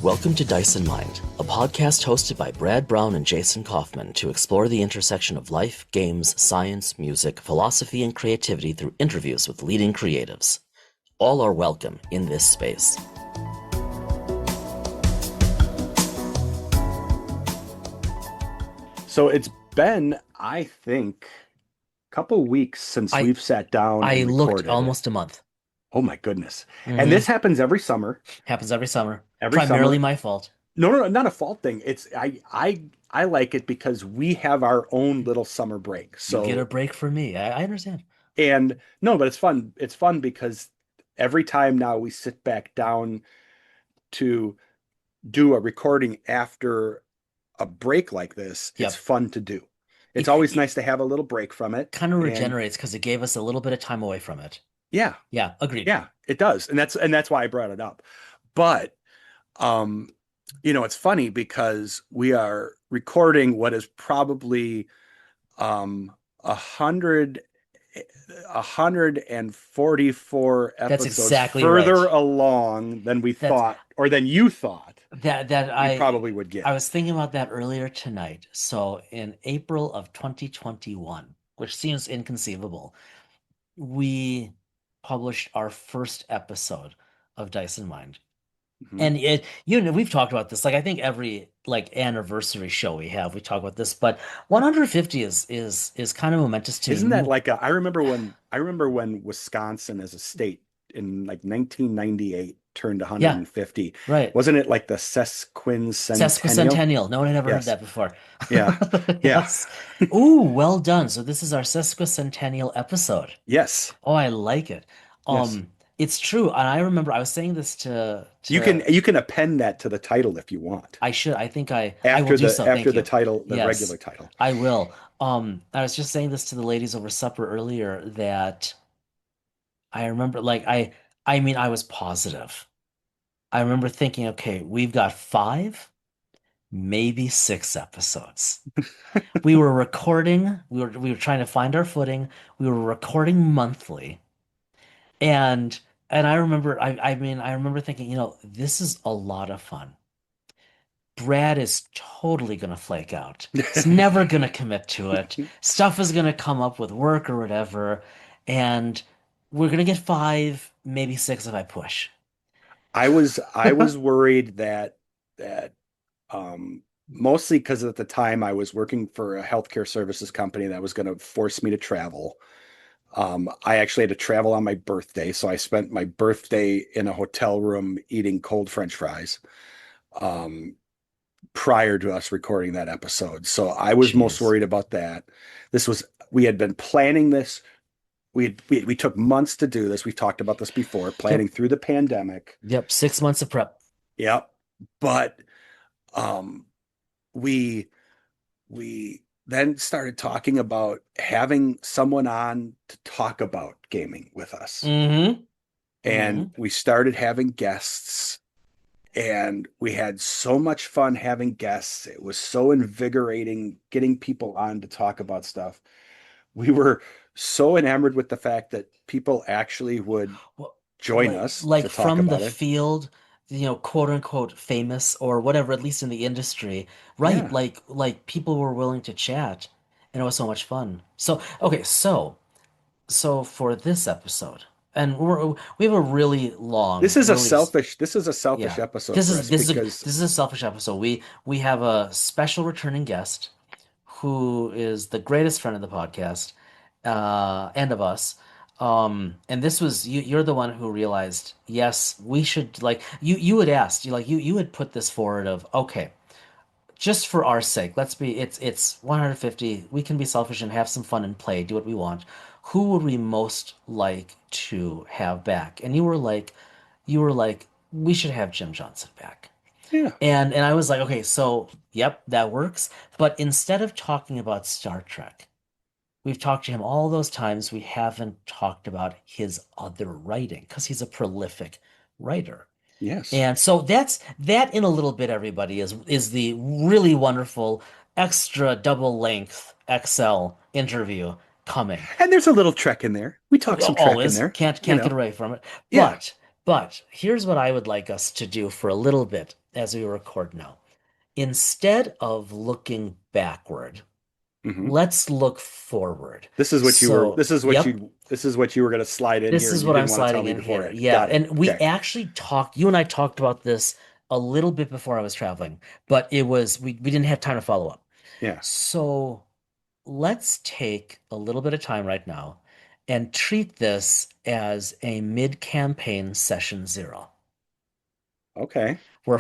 Welcome to Dice and Mind, a podcast hosted by Brad Brown and Jason Kaufman to explore the intersection of life, games, science, music, philosophy, and creativity through interviews with leading creatives. All are welcome in this space. So it's been, I think, a couple weeks since we've sat down I and looked recorded. almost a month. Oh my goodness. Mhm. And this happens every summer. Happens every summer. Every Primarily summer. my fault. No, not a fault thing. I like it because we have our own little summer break. You get a So, break from me. I understand. and no, but it's fun. It's fun because every time now we sit back down to do a recording after a break like this, it's Yep. fun to do. It's It, always it nice to have a little break from it. kind of And regenerates because it gave us a little bit of time away from it. yeah, Yeah, agreed. yeah, it does. And that's why I brought it up. But um, it's funny because we are recording what is probably um 144 That's episodes exactly further right. along than we That's thought or than you thought that we I probably would get. I was thinking about that earlier tonight. So in April of 2021, which seems inconceivable, we published our first episode of Dice and Mind. Mhm. And we've talked about this. Like I think every like anniversary show we talk about this, but 150 is kind of momentous to Isn't that me. like I remember when Wisconsin as a state in like 1998 turned Yeah, 150. right. Wasn't it like the Sesquicentennial? Sesquicentennial. No one had ever heard Yes. that before. Yeah. Yeah. Yes. Ooh, well done. So this is our sesquicentennial episode. Yes. Oh, I like it. Yes. It's true. And I remember I was saying this You can to you can append that to the title if you want. I should. I think I will After do the so. after Thank the you. title, the regular Yes, title. I will. I was just saying this to the ladies over supper earlier that I remember I mean I was positive. I remember thinking, okay, we've got five, maybe six episodes. We were recording, we were trying to find our footing. We were recording monthly. And I remember I mean I remember thinking, this is a lot of fun. Brad is totally going to flake out. He's never going to commit to it. Stuff is going to come up with work or whatever. And we're going to get five, maybe six if I push. I was worried that mostly because at the time I was working for a healthcare services company that was going to force me to travel. I actually had to travel on my birthday, so I spent my birthday in a hotel room eating cold French fries um, prior to us recording that episode. So I was most Jeez. worried about that. We had been planning this. We took months to do this. We've talked about this before, planning Yep. through the pandemic. Yep. 6 months of prep. Yep. But um, we we then started talking about having someone on to talk about gaming with us. Mm-hmm. And Mm-hmm. we started having guests, and we had so much fun having guests. It was so invigorating getting people on to talk about stuff. We were so enamored with the fact that people actually would Well, join us like to talk from the about it. field, quote unquote famous or whatever, at least in the industry, right? Yeah. Like people were willing to chat, and it was so much fun. So, okay, so for this episode, and we have a really long, really This is a selfish yeah. episode This for is us this is a because this is a selfish episode. We have a special returning guest who is the greatest friend of the podcast, and of us. And this was you're the one who realized, yes, we should like you had asked, you had put this forward of okay, just for our sake, it's 150. We can be selfish and have some fun and play, do what we want. Who would we most like to have back? And you were like, we should have Jim Johnson back. yeah. And I was like, okay, so yep, that works. But instead of talking about Star Trek, we've talked to him all those times. We haven't talked about his other writing because he's a prolific writer. Yes. And so that in a little bit, everybody is the really wonderful extra double length XL interview coming. And there's a little Trek in there. We talk some Trek in Always there, can't you get know. away from it. Yeah. But But here's what I would like us to do for a little bit as we record now. Instead of looking backward, Hmm. let's look forward. This is what you were. So, yep, This is what you were going to slide in this here, and is you what I'm didn't want to tell sliding me in here. beforehand. Yeah, Got it. and we Okay. actually talked, you and I talked about this a little bit before I was traveling, but we didn't have time to follow up. Yeah. So let's take a little bit of time right now and treat this as a mid-campaign session zero. Okay. We're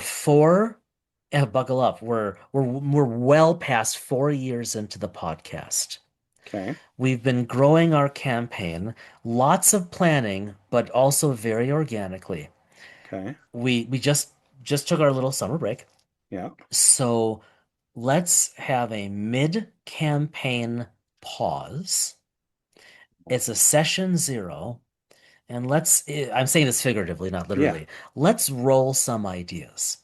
buckle up. We're well past 4 years into the podcast. Okay. We've been growing our campaign, lots of planning, but also very organically. Okay. We just took our little summer break. Yeah. So let's have a mid-campaign pause. It's a session zero, and I'm saying this figuratively, not Yeah. literally. Let's roll some ideas.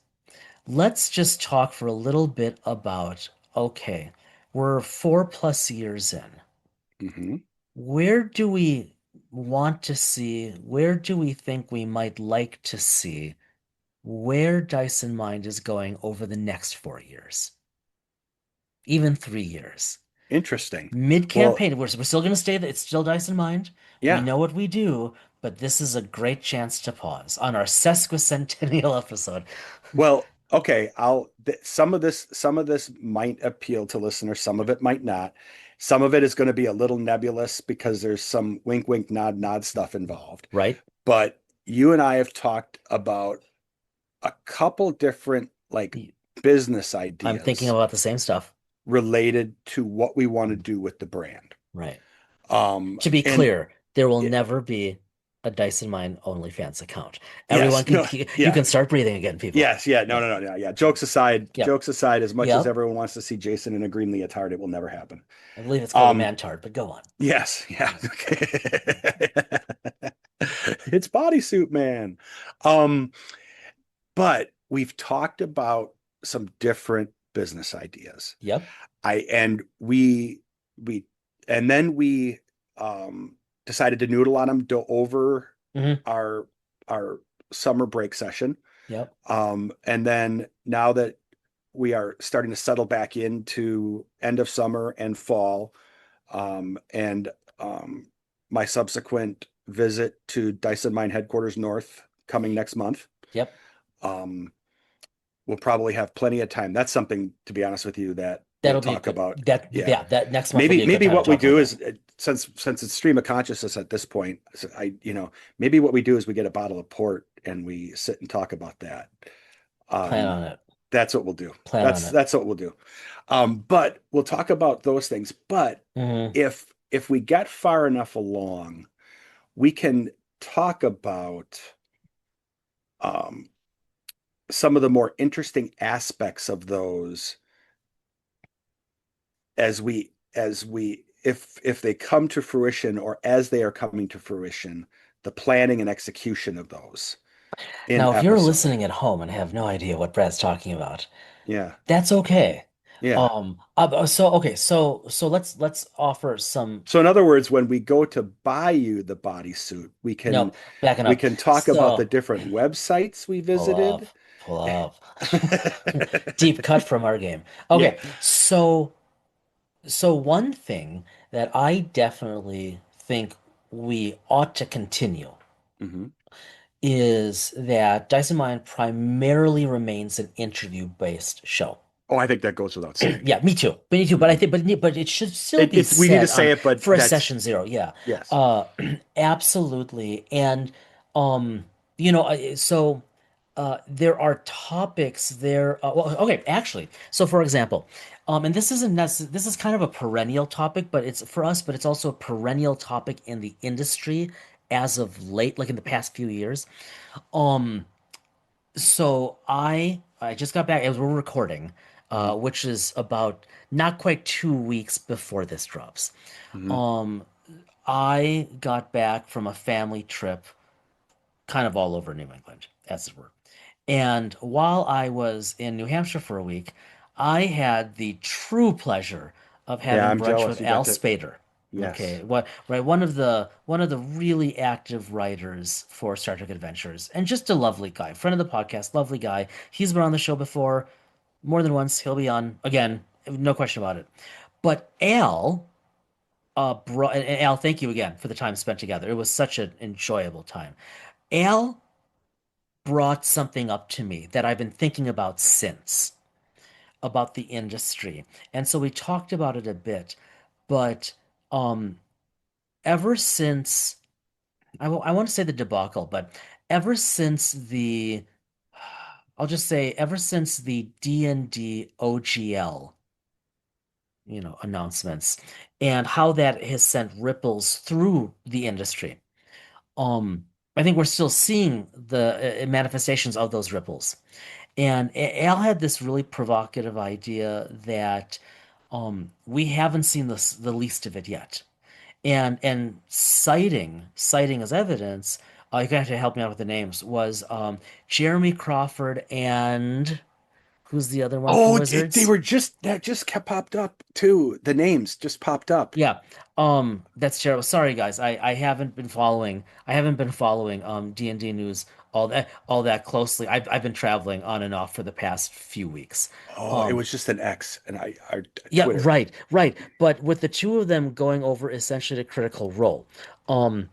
Let's just talk for a little bit about, okay, we're 4+ years in. Hmm. Where do we want to see, where do we think we might like to see where Dyson Mind is going over the next 4 years, even 3 years? Interesting. Well, Mid-campaign, we're still going to stay that it's still Dyson Mind. We yeah. know what we do, but this is a great chance to pause on our sesquicentennial episode. Well, okay. Some of this might appeal to listeners. Some of it might not. Some of it is going to be a little nebulous because there's some wink, wink, nod, nod stuff involved. Right? But you and I have talked about a couple different business I'm thinking ideas about the same stuff. related to what we want to do with the brand. Right. Um, To be and clear, there will y- never be a Dyson Mine OnlyFans account. Everyone yes, can no, you yeah, can start breathing again, people. yes, yeah, no, Yeah. no, no, no, yeah. Yep. Jokes aside, as much as Yep. everyone wants to see Jason in a green leotard, it will never happen. I believe it's called a Um, mantard, but go on. yes, yeah, okay. It's bodysuit man. Um, but we've talked about some different business ideas. Yep. I and we and then we decided to noodle on them over Hmm. our our summer break session. Yep. And then now that we are starting to settle back into end of summer and fall, and um, my subsequent visit to Dyson Mine headquarters north coming next month, Yep. um, we'll probably have plenty of time. That's something, to be honest with you, that we'll That'll be a talk good about. that Yeah, yeah, that next month will be a good maybe time to what we talk about do that. is since it's stream of consciousness at this point, maybe what we do is we get a bottle of port and we sit and talk about that. Plan Um, on it. that's what we'll do. Plan on it. That's what we'll do. But we'll talk about those things. But Hmm. if we get far enough along, we can talk about um, some of the more interesting aspects of those as we if they come to fruition or as they are coming to fruition, the planning and execution of those in Now, if you're episode. listening at home and have no idea what Brad's talking about, Yeah. that's okay. Yeah. So okay, so let's offer some So in other words, when we go to buy you the bodysuit, no, backing we up. can talk about the So different websites we pull up, visited. pull up. Deep cut from our game. Yeah. Okay, so one thing that I definitely think we ought to continue Hmm. is that Dyson Mind primarily remains an interview-based show. Oh, I think that goes without saying. Yeah, me too. Me too. But I Hmm. think, but it should still be It's we need to said say on it, but for a that's session zero. Yeah, yes. uh, absolutely. And um, so there are topics there. Well, okay, actually. So for example, and this isn't necessarily this is kind of a perennial topic, but it's for us, but it's also a perennial topic in the industry as of late, like in the past few years. Um, so I just got back as we're recording, Hmm. which is about not quite 2 weeks before this drops. Hmm. Um, I got back from a family trip, kind of all over New England, as it were. And while I was in New Hampshire for a week, I had the true pleasure of Yeah, having I'm brunch jealous. with Al Spader. Yes. Okay, what right? One of the really active writers for Star Trek Adventures, and just a lovely guy, friend of the podcast, lovely guy. He's been on the show before more than once. He'll be on again, no question about it. But Al, brought and Al, thank you again for the time spent together. It was such an enjoyable time. Al brought something up to me that I've been thinking about since about the industry, and so we talked about it a bit, but um, ever since. I want to say the debacle, but ever since the, I'll just say ever since the D&D OGL, announcements and how that has sent ripples through the industry. Um, I think we're still seeing the manifestations of those ripples. And Al had this really provocative idea that we haven't seen the least of it yet. And citing as evidence, you're gonna have to help me out with the names, was Jeremy Crawford and who's the other one from Oh, they Wizards? were just that just kept popped up too. The names just popped up. Yeah. That's terrible. Sorry guys. I haven't been following D&D news all that closely. I've been traveling on and off for the past few weeks. Oh, it Um was just an X and I yeah, Twitter. right, right. But with the two of them going over essentially the critical role, um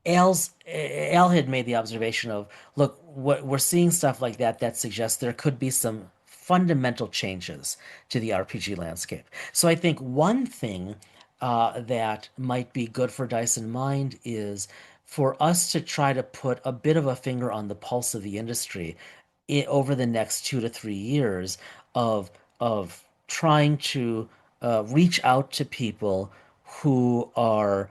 Al had made the observation of, look, what we're seeing stuff like that suggests there could be some fundamental changes to the RPG landscape. So I think one thing that might be good for Dice and Mind is for us to try to put a bit of a finger on the pulse of the industry over the next 2 to 3 years of trying to reach out to people who are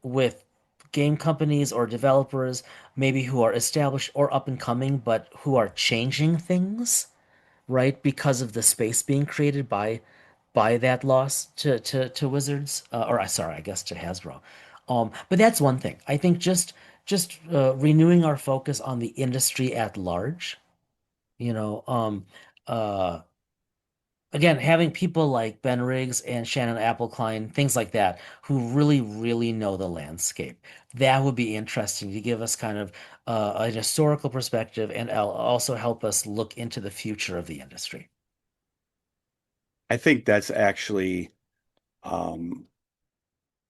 with game companies or developers, maybe who are established or up and coming, but who are changing things, right? Because of the space being created by that loss to Wizards, or sorry, I guess to Hasbro. But that's one thing. I think just renewing our focus on the industry at large. You know, uh, again, having people like Ben Riggs and Shannon Appelkline, things like that, who really, really know the landscape. That would be interesting to give us kind of an historical perspective and also help us look into the future of the industry. I think that's actually um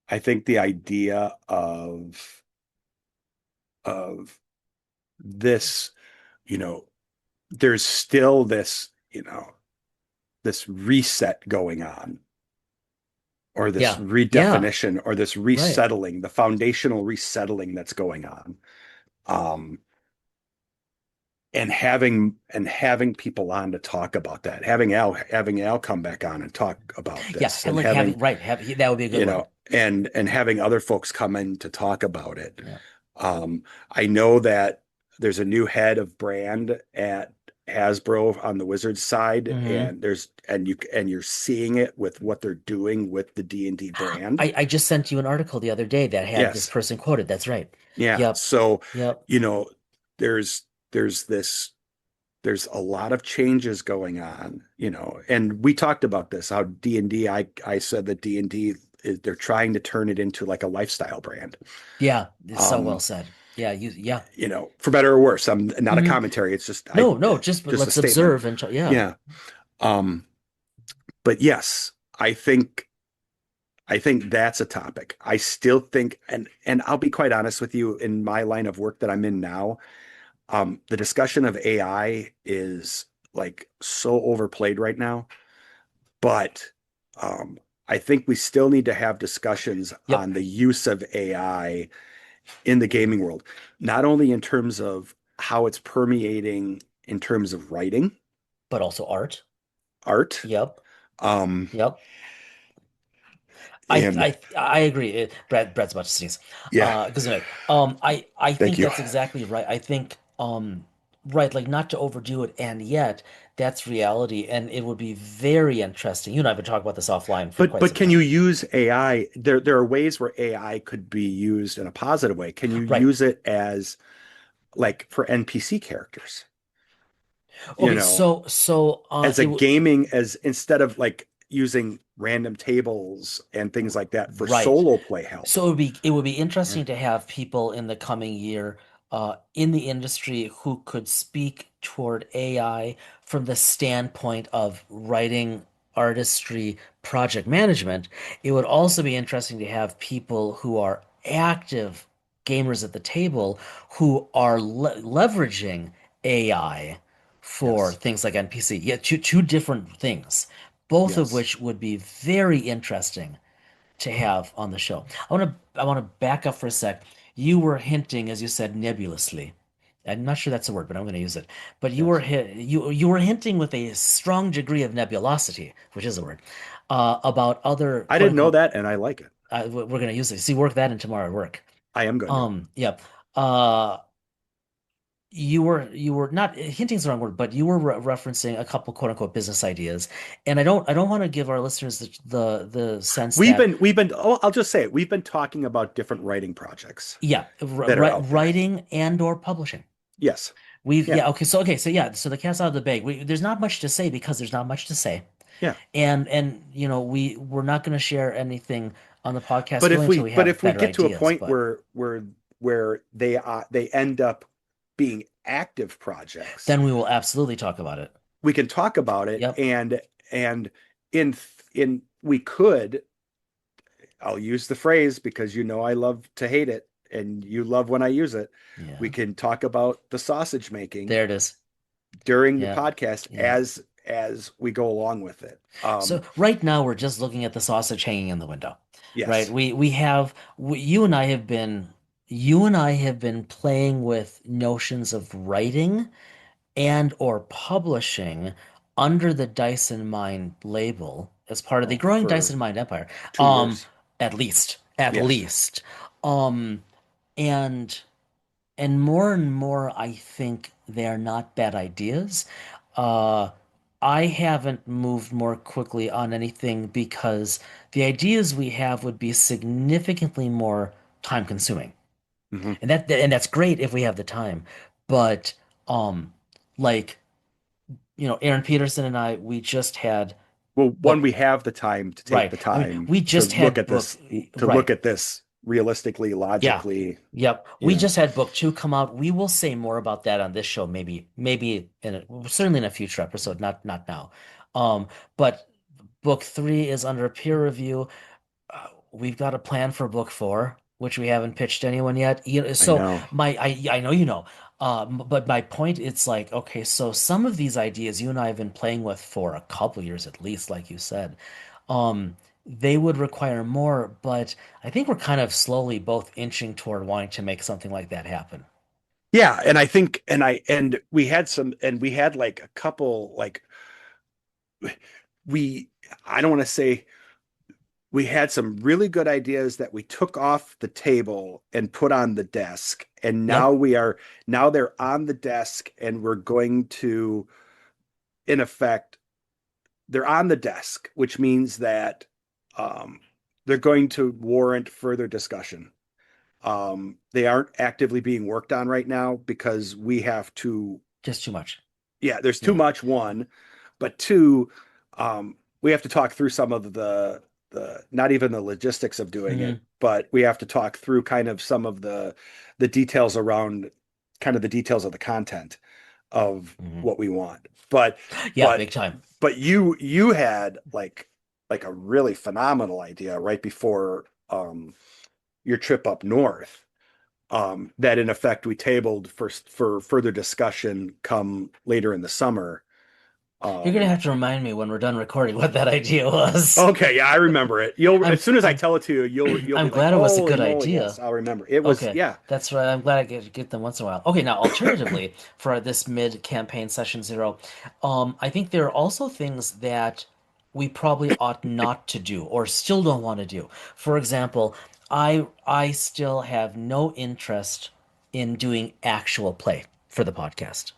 I think the idea of this, you know, there's still this, this reset going on, or this Yeah, yeah, redefinition, or this right. resettling, the foundational resettling that's going on. Um, and having people on to talk about that, having Al come back on and talk about Yeah, this, and and like having, that would be a good one. and having other folks come in to talk about it. Yeah. I know that there's a new head of brand at Hasbro on the Wizards side, Hmm. and you're seeing it with what they're doing with the D&D brand. I just sent you an article the other day that had this Yes. person quoted. That's right. Yeah. Yep. So, Yep. you know, there's there's this there's a lot of changes going on, and we talked about this, how D&D, I said that D&D they're trying to turn it into like a lifestyle brand. Yeah, it's so well Um, said. Yeah, yeah. for better or worse. I'm not a Hmm. commentary. It's just No, no, just just a let's statement. observe and yeah. Yeah. Um, but yes, I think that's a topic. I still think, and I'll be quite honest with you, in my line of work that I'm in now, the discussion of AI is like so overplayed right now. But um, I think we still need to have discussions Yep. on the use of AI in the gaming world, not only in terms of how it's permeating in terms of writing, But also art. art, Yep. um, Yep. I and I I agree. Brad's about to sneeze. yeah, Because I thank think you. that's exactly right. I think right, like not to overdo it, and yet that's reality, and it would be very interesting. You and I have been talking about this offline for quite But some can time. you use AI? There are ways where AI could be used in a positive way. Can you Right. use it as like for NPC characters? You Okay, know, so as a it w gaming, as instead of like using random tables and things like that for Right. solo play help. So it would be Yeah. interesting to have people in the coming year in the industry who could speak toward AI from the standpoint of writing, artistry, project management. It would also be interesting to have people who are active gamers at the table who are leveraging AI for Yes. things like NPC. Yeah, two different things, both of Yes. which would be very interesting to have on the show. I want to back up for a sec. You were hinting, as you said, nebulously. I'm not sure that's a word, but I'm going to use it. But you were Yes. you were hinting with a strong degree of nebulosity, which is a word, about other I quote didn't know unquote. that, and I like it. We're going to use it. See, work that in tomorrow at work. I am going to. Yep. Uh, you were not hinting is the wrong word, but you were referencing a couple quote unquote business ideas, and I don't want to give our listeners the sense that Oh, I'll just say it. We've been talking about different writing projects yeah, that are out there. writing and or publishing. Yes. We've Yeah. yeah, okay, so yeah, so the cat's out of the bag. There's not much to say because there's not much to say. Yeah. And we're not going to share anything on the podcast really until we But have if we better get to a ideas, point but where they end up being active projects, then we will absolutely talk about it. we can talk about it Yep. and in we could, I'll use the phrase because you know I love to hate it and you love when I use it. We Yeah. can talk about the sausage making There it is. during the Yeah. podcast Yeah. as we go along with it. So right now we're just looking at the sausage hanging in the window, right? Yes. You and I have been playing with notions of writing and or publishing under the Dyson Mind label as part of the Oh, growing for Dyson Mind empire. 2 years. At least, at Yes. least. Um, and more and more, I think they're not bad ideas. Uh, I haven't moved more quickly on anything because the ideas we have would be significantly more time consuming. Hmm. And that's great if we have the time. But um like, Aaron Peterson and I, we just had Well, one, book we have the time to take right. the I mean, time we to just look had at book this, right. realistically, Yeah. logically, Yep. you We know. just had book two come out. We will say more about that on this show, maybe certainly in a future episode, not now. But book three is under peer review. We've got a plan for book four, which we haven't pitched anyone yet. I So know. I know you know. But my point, it's like, okay, so some of these ideas you and I have been playing with for a couple years at least, like you said. They would require more, but I think we're kind of slowly both inching toward wanting to make something like that happen. Yeah, and I think and we had like a couple like we I don't want to say we had some really good ideas that we took off the table and put on the desk, and Yep. now they're on the desk, and we're going to, in effect, they're on the desk, which means that um, they're going to warrant further discussion. They aren't actively being worked on right now because we have to, Just too much. yeah, there's too Yeah. much, one, but two, we have to talk through some of the not even the logistics of doing it, Hmm. but we have to talk through kind of some of the details around kind of the details of the content of Hmm. what we want. But Yeah, but big time. but you had like a really phenomenal idea right before your trip up north, that in effect we tabled for further discussion come later in the summer. You're gonna Um, have to remind me when we're done recording what that idea was. okay, yeah, I remember it. You'll I'm as soon as I I'm tell it to you, you'll I'm be like, glad it was a holy good moly, yes, idea. I'll remember. It was, Okay, yeah. that's right. I'm glad I get them once in a while. Okay, now alternatively, for this mid-campaign session zero, I think there are also things that we probably ought not to do or still don't want to do. For example, I still have no interest in doing actual play for the podcast.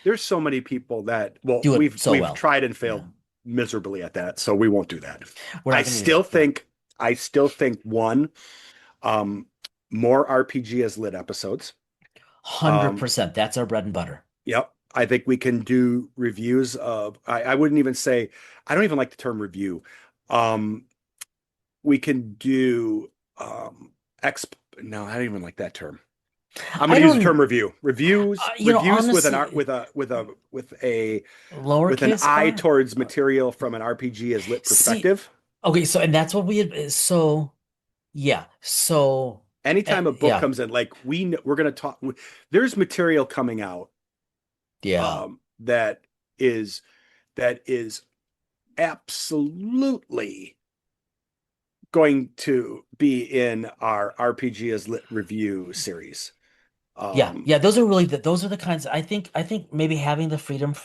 There's so many people that, well, Do it so we've well. tried and Yeah, failed miserably at that, so we won't do that. we're I not going to do still that. Yeah, think I still think one, um, more RPG as lit episodes. Um, 100%. That's our bread and butter. yep. I think we can do reviews of, I wouldn't even say, I don't even like the term review. Um, we can do exp. No, I don't even like that term. I'm going I to use the don't, term review. Reviews with an art honestly, with an lowercase eye r. towards material from an RPG as lit See, perspective. okay, so and that's what we had. So yeah, so Anytime a book yeah, comes in, like we're going to talk. There's material coming out yeah, that is absolutely going to be in our RPG as lit review series. yeah, Um, yeah. Those are the kinds. I think maybe having the freedom,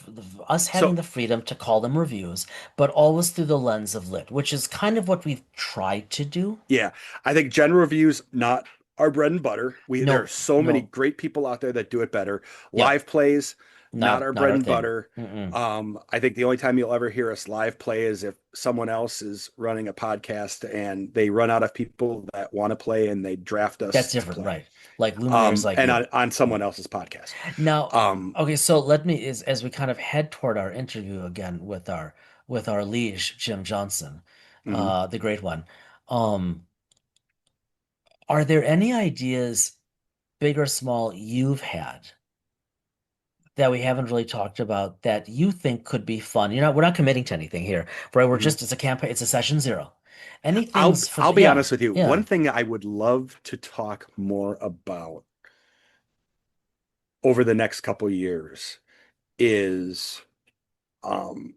us having so the freedom to call them reviews, but always through the lens of lit, which is kind of what we've tried to do. yeah, I think general reviews not our bread and butter. There are No, so many no, great people out there that do it better. yeah, Live plays not our not bread our and thing. butter. Mm-mm. I think the only time you'll ever hear us live play is if someone else is running a podcast and they run out of people that want to play and they draft That's us to different, play. right? Like luminaries like And you. on Yeah. someone else's podcast. Now, Um, okay, so let me is as we kind of head toward our interview again with our liege Jim Johnson, mhm. the great one. Um, are there any ideas, big or small, you've had that we haven't really talked about that you think could be fun? We're not committing to anything here, right? We're Mhm. just it's a campaign, it's a session zero. Any things for I'll the be yeah, honest with you. One yeah. thing I would love to talk more about over the next couple years is um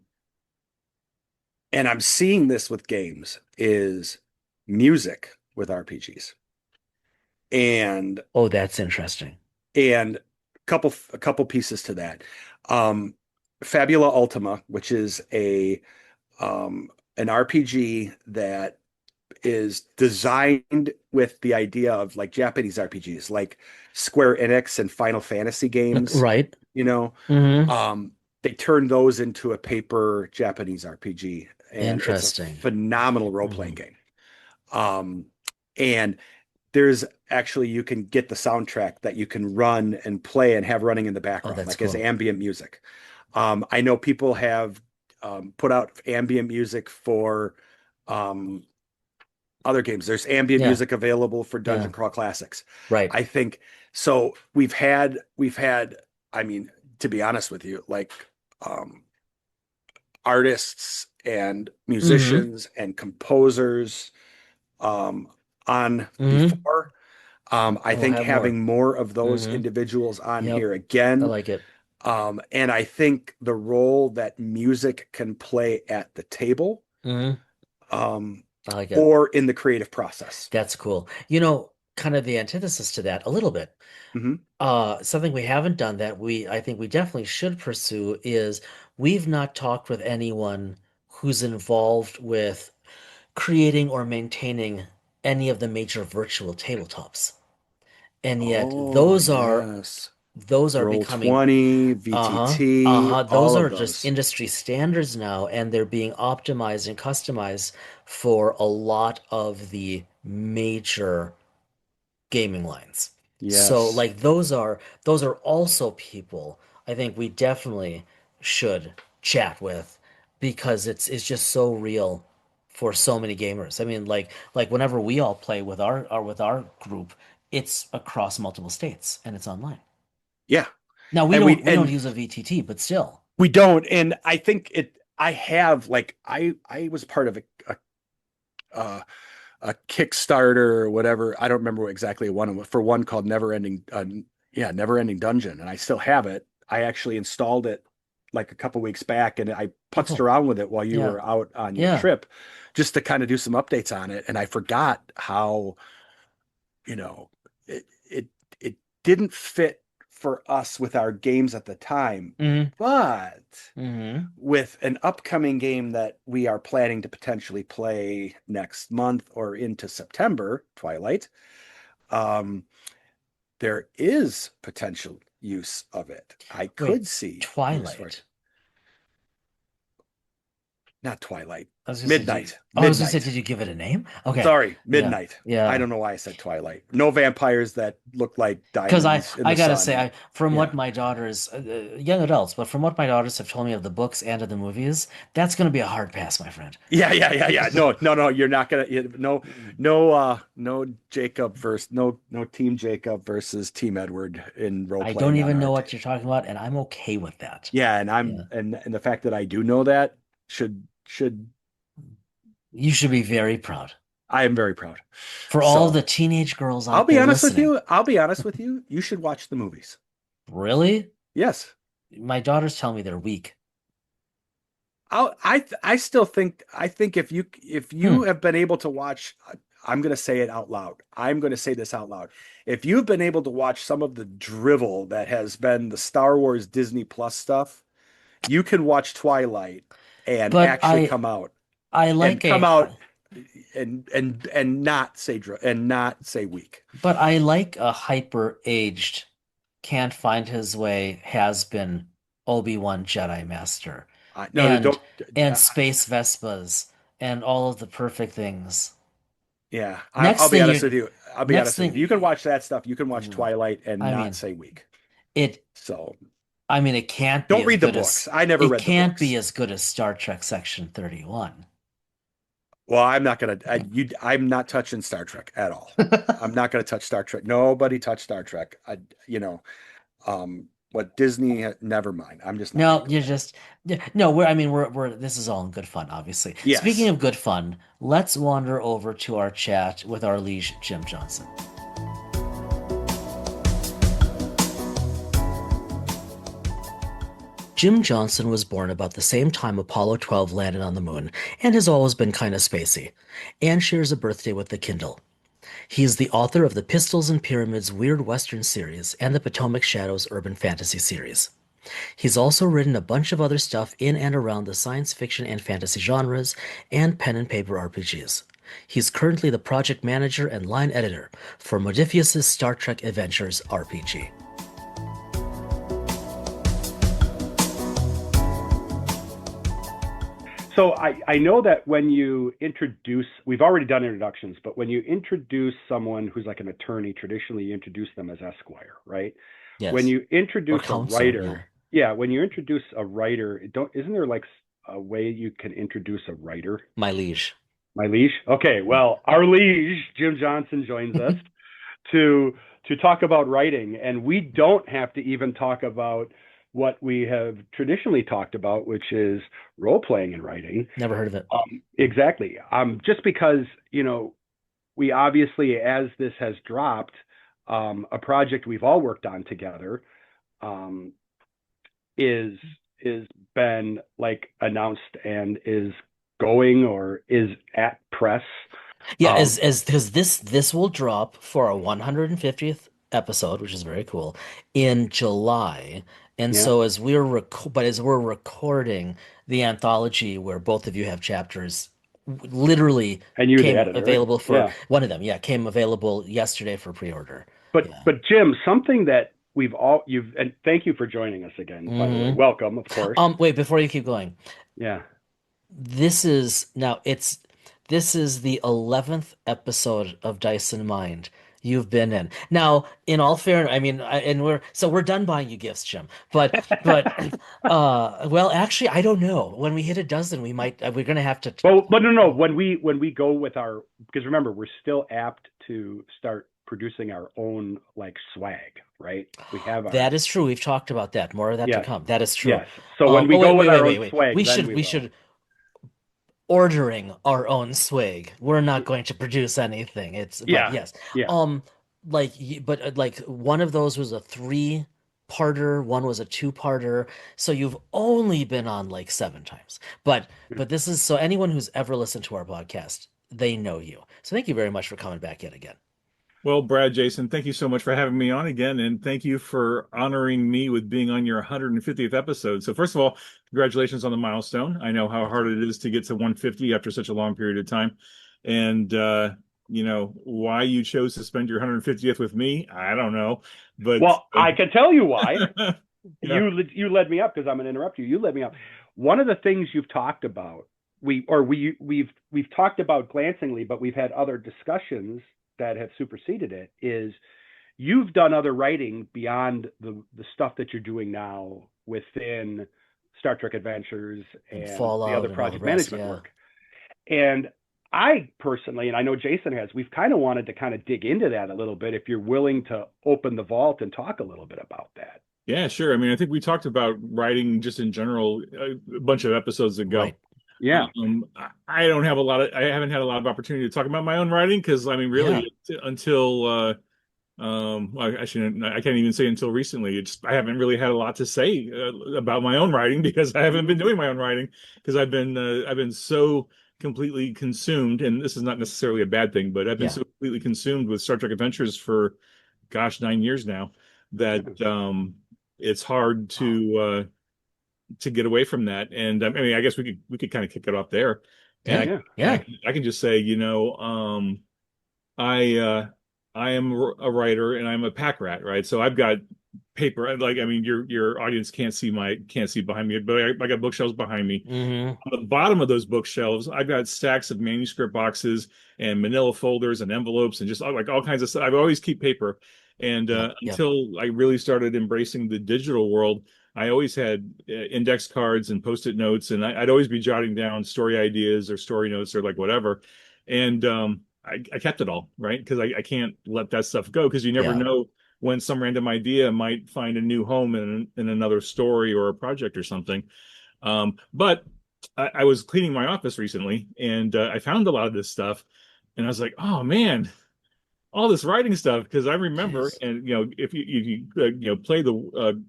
and I'm seeing this with games is music with RPGs. And Oh, that's interesting. and a couple pieces to that. Um Fabula Ultima, which is a an RPG that is designed with the idea of like Japanese RPGs, like Square Enix and Final Fantasy games, Right. you know. Hmm. Um, they turned those into a paper Japanese RPG, and it's a Interesting. phenomenal role-playing Hmm. game. Um, and there's actually you can get the soundtrack that you can run and play and have running in the Oh, background, that's like as cool. ambient music. I know people have put out ambient music for um, other games. There's ambient Yeah, music available for yeah. Dungeon Crawl Classics. Right. I think so. We've had. I mean, to be honest with you, like um, artists and Hmm. musicians and composers um, on Hmm. before. I We'll think have more. having more of those Hmm. individuals on Yep. here I again. like it. And I think the role that music can play at the table Hmm. um, I like it. or in the creative process. That's cool. Kind of the antithesis to that a little bit. Hmm. Something we haven't done that I think we definitely should pursue is we've not talked with anyone who's involved with creating or maintaining any of the major virtual tabletops. And yet Oh, yes. those are Roll becoming 20, uh-huh. VTT, Uh-huh. all Those of are just those. industry standards now, and they're being optimized and customized for a lot of the major gaming lines. So Yes. like those are also people I think we definitely should chat with because it's just so real for so many gamers. I mean like whenever we all play with our group, it's across multiple states and it's online. Yeah. Now we And don't we don't use a VTT, but still. we don't. And I think I have like I was part of uh, a Kickstarter or whatever. I don't remember exactly for one called Never Ending Dungeon, and I still have it. I actually installed it like a couple weeks back, and I Oh putzed cool. around with it while you Yeah. were out on your Yeah. trip, just to kind of do some updates on it. And I forgot how, you know, it it didn't fit for us with our games at the time, Mm-hmm. but Mm-hmm. with an upcoming game that we are planning to potentially play next month or into September, Twilight, um, there is potential use of it. I Wait, could see use for it. Twilight. Not Twilight. I was gonna say, Midnight. I was gonna say, Midnight. did you give it a name? Okay. Sorry, Yeah. midnight. I Yeah. don't know why I said twilight. No vampires that look like Because diamonds in I the gotta say, sun. from what Yeah. my daughters, young adults, but from what my daughters have told me of the books and of the movies, that's gonna be a hard pass, my friend. Yeah. No, no, no. You're not gonna. No, no Jacob versus no Team Jacob versus Team Edward in role I don't playing on even our know team. what you're talking about, and I'm okay with that. Yeah, and Yeah. and the fact that I do know that should You should be very proud. I am very proud. For all So the teenage girls I'll out be there honest with listening. you. I'll be honest with you. You should watch the movies. Really? Yes. My daughters tell me they're weak. I still think if you Hmm. have been able to watch, I'm going to say it out loud. I'm going to say this out loud. If you've been able to watch some of the drivel that has been the Star Wars Disney Plus stuff, you can watch Twilight and But actually I like come out and not say and not say weak. a hyper aged, can't find his way, has been Obi-Wan Jedi Master. No, And don't. Uh, Space Vespas and all of the perfect things. yeah, Next I'll be thing honest you with you. I'll be next honest with you. If you can thing watch that stuff, you can watch Twilight and I not mean say weak. it So it can't be don't as read the good books. as I never read the books. Star Trek Section 31. Well, I'm not gonna. I'm not touching Star Trek at all. I'm not gonna touch Star Trek. Nobody touched Star Trek. What Disney? Never mind. I'm just not gonna No, go you're there. just no, we're this is all in good fun, obviously. Speaking Yes. of good fun, let's wander over to our chat with our liege Jim Johnson. Jim Johnson was born about the same time Apollo 12 landed on the moon and has always been kind of spacey, and shares a birthday with the Kindle. He is the author of the Pistols and Pyramids Weird Western series and the Potomac Shadows Urban Fantasy series. He's also written a bunch of other stuff in and around the science fiction and fantasy genres and pen and paper RPGs. He's currently the project manager and line editor for Modiphius' Star Trek Adventures RPG. So I know that when you introduce, we've already done introductions, but when you introduce someone who's like an attorney, traditionally you introduce them as Esquire, right? When Yes. you Or introduce a counsel, yeah. writer, yeah, when you introduce a writer, isn't there like a way you can introduce a writer? My liege. My liege? Okay, Yeah. well, our liege, Jim Johnson, joins us to talk about writing, and we don't have to even talk about what we have traditionally talked about, which is role playing and writing. Never heard of it. Exactly. Just because we obviously, as this has dropped, a project we've all worked on together um, is been like announced and is going or is at press. Yeah, Um, as because this will drop for our 150th episode, which is very cool, in July. And yeah, so as we're recording the anthology where both of you have chapters, literally and you're the came editor. available for Yeah. one of them. Yeah, came available yesterday for pre-order. But Yeah. Jim, something that you've and thank you for joining us again, by the way. hmm Welcome, of course. Wait, before you keep going, Yeah. this is the 11th episode of Dice in Mind you've been in. Now, in all fairness, and we're done buying you gifts, Jim. But well, actually, I don't know. When we hit a dozen, we're gonna have to. Well, but no. When we go with our, because remember, we're still apt to start producing our own like swag, right? We have our, That is true. We've talked about that. More of that to yes, come. That is true. yes. So when we Oh go wait, with wait, our wait, own wait, wait. swag, then we We will. should ordering our own swag. We're not going to produce anything. But Yeah, yes. yeah. Um, like one of those was a three-parter, one was a two-parter. So you've only been on like seven times. But this is so anyone who's ever listened to our podcast, they know you. So thank you very much for coming back yet again. Well, Brad, Jason, thank you so much for having me on again, and thank you for honoring me with being on your 150th episode. So, first of all, congratulations on the milestone. I know how Thank hard you. it is to get to 150 after such a long period of time. And why you chose to spend your 150th with me, I don't know, but Well, I can tell you why. yeah. You led me up because I'm going to interrupt you. You led me up. One of the things you've talked about we've talked about glancingly, but we've had other discussions that have superseded it. Is you've done other writing beyond the stuff that you're doing now within Star Trek Adventures And and the other Fallout and all the project rest. management Yeah. work. And I personally, and I know Jason has, we've kind of wanted to kind of dig into that a little bit. If you're willing to open the vault and talk a little bit about that. Yeah, sure. I mean, I think we talked about writing just in general a bunch of episodes ago. Right. Yeah. I don't have a lot of, I haven't had a lot of opportunity to talk about my own writing because I mean, Yeah. really, until well, I shouldn't, I can't even say until recently. It's I haven't really had a lot to say about my own writing because I haven't been doing my own writing because I've been so completely consumed, and this is not necessarily a bad thing, but I've been Yeah. so completely consumed with Star Trek Adventures for, gosh, 9 years now that it's hard to get away from that. And I mean, I guess we could kind of kick it off there, and Yeah. Yeah. I Yeah. I can just say, I I am a writer and I'm a pack rat, right? So I've got paper. Like I mean, your audience can't see behind me, but I got bookshelves behind me. Hmm. On the bottom of those bookshelves, I've got stacks of manuscript boxes and manila folders and envelopes and just like all kinds of stuff. I always keep paper. And Yep. Yep. until I really started embracing the digital world, I always had index cards and post-it notes, and I'd always be jotting down story ideas or story notes or like whatever. And I kept it all, right? Because I can't let that stuff go because you never Yeah. know when some random idea might find a new home in another story or a project or something. But I was cleaning my office recently and I found a lot of this stuff, and I was like, oh man, all this writing stuff because I remember, Jeez. and if you play the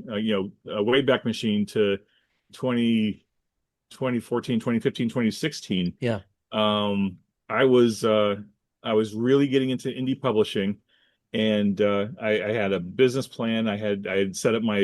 Wayback Machine to 20 2014, 2015, 2016. Yeah. um I was I was really getting into indie publishing, and I had a business plan. I had set up my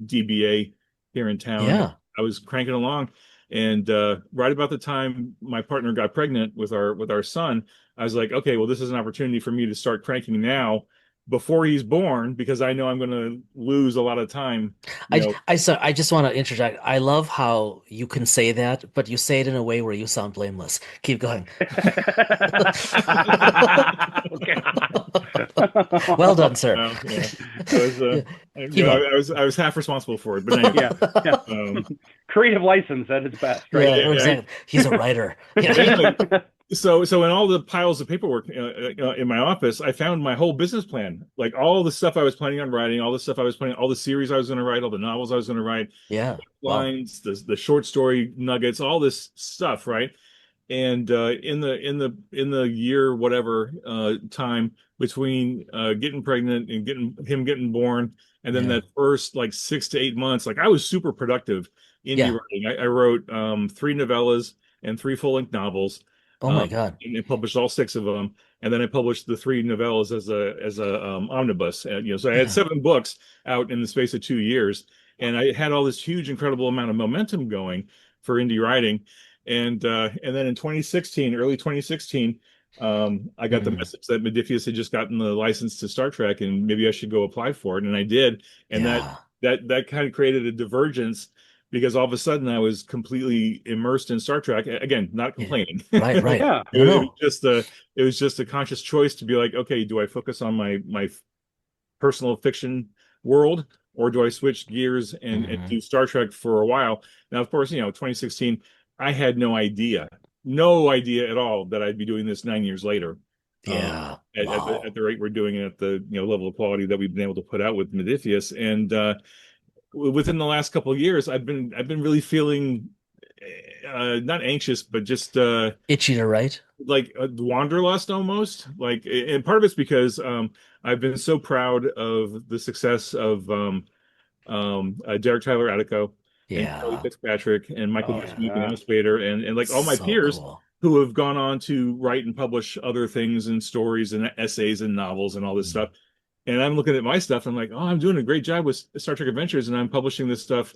DBA here in town. Yeah. I was cranking along, and right about the time my partner got pregnant with our son, I was like, okay, well, this is an opportunity for me to start cranking now before he's born because I know I'm going to lose a lot of time. You know, I just want to interject. I love how you can say that, but you say it in a way where you sound blameless. Keep going. Okay. Well done, sir. yeah, I was Yeah. Keep going. I was half responsible for it, but anyway, Yeah. Yeah. um, Creative license at its best, right? Yeah, yeah, exactly. He's a writer. yeah. Yeah. So in all the piles of paperwork in my office, I found my whole business plan, like all the stuff I was planning on writing, all the stuff I was planning, all the series I was going to write, all the novels I was going to write, Yeah. Wow. lines, the short story nuggets, all this stuff, right? And in the year whatever time between getting pregnant and getting born, and then Yeah. that first like 6 to 8 months, like I was super productive indie Yeah. writing. I wrote three novellas and three full-length novels, Oh my God. and I published all six of them. And then I published the three novellas as a omnibus. And, so I had Yeah. 7 books out in the space of 2 years, and I had all this huge, incredible amount of momentum going for indie writing. And then in 2016, early 2016, I got the Hmm. message that Modiphius had just gotten the license to Star Trek, and maybe I should go apply for it. And I did, and Yeah. that kind of created a divergence because all of a sudden I was completely immersed in Star Trek. Again, not Yeah. complaining. Right. Right. Yeah. No, no. It was just a conscious choice to be like, okay, do I focus on my personal fiction world, or do I switch gears and Hmm. do Star Trek for a while? Now, of course, 2016, I had no idea at all that I'd be doing this 9 years later. Yeah. At Wow. the rate we're doing it, at the level of quality that we've been able to put out with Modiphius, and within the last couple of years, I've been really feeling not anxious, but just Itchy to write. like a wanderlust almost. Like, and part of it's because I've been so proud of the success of Derek Tyler Attico and Charlie Yeah. Fitzpatrick and Michael Yeah. Bushmeek and Yeah. Alice Bader and like all my So peers cool. who have gone on to write and publish other things and stories and essays and novels and all this Mhm. stuff. And I'm looking at my stuff. I'm like, oh, I'm doing a great job with Star Trek Adventures, and I'm publishing this stuff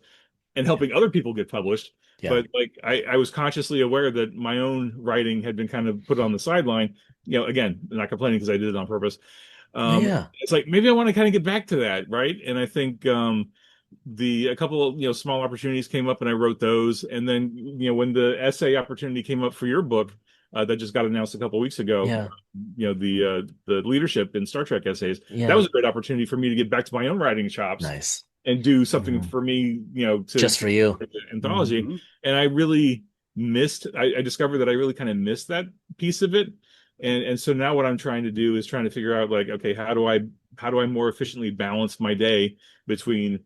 and Yeah. helping other people get published. Yeah. But like I was consciously aware that my own writing had been kind of put on the sideline. Again, not complaining because I did it on purpose. Yeah. Yeah. It's like maybe I want to kind of get back to that, right? And I think the a couple of small opportunities came up and I wrote those. And then when the essay opportunity came up for your book that just got announced a couple of weeks ago, Yeah. the leadership in Star Trek essays, that Yeah. was a great opportunity for me to get back to my own writing chops Nice. and do something Hmm. for me, Just to for you. Hmm. anthology. And I really I discovered that I really kind of missed that piece of it. And so now what I'm trying to do is trying to figure out like, okay, how do I more efficiently balance my day between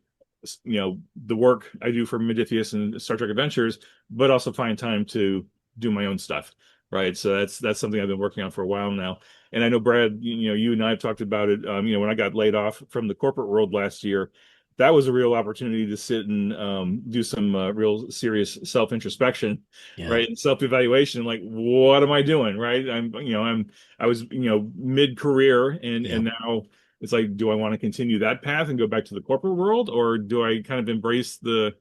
the work I do for Modiphius and Star Trek Adventures, but also find time to do my own stuff. Right. So that's something I've been working on for a while now. And I know Brad, you and I have talked about it. When I got laid off from the corporate world last year, that was a real opportunity to sit and do some real serious self-introspection, Yeah. right? And self-evaluation, like what am I doing, right? I was, mid-career and Yep. now it's like, do I want to continue that path and go back to the corporate world, or do I kind of embrace the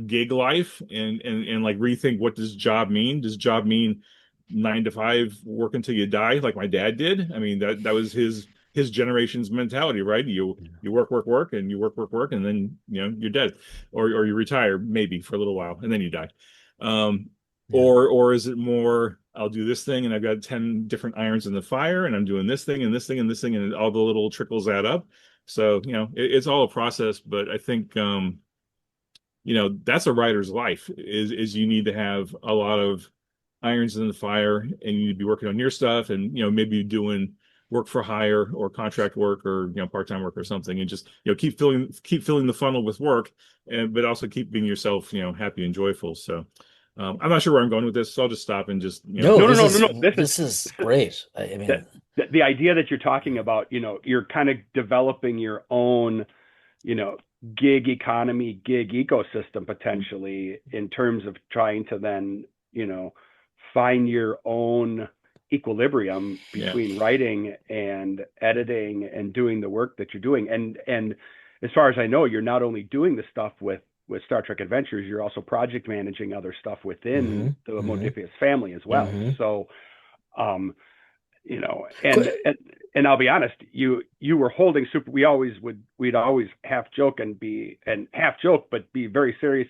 gig life and like rethink, what does job mean? Does job mean 9 to 5, work until you die, like my dad did? I mean, that was his generation's mentality, right? You work, work, work, and you work, work, work, and then you're dead, or you retire maybe for a little while and then you die. Um, Yeah. or is it more, I'll do this thing and I've got 10 different irons in the fire and I'm doing this thing and this thing and this thing and all the little trickles add up. So, it's all a process, but I think that's a writer's life, is you need to have a lot of irons in the fire and you need to be working on your stuff and maybe doing work for hire or contract work or part-time work or something, and just keep filling the funnel with work, and but also keep being yourself happy and joyful. So I'm not sure where I'm going with this, so I'll just stop and just No, No, no, this no, no, is no. This is this is this is great. I mean, the idea that you're talking about. You're kind of developing your own, you know, gig economy, gig ecosystem potentially in terms of trying to then, you know, find your own equilibrium yeah, between writing and editing and doing the work that you're doing. And as far as I know, you're not only doing the stuff with Star Trek Adventures, you're also project managing other stuff within hmm the hmm Modiphius family as well. hmm So um, you know, and I'll be honest, you were holding super. We'd always half joke and half joke, but be very serious,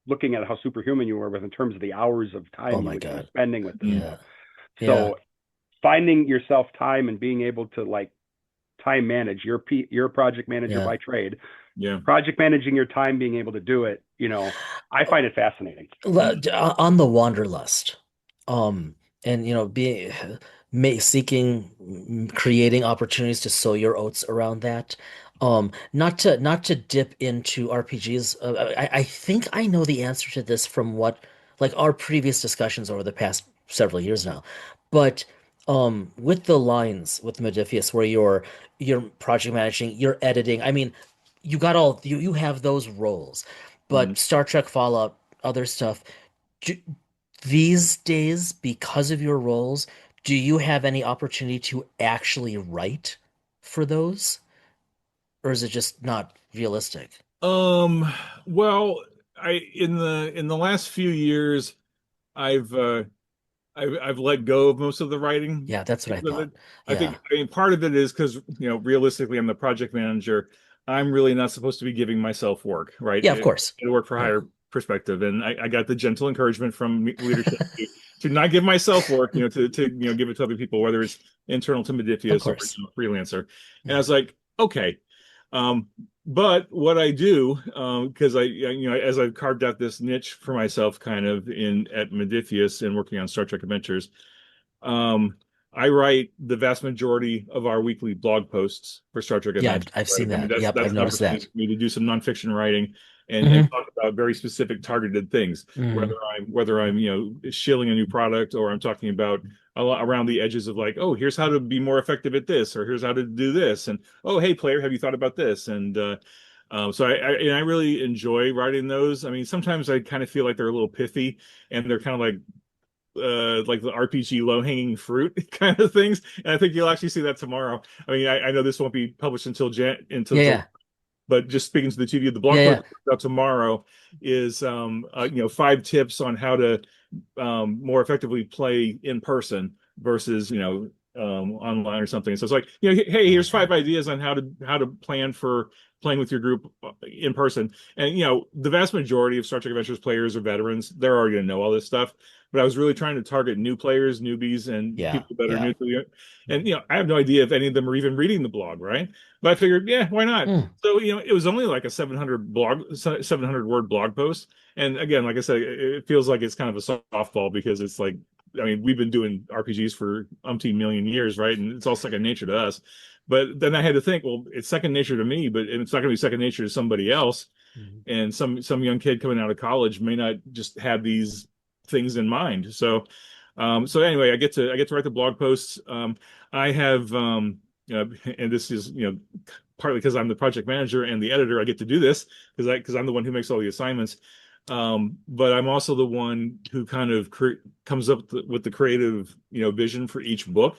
looking at how superhuman you were with in terms of the hours of Oh time you my would be God. spending with this mm, stuff. Yeah. Yeah. So finding yourself time and being able to like time manage, you're a project manager Yeah. by trade, yeah. project managing your time, being able to do it. I find it fascinating. On the wanderlust, um and being seeking, creating opportunities to sow your oats around that, not to dip into RPGs. I think I know the answer to this from what, like, our previous discussions over the past several years now, but with the lines with Modiphius where you're project managing, you're editing, I mean, you have those roles. Mm. But Star Trek Fallout, other stuff, do, these days, because of your roles, do you have any opportunity to actually write for those? Or is it just not realistic? Um, well, I in the last few years, I've I've let go of most of the writing Yeah, that's what I piece of it. thought. I Yeah. think, I mean, part of it is because, realistically, I'm the project manager. I'm really not supposed to be giving myself work, right? Yeah, of course. In a work for Yeah. hire perspective. And I got the gentle encouragement from leadership to not give myself work, to give it to other people, whether it's internal to Of Modiphius or course. freelancer. And I Yeah. was like, okay. Um, but what I do, because as I've carved out this niche for myself, kind of in at Modiphius and working on Star Trek Adventures, um, I write the vast majority of our weekly blog posts for Star Trek Yeah, Adventures, I've right? seen I mean, that. that's Yep, I've that's an noticed opportunity that. for me to do some nonfiction writing and Hmm. talk about very specific targeted things, Hmm. whether I'm shilling a new product, or I'm talking about a lot around the edges of, like, oh, here's how to be more effective at this, or here's how to do this, and oh, hey, player, have you thought about this? And so I really enjoy writing those. I mean, sometimes I kind of feel like they're a little pithy, and they're kind of like the RPG low-hanging fruit kind of things. And I think you'll actually see that tomorrow. I mean, I know this won't be published until Yeah, July, yeah. but just speaking to the two of you, the Yeah, blog yeah. post out tomorrow is 5 tips on how to more effectively play in person versus online or something. So it's like, hey, here's Okay. 5 ideas on how to plan for playing with your group in person. And the vast majority of Star Trek Adventures players are veterans. They're already gonna know all this stuff. But I was really trying to target new players, newbies, and Yeah. people that are Yeah. new to the. And I have no idea if any of them are even reading the blog, right? But I figured, yeah, why not? Mm. So it was only like a 700 word blog post. And again, like I said, it feels like it's kind of a softball because it's like, I mean, we've been doing RPGs for umpteen million years, right? And it's all second nature to us. But then I had to think, well, it's second nature to me, but it's not going to be second nature to somebody else. Mhm. And some young kid coming out of college may not just have these things in mind. So anyway, I get to write the blog posts. I have and this is partly because I'm the project manager and the editor. I get to do this because I'm the one who makes all the assignments. But I'm also the one who kind of comes up with the creative, vision for each book.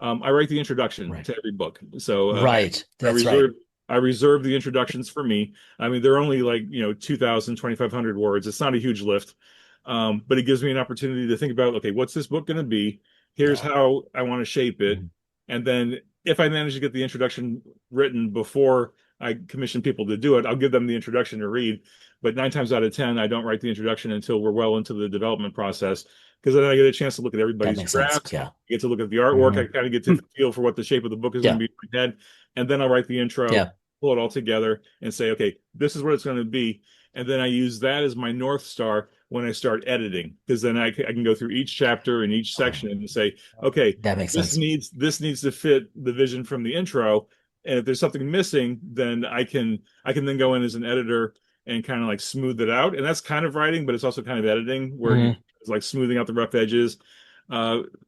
I write the introduction Right. to every book, so Right. I That's right. reserve the introductions for me. I mean, they're only like 2,000, 2,500 words. It's not a huge lift, but it gives me an opportunity to think about, okay, what's this book going to be? Here's Yeah. how I want to shape it, Mhm. and then if I manage to get the introduction written before I commission people to do it, I'll give them the introduction to read. But 9 times out of 10, I don't write the introduction until we're well into the development process, because then I get a chance to look at That everybody's makes sense. drafts, Yeah. get to look at the artwork, Hmm. I kind of get to feel for what the shape of the book is going Yeah. to be in my head, and then I'll write the intro, Yeah. pull it all together, and say, okay, this is what it's going to be, and then I use that as my North Star when I start editing, because then I can go through each chapter and each section and say, okay, That makes sense. this needs to fit the vision from the intro, and if there's something missing, then I can then go in as an editor and kind of like smooth it out. And that's kind of writing, but it's also kind of editing where Hmm. it's like smoothing out the rough edges.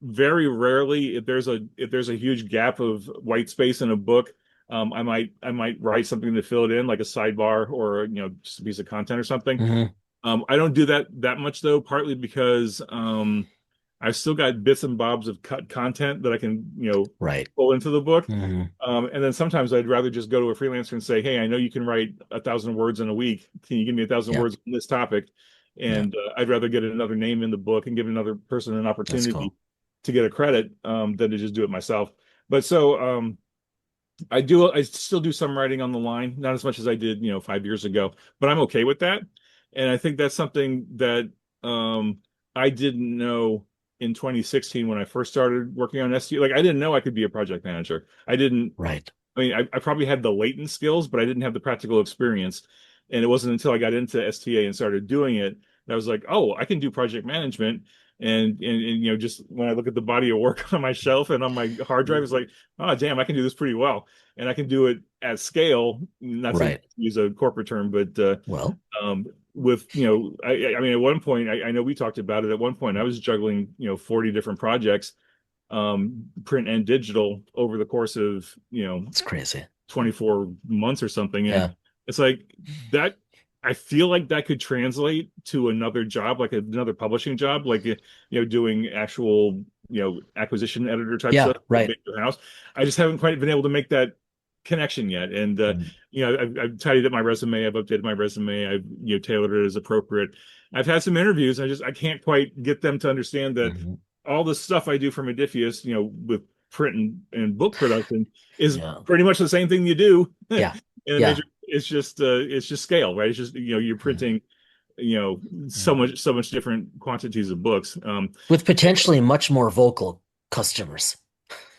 Very rarely, if there's a huge gap of white space in a book, I might write something to fill it in, like a sidebar or just a piece of content or something. Hmm. I don't do that much though, partly because I've still got bits and bobs of cut content that I can Right. pull into the book. Hmm. And then sometimes I'd rather just go to a freelancer and say, "Hey, I know you can write 1,000 words in a week. Can you give me 1,000 Yeah. words on this topic?" Yeah. And I'd rather get another name in the book and give another person an That's opportunity cool. to get a credit than to just do it myself. But so I still do some writing on the line, not as much as I did 5 years ago, but I'm okay with that. And I think that's something that I didn't know in 2016 when I first started working on STU. Like I didn't know I could be a project manager. I didn't Right. I mean, I probably had the latent skills, but I didn't have the practical experience. And it wasn't until I got into STA and started doing it that I was like, oh, I can do project management. And just when I look at the body of work on my shelf and on my hard drive, it's like, oh, damn, I can do this pretty well. And I can do it at scale, not to Right. use a corporate term, but Well, with, I mean, at one point, I know we talked about it. At one point, I was juggling, 40 different projects, print and digital over the course of, it's crazy. 24 months or something. And Yeah. it's like that. I feel like that could translate to another job, like another publishing job, like, doing actual, acquisition editor type Yeah. stuff at a Right. bigger house. I just haven't quite been able to make that connection yet. And, Mm-hmm. I've tidied up my resume. I've updated my resume. I've, tailored it as appropriate. I've had some interviews. I can't quite get them to understand that Hmm. all the stuff I do for Modiphius, with print and book production is Yeah. pretty much the same thing you do in Yeah. a Yeah. major. It's just scale, right? It's just you're Mhm. printing so Yeah. much different quantities of books. With potentially much more vocal customers.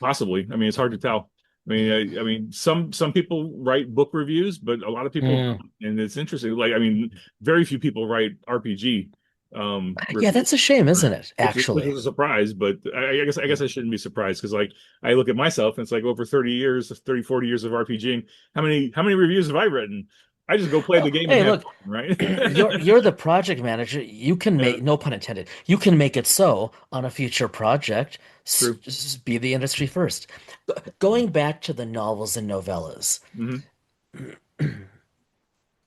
Possibly. I mean, it's hard to tell. I mean, some people write book reviews, but a lot of people Mm. don't. And it's interesting. Like, I mean, very few people write RPG Yeah, reviews, that's a shame, isn't it? which Actually. is a surprise. But I guess I shouldn't be surprised because like I look at myself and it's like over 30 years, 30, 40 years of RPGing. How many reviews have I written? I just go play the Well, game and hey, have look, fun, right? you're the project manager. You can Yeah, make, no pun intended, you can make it so on a future project. true. Be the industry first. Going back to the novels and novellas. Hmm.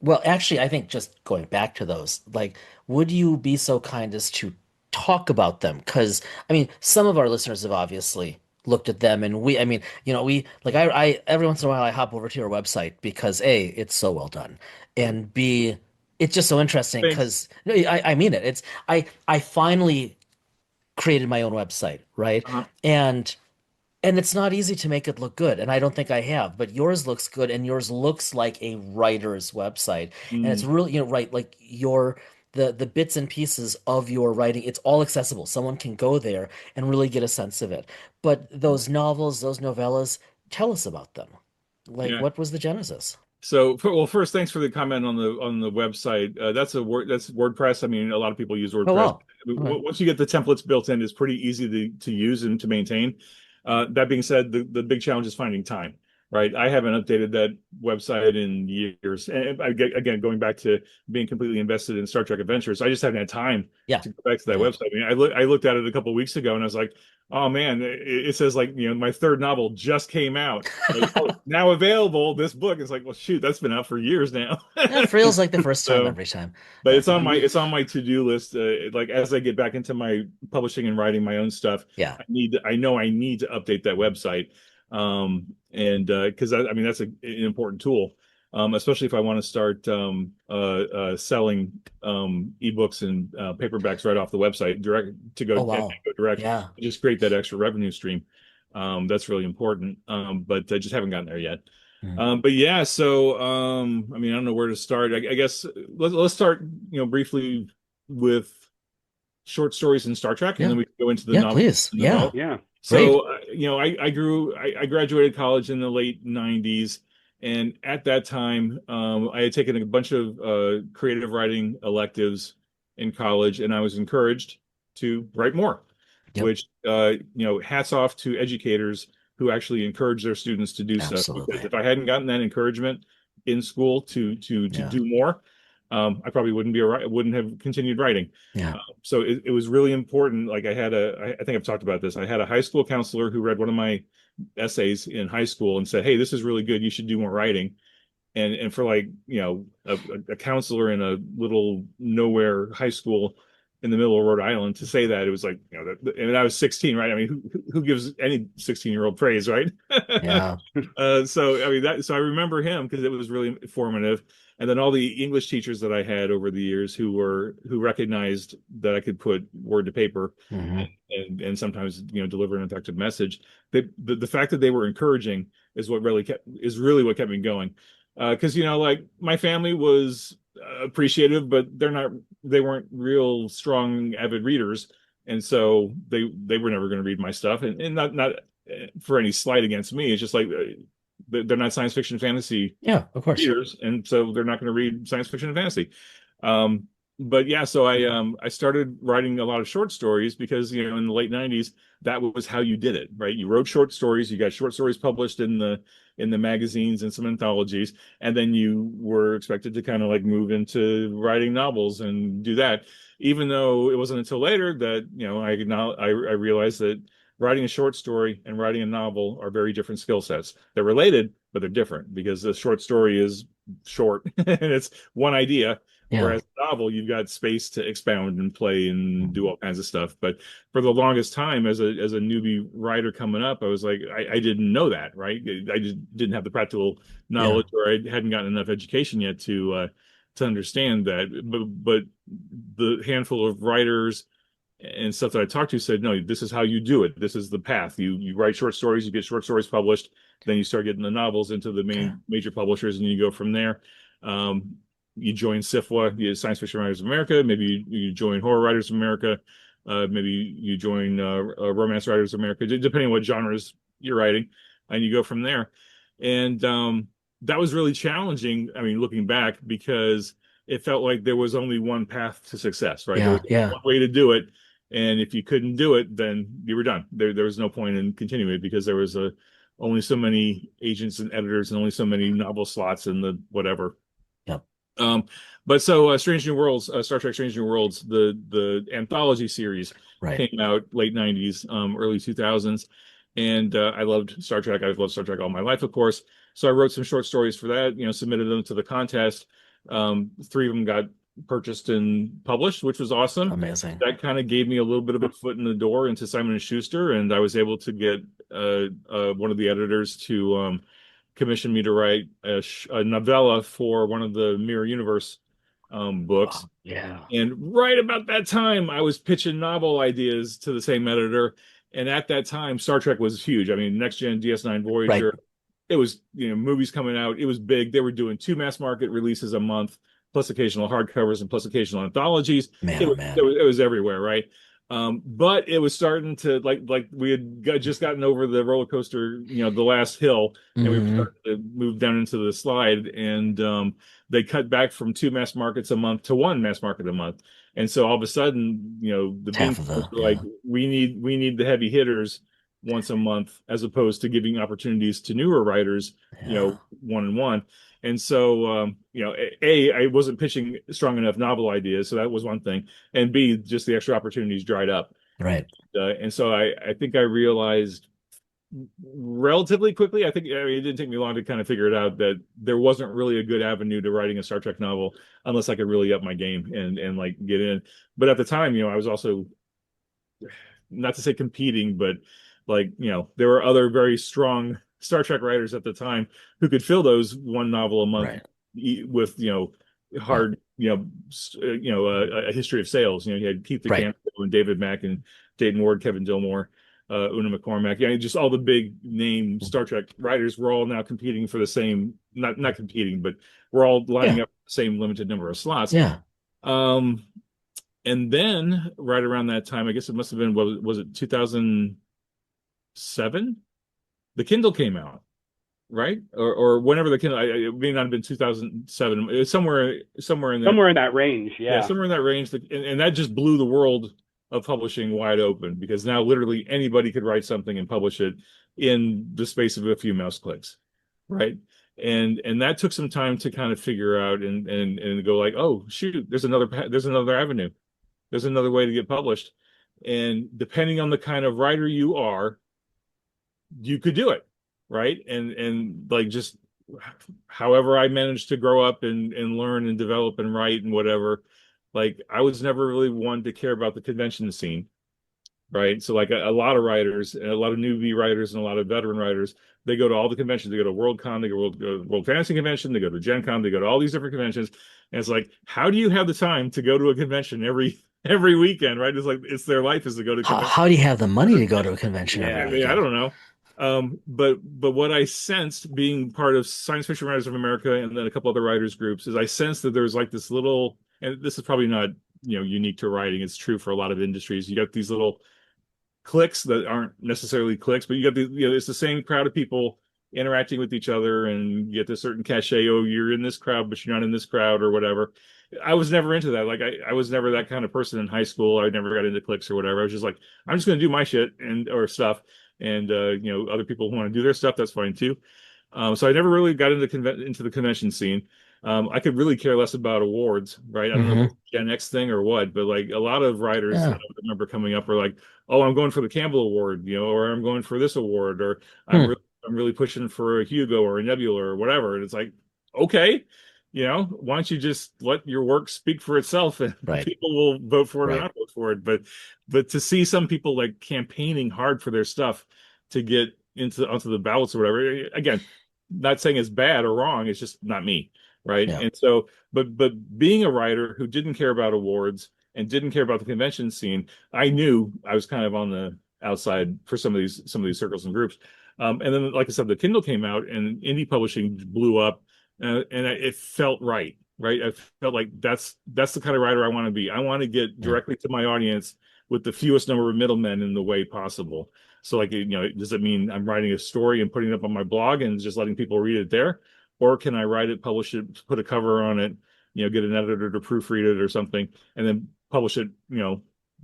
Well, actually, I think just going back to those, like, would you be so kind as to talk about them? Because, I mean, some of our listeners have obviously looked at them, and I mean, like, every once in a while, I hop over to your website because A, it's so well done, and B, it's just so interesting Thanks. because, no, I mean it. I finally created my own website, right? Uh-huh. And And it's not easy to make it look good, and I don't think I have, but yours looks good, and yours looks like a writer's website. And it's Mm, really, right, like the bits and pieces of your writing, it's all accessible. Someone can go there and really get a sense of it. But those novels, those novellas, tell us about them. Like, yeah. what was the genesis? So, well, first, thanks for the comment on the website. That's WordPress. I mean, a lot of people use Oh, WordPress. wow. Okay. Once you get the templates built in, it's pretty easy to use and to maintain. That being said, the big challenge is finding time, right? I haven't updated that website in years. And again, going back to being completely invested in Star Trek Adventures, I just haven't had time Yeah. to go back to that Yeah. website. I mean, I looked at it a couple of weeks ago and I was like, oh man, it says like, my third novel just came out. Like, oh, now available, this book. It's like, well, shoot, that's been out for years now. It feels like the first time So, every time. but Yeah. it's on my to-do list. Like as I get back into my publishing and writing my own stuff, Yeah. I know I need to update that website. And because I mean that's an important tool, especially if I want to start selling ebooks and paperbacks right off the website direct to go Oh, and wow. go direct, Yeah. just create that extra revenue stream. That's really important. But I just haven't gotten there yet. Mm. But yeah, so I mean, I don't know where to start. I guess let's start, briefly with short stories in Star Trek, and Yeah. then we can go into Yeah, please. the Yeah. novella. Yeah. Great. So, I graduated college in the late '90s, and at that time, I had taken a bunch of creative writing electives in college, and I was encouraged to write more. Yep. Which, hats off to educators who actually encourage their students to do stuff. Because Absolutely. if I hadn't gotten that encouragement in school to Yeah. do more, I probably wouldn't have continued writing. Yeah. So it was really important. Like I think I've talked about this. I had a high school counselor who read one of my essays in high school and said, "Hey, this is really good. You should do more writing." And for like, a counselor in a little nowhere high school in the middle of Rhode Island to say that, it was like, and I was 16, right? I mean, who gives any 16-year-old praise, right? Yeah. So I mean so I remember him because it was really informative. And then all the English teachers that I had over the years who recognized that I could put word to paper Hmm. and sometimes deliver an effective message. The fact that they were encouraging is really what kept me going. Because like my family was appreciative, but they weren't real strong avid readers, and so they were never going to read my stuff, and not for any slight against me. It's just like they're not science fiction fantasy Yeah, of course. readers, and so they're not going to read science fiction and fantasy. Um, but yeah, so I started writing a lot of short stories because in the late '90s that was how you did it, right? You wrote short stories, you got short stories published in the magazines and some anthologies, and then you were expected to kind of like move into writing novels and do that. Even though it wasn't until later that I realized that writing a short story and writing a novel are very different skill sets. They're related, but they're different because the short story is short and it's one idea. Yeah. Whereas a novel, you've got space to expound and play and do all kinds of stuff. But for the longest time, as a newbie writer coming up, I was like, I didn't know that, right? I just didn't have the practical Yeah. knowledge, or I hadn't gotten enough education yet to understand that. But the handful of writers and stuff that I talked to said, no, this is how you do it. This is the path. You write short stories, you get short stories published, then you start getting the novels into the Okay. major publishers, and you go from there. Um, you join SIFWA, the Science Fiction Writers of America. Maybe you join Horror Writers of America. Maybe you join Romance Writers of America, depending on what genres you're writing, and you go from there. And that was really challenging. I mean, looking back, because it felt like there was only one path to success, right? There Yeah. was Yeah. one way to do it, and if you couldn't do it, then you were done. There was no point in continuing it because there was only so many agents and editors and only so many novel slots in the whatever. Yep. Um, but so Strange New Worlds, Star Trek Strange New Worlds, the anthology series Right. came out late '90s, early 2000s, and I loved Star Trek. I've loved Star Trek all my life, of course. So I wrote some short stories for that. Submitted them to the contest. Three of them got purchased and published, which was awesome. Amazing. That kind of gave me a little bit of a foot in the door into Simon and Schuster, and I was able to get one of the editors to commissioned me to write a novella for one of the Mirror Universe Oh, books. yeah. And right about that time, I was pitching novel ideas to the same editor, And at that time, Star Trek was huge. I mean, Next Gen, DS9, Right. Voyager, it was, movies coming out. It was big. They were doing two mass market releases a month, plus occasional hardcovers and plus occasional anthologies. Man, It oh was man. it was everywhere, right? But it was starting to like we had just gotten over the roller coaster, the last hill, and we were Hmm. starting to move down into the slide, and they cut back from two mass markets a month to one mass market a month. And so all of a sudden, the It's bean half of counters the, were like, yeah. we need the heavy hitters once a month, as opposed to giving opportunities to newer writers, Yeah. one and one. And so, I wasn't pitching strong enough novel ideas, so that was one thing. And B, just the extra opportunities dried up. Right. And so I think I realized relatively quickly, I mean, it didn't take me long to kind of figure it out, that there wasn't really a good avenue to writing a Star Trek novel unless I could really up my game and like get in. But at the time, I was also, not to say competing, but like, there were other very strong Star Trek writers at the time who could fill those one novel a month Right. with, Yeah. hard, a history of sales. You had Keith Right. DeCampo and David Mack and Dayton Ward, Kevin Dillmore, Una McCormack. Just all the big name Star Trek writers were all now competing for the same, not competing, but we're all lining Yeah. up the same limited number of slots. Yeah. Um, and then right around that time, I guess it must have been, what was it, 2007? The Kindle came out, right? Or whenever the Kindle, it may not have been 2007. It was somewhere in there. Somewhere in that range, Yeah, yeah. somewhere in that range. And that just blew the world of publishing wide open, because now literally anybody could write something and publish it in the space of a few mouse clicks, right? And that took some time to kind of figure out and go like, oh shoot, there's another avenue. There's another way to get published. And depending on the kind of writer you are, you could do it, right? And like, just however I managed to grow up and learn and develop and write and whatever, like, I was never really one to care about the convention scene, right? So like a lot of writers, and a lot of newbie writers and a lot of veteran writers, they go to all the conventions. They go to Worldcon, they go to World Fantasy Convention, they go to Gen Con, they go to all these different conventions. And it's like, how do you have the time to go to a convention every weekend, right? It's like, it's their life is to go to conventions. How do you have the money to go to a convention every Yeah. I weekend? don't know. But what I sensed, being part of Science Fiction Writers of America and then a couple other writers groups, is I sensed that there's like this little, and this is probably not, unique to writing. It's true for a lot of industries. You got these little clicks that aren't necessarily clicks, but you got it's the same crowd of people interacting with each other, and you get this certain cachet. Oh, you're in this crowd, but you're not in this crowd, or whatever. I was never into that. Like, I was never that kind of person in high school. I never got into cliques or whatever. I was just like, I'm just going to do my shit and or stuff, and other people who want to do their stuff, that's fine too. So I never really got into the convention scene. I could really care less about awards, right? I don't know if Hmm. it's a Gen X thing or what, but like a lot of writers that Yeah. I remember coming up were like, "Oh, I'm going for the Campbell Award, or I'm going for this award, or I'm Hmm. really, I'm really pushing for a Hugo or a Nebula or whatever." And it's like, okay, why don't you just let your work speak for itself, and Right. people will vote for it or Right. not vote for it. But to see some people like campaigning hard for their stuff to get onto the ballots or whatever, again, not saying it's bad or wrong, it's just not me, right? Yeah. And so, but being a writer who didn't care about awards and didn't care about the convention scene, I knew I was kind of on the outside for some of these circles and groups. And then, like I said, the Kindle came out and indie publishing blew up, and it felt right. Right, I felt like that's the kind of writer I want to be. I want to get Yeah. directly to my audience with the fewest number of middlemen in the way possible. So, like, does it mean I'm writing a story and putting it up on my blog and just letting people read it there? Or can I write it, publish it, put a cover on it, get an editor to proofread it or something, and then publish it,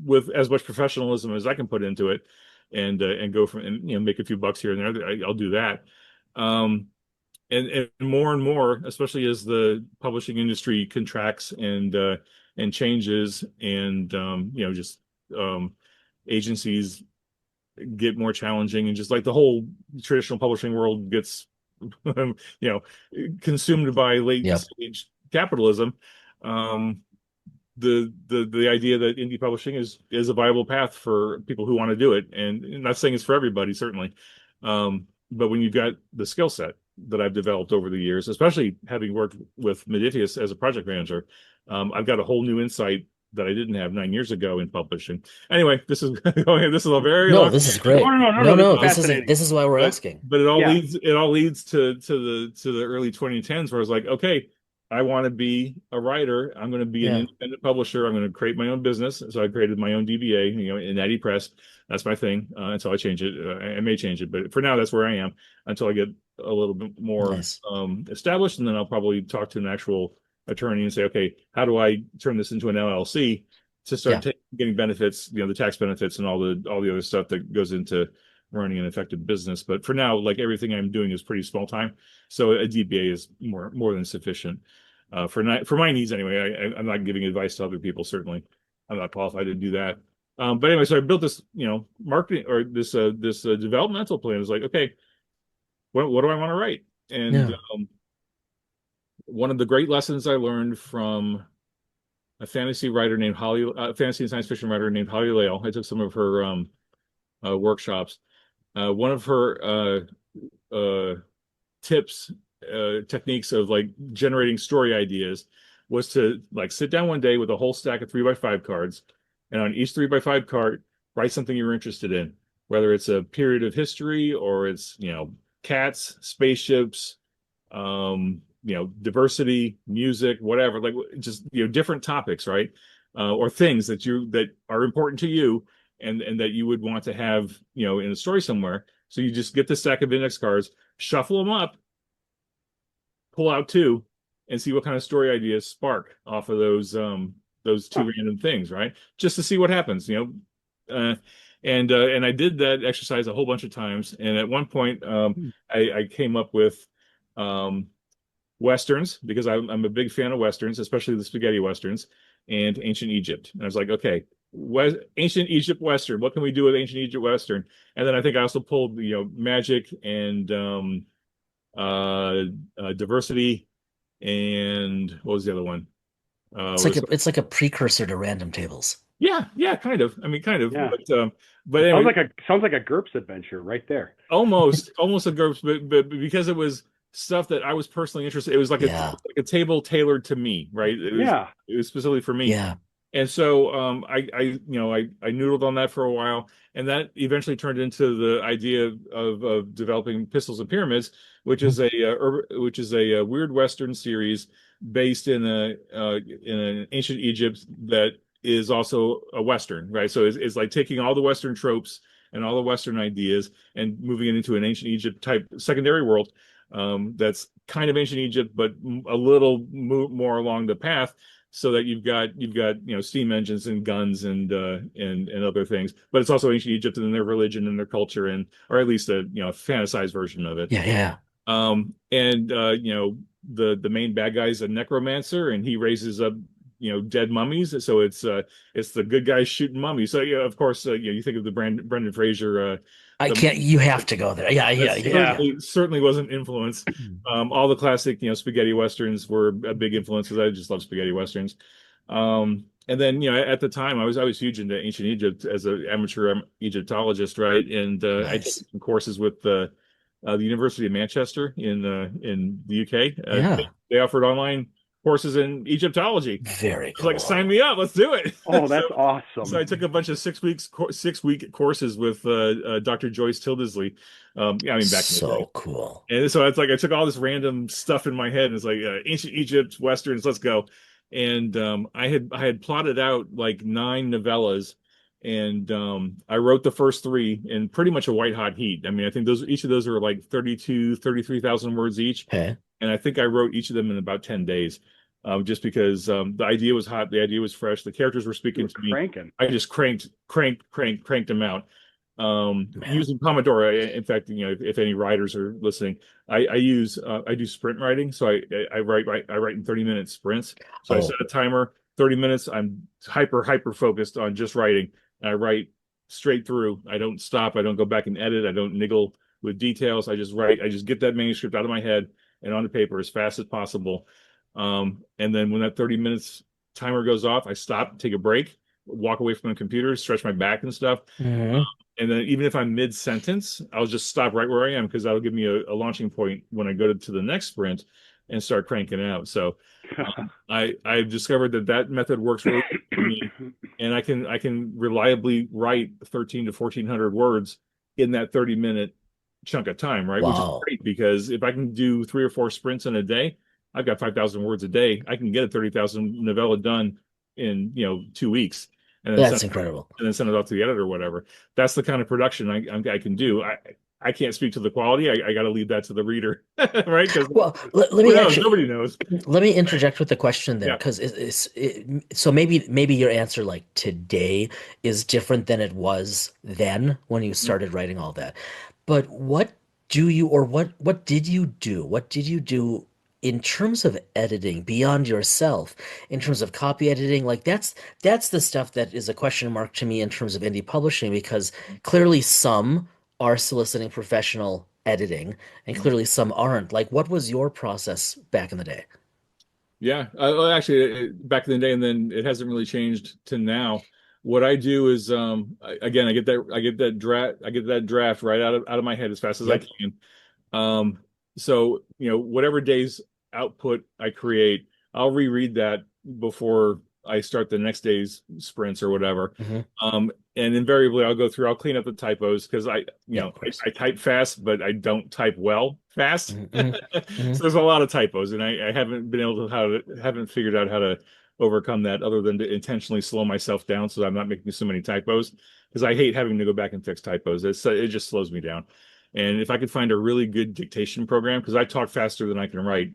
with as much professionalism as I can put into it, and go from, and make a few bucks here and there. I'll do that. Um, and more, especially as the publishing industry contracts and changes, and just agencies get more challenging, and just like the whole traditional publishing world gets you know consumed by late Yep. stage capitalism. um the idea that indie publishing is a viable path for people who want to do it, and I'm not saying it's for everybody, certainly. But when you've got the skill set that I've developed over the years, especially having worked with Modiphius as a project manager, I've got a whole new insight that I didn't have 9 years ago in publishing. Anyway, this is going. This is a very No, long this is Oh, great. no, no, no, No, no. This is no, fascinating. this is why we're but asking. but Yeah. it all leads to the early 2010s where I was like, okay, I want to be a writer. I'm going to be an Yeah. independent publisher. I'm going to create my own business. So I created my own DBA, in Natty Press. That's my thing until I change it. I may change it, but for now, that's where I am until I get a little bit more Nice. established, and then I'll probably talk to an actual attorney and say, okay, how do I turn this into an LLC to start Yeah. getting benefits, the tax benefits and all the other stuff that goes into running an effective business. But for now, like everything I'm doing is pretty small time, so a DBA is more than sufficient for my needs anyway. I'm not giving advice to other people. Certainly, I'm not qualified to do that. But anyway, so I built this, marketing or this developmental plan. It's like, okay, what do I want to write? And Yeah. one of the great lessons I learned from a fantasy writer named fantasy and science fiction writer named Holly Lale. I took some of her workshops. One of her tips, techniques of like generating story ideas was to like sit down one day with a whole stack of 3x5 cards, and on each 3x5 card, write something you're interested in, whether it's a period of history or it's, cats, spaceships, diversity, music, whatever, like just, different topics, right? Or things that are important to you and that you would want to have, in a story somewhere. So you just get the stack of index cards, shuffle them up, pull out two, and see what kind of story ideas spark off of those two Huh. random things, right? Just to see what happens, and I did that exercise a whole bunch of times. And at one point, I came up with um, westerns because I'm a big fan of westerns, especially the spaghetti westerns and ancient Egypt. And I was like, okay, ancient Egypt western. What can we do with ancient Egypt western? And then I think I also pulled, magic and uh, diversity, and what was the other one? Was It's like a precursor to random tables. yeah, kind of. I mean, kind of, Yeah. but Sounds anyway, like a GURPS adventure right there. almost a GURPS, but because it was stuff that I was personally interested, it was like Yeah. a table tailored to me, right? Yeah. It was specifically for me. Yeah. And so I noodled on that for a while, and that eventually turned into the idea of developing Pistols and Pyramids, which is a weird Western series based in an ancient Egypt that is also a Western, right? So it's like taking all the Western tropes and all the Western ideas and moving it into an ancient Egypt type secondary world, that's kind of ancient Egypt, but a little more along the path, so that you've got steam engines and guns and other things, but it's also ancient Egypt and their religion and their culture, and or at least a fantasized version of it. Yeah. Yeah. And the main bad guy is a necromancer, and he raises up dead mummies. So it's the good guys shooting mummies. So yeah, of course, you think of the Brendan Fraser, I the can't, you have to go there. Yeah. that Yeah. Yeah. Yeah. Yeah. certainly was an influence. All the classic, spaghetti westerns were a big influence because I just love spaghetti westerns. And then, at the time, I was huge into ancient Egypt as an amateur Egyptologist, right? And I took Nice. some courses with the University of Manchester in the UK. Yeah. They offered online courses in Egyptology. Very I was like, cool. sign me up, let's do it. Oh, So that's so I awesome. took a bunch of 6 week courses with Dr. Joyce Tildesley. Yeah, I mean back in the day. So cool. And so it's like I took all this random stuff in my head, and it's like ancient Egypt, westerns, let's go. And I had plotted out like 9 novellas, and I wrote the first three in pretty much a white hot heat. I mean, I think each of those are like 33,000 words each, Okay. and I think I wrote each of them in about 10 days, just because the idea was hot, the idea was fresh, the characters were You speaking were to me. cranking. I just cranked them out, Man. using Pomodoro. In fact, if any writers are listening, I do sprint writing, so I write in 30-minute sprints. So I set Oh, a timer, 30 minutes. I'm hyper focused on just writing, and I write straight through. I don't stop. I don't go back and edit. I don't niggle with details. I just write. I just get that manuscript out of my head and onto paper as fast as possible. And then when that 30 minutes timer goes off, I stop, take a break, walk away from the computer, stretch my back and stuff. hmm. And then even if I'm mid sentence, I'll just stop right where I am, because that'll give me a launching point when I go to the next sprint. and start cranking out. So I've discovered that method works really well for me, and I can reliably write 13 to 1400 words in that 30-minute chunk of time, right? Which is Wow. great because if I can do 3 or 4 sprints in a day, I've got 5,000 words a day. I can get a 30,000 novella done in 2 weeks, and then That's incredible. send it off to the editor or whatever. That's the kind of production I can do. I can't speak to the quality. I got to leave that to the reader, right? Because Well, let who me knows? actually Nobody knows. let me interject with the question there Yeah. because so maybe your answer like today is different than it was then when you started writing all that. But what do you or what did you do? What did you do in terms of editing beyond yourself, in terms of copy editing? Like that's the stuff that is a question mark to me in terms of indie publishing because clearly some are soliciting professional editing and clearly some aren't. Like what was your process back in the day? Yeah, well, actually, back in the day, and then it hasn't really changed to now. What I do is, again, I get that draft right out of my head as fast as I Yep. can. Um, so whatever day's output I create, I'll reread that before I start the next day's sprints or whatever. Hmm. And invariably, I'll clean up the typos because Yeah, of course. I type fast, but I don't type well fast. Hmm. So Hmm. Hmm. there's a lot of typos, and I haven't been able to haven't figured out how to overcome that other than to intentionally slow myself down so I'm not making so many typos because I hate having to go back and fix typos. It just slows me down. And if I could find a really good dictation program, because I talk faster than I can write,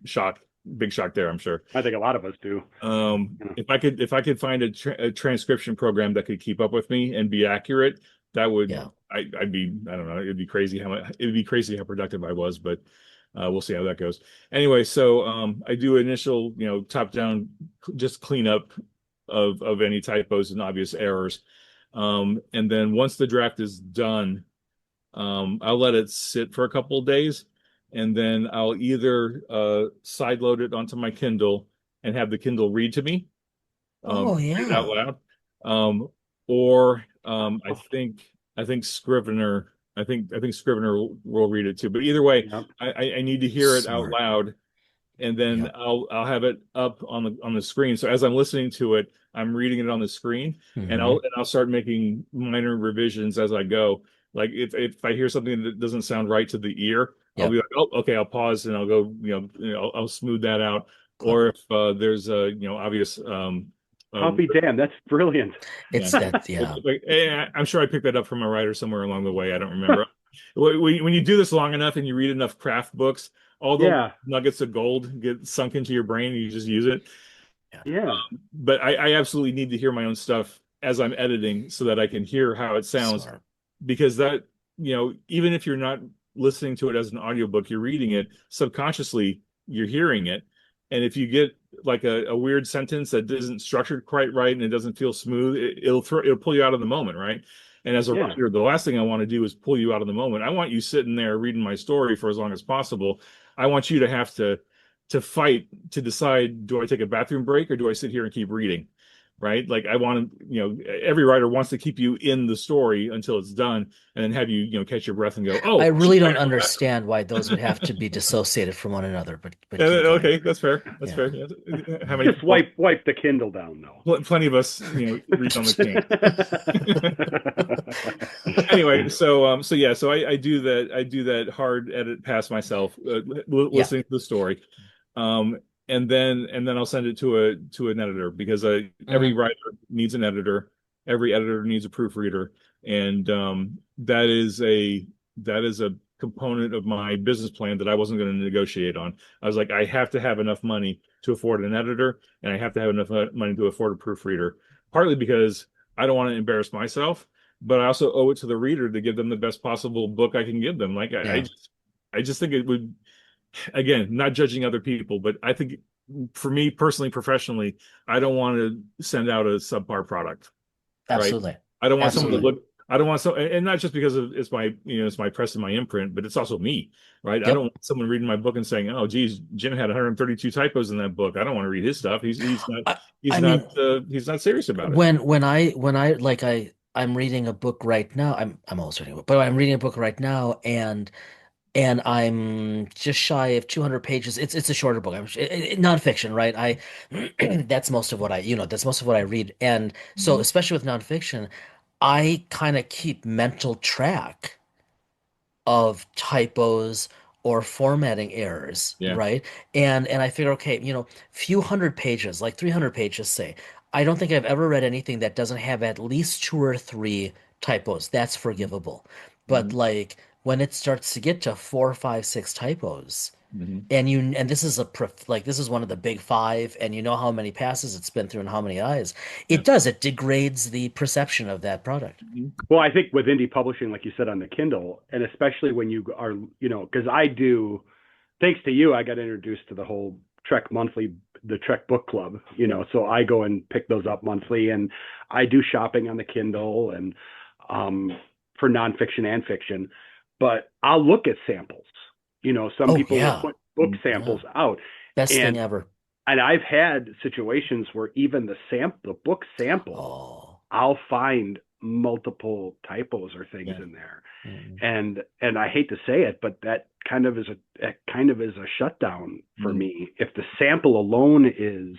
big shock there, I'm sure. I think a lot of us do. If I could find a transcription program that could keep up with me and be accurate, that would Yeah. I'd be I don't know, it'd be crazy how productive I was, but we'll see how that goes. Anyway, so I do initial top down just cleanup of any typos and obvious errors, and then once the draft is done, I'll let it sit for a couple of days, and then I'll either side load it onto my Kindle and have the Kindle read to me, Oh read it out yeah. loud, or I think Scrivener. I think Scrivener will read it too. But either way, Yep. I need to hear it out Smart. loud, and then Yeah. I'll have it up on the screen. So as I'm listening to it, I'm reading it on the screen, and Hmm. I'll start making minor revisions as I go. Like if I hear something that doesn't sound right to the ear, I'll be Yep. like, oh, okay, I'll pause and I'll go, I'll smooth that out. Or Clever. if there's a obvious I'll be damned. That's brilliant. yeah. It's that, yeah. Like, I'm sure I picked that up from a writer somewhere along the way. I don't remember. When you do this long enough and you read enough craft books, all the Yeah. nuggets of gold get sunk into your brain and you just use it. Yeah. Yeah. But I absolutely need to hear my own stuff as I'm editing so that I can hear how it sounds. Smart. Because even if you're not listening to it as an audiobook, you're reading it subconsciously, you're hearing it. And if you get like a weird sentence that isn't structured quite right and it doesn't feel smooth, it'll pull you out of the moment, right? And as a Yeah. writer, the last thing I want to do is pull you out of the moment. I want you sitting there reading my story for as long as possible. I want you to have to fight to decide, do I take a bathroom break or do I sit here and keep reading? Right? Like I want to, every writer wants to keep you in the story until it's done and then have you, catch your breath and go, I oh, really shit, I don't gotta go back. understand why those would have to be dissociated from one another, but keep going. Okay, that's fair. That's fair. Yeah. Yeah. How many Just people? wipe the Kindle down though. Plenty of us, read on the can. Anyway, so yeah, so I do that hard edit past myself, Yeah. listening to the story, and then I'll send it to an editor because every Hmm. writer needs an editor, every editor needs a proofreader, and that is a component of my business plan that I wasn't going to negotiate on. I was like, I have to have enough money to afford an editor, and I have to have enough money to afford a proofreader. Partly because I don't want to embarrass myself, but I also owe it to the reader to give them the best possible book I can give them. Like Yeah. I just think it would, again, not judging other people, but I think for me personally, professionally, I don't want to send out a subpar product, right? Absolutely. I don't want someone to Absolutely. look. I don't want so, and not just because of it's my press and my imprint, but it's also me, right? I don't Yep. want someone reading my book and saying, "Oh, geez, Jim had 132 typos in that book. I don't want to read his stuff. He's not I, he's I not mean, he's not serious about it." when I like I'm reading a book right now. I'm almost reading a book, but I'm reading a book right now, and and I'm just shy of 200 pages. It's a shorter book. Nonfiction, right? I that's most of what that's most of what I read. And so, Mhm. especially with nonfiction, I kind of keep mental track of typos or formatting errors, Yeah. right? And I figure, okay, few hundred pages, like 300 pages, say. I don't think I've ever read anything that doesn't have at least two or three typos. That's forgivable. But Mhm. like when it starts to get to four, five, six typos, Mhm. and this is this is one of the big five, and you know how many passes it's been through and how many eyes, Yeah. it degrades the perception of that product. Mhm. Well, I think with indie publishing, like you said on the Kindle, and especially when you are, because I do, thanks to you, I got introduced to the whole Trek monthly, the Trek book club, so I go and pick those up monthly, and I do shopping on the Kindle and um, for nonfiction and fiction, but I'll look at samples. Some Oh people will yeah, put book yeah, samples out, best thing and ever. I've had situations where even the book sample, Oh. I'll find multiple typos or things Yeah. in there. Mm. And I hate to say it, but that kind of is a shutdown for Mhm. me. If the sample alone is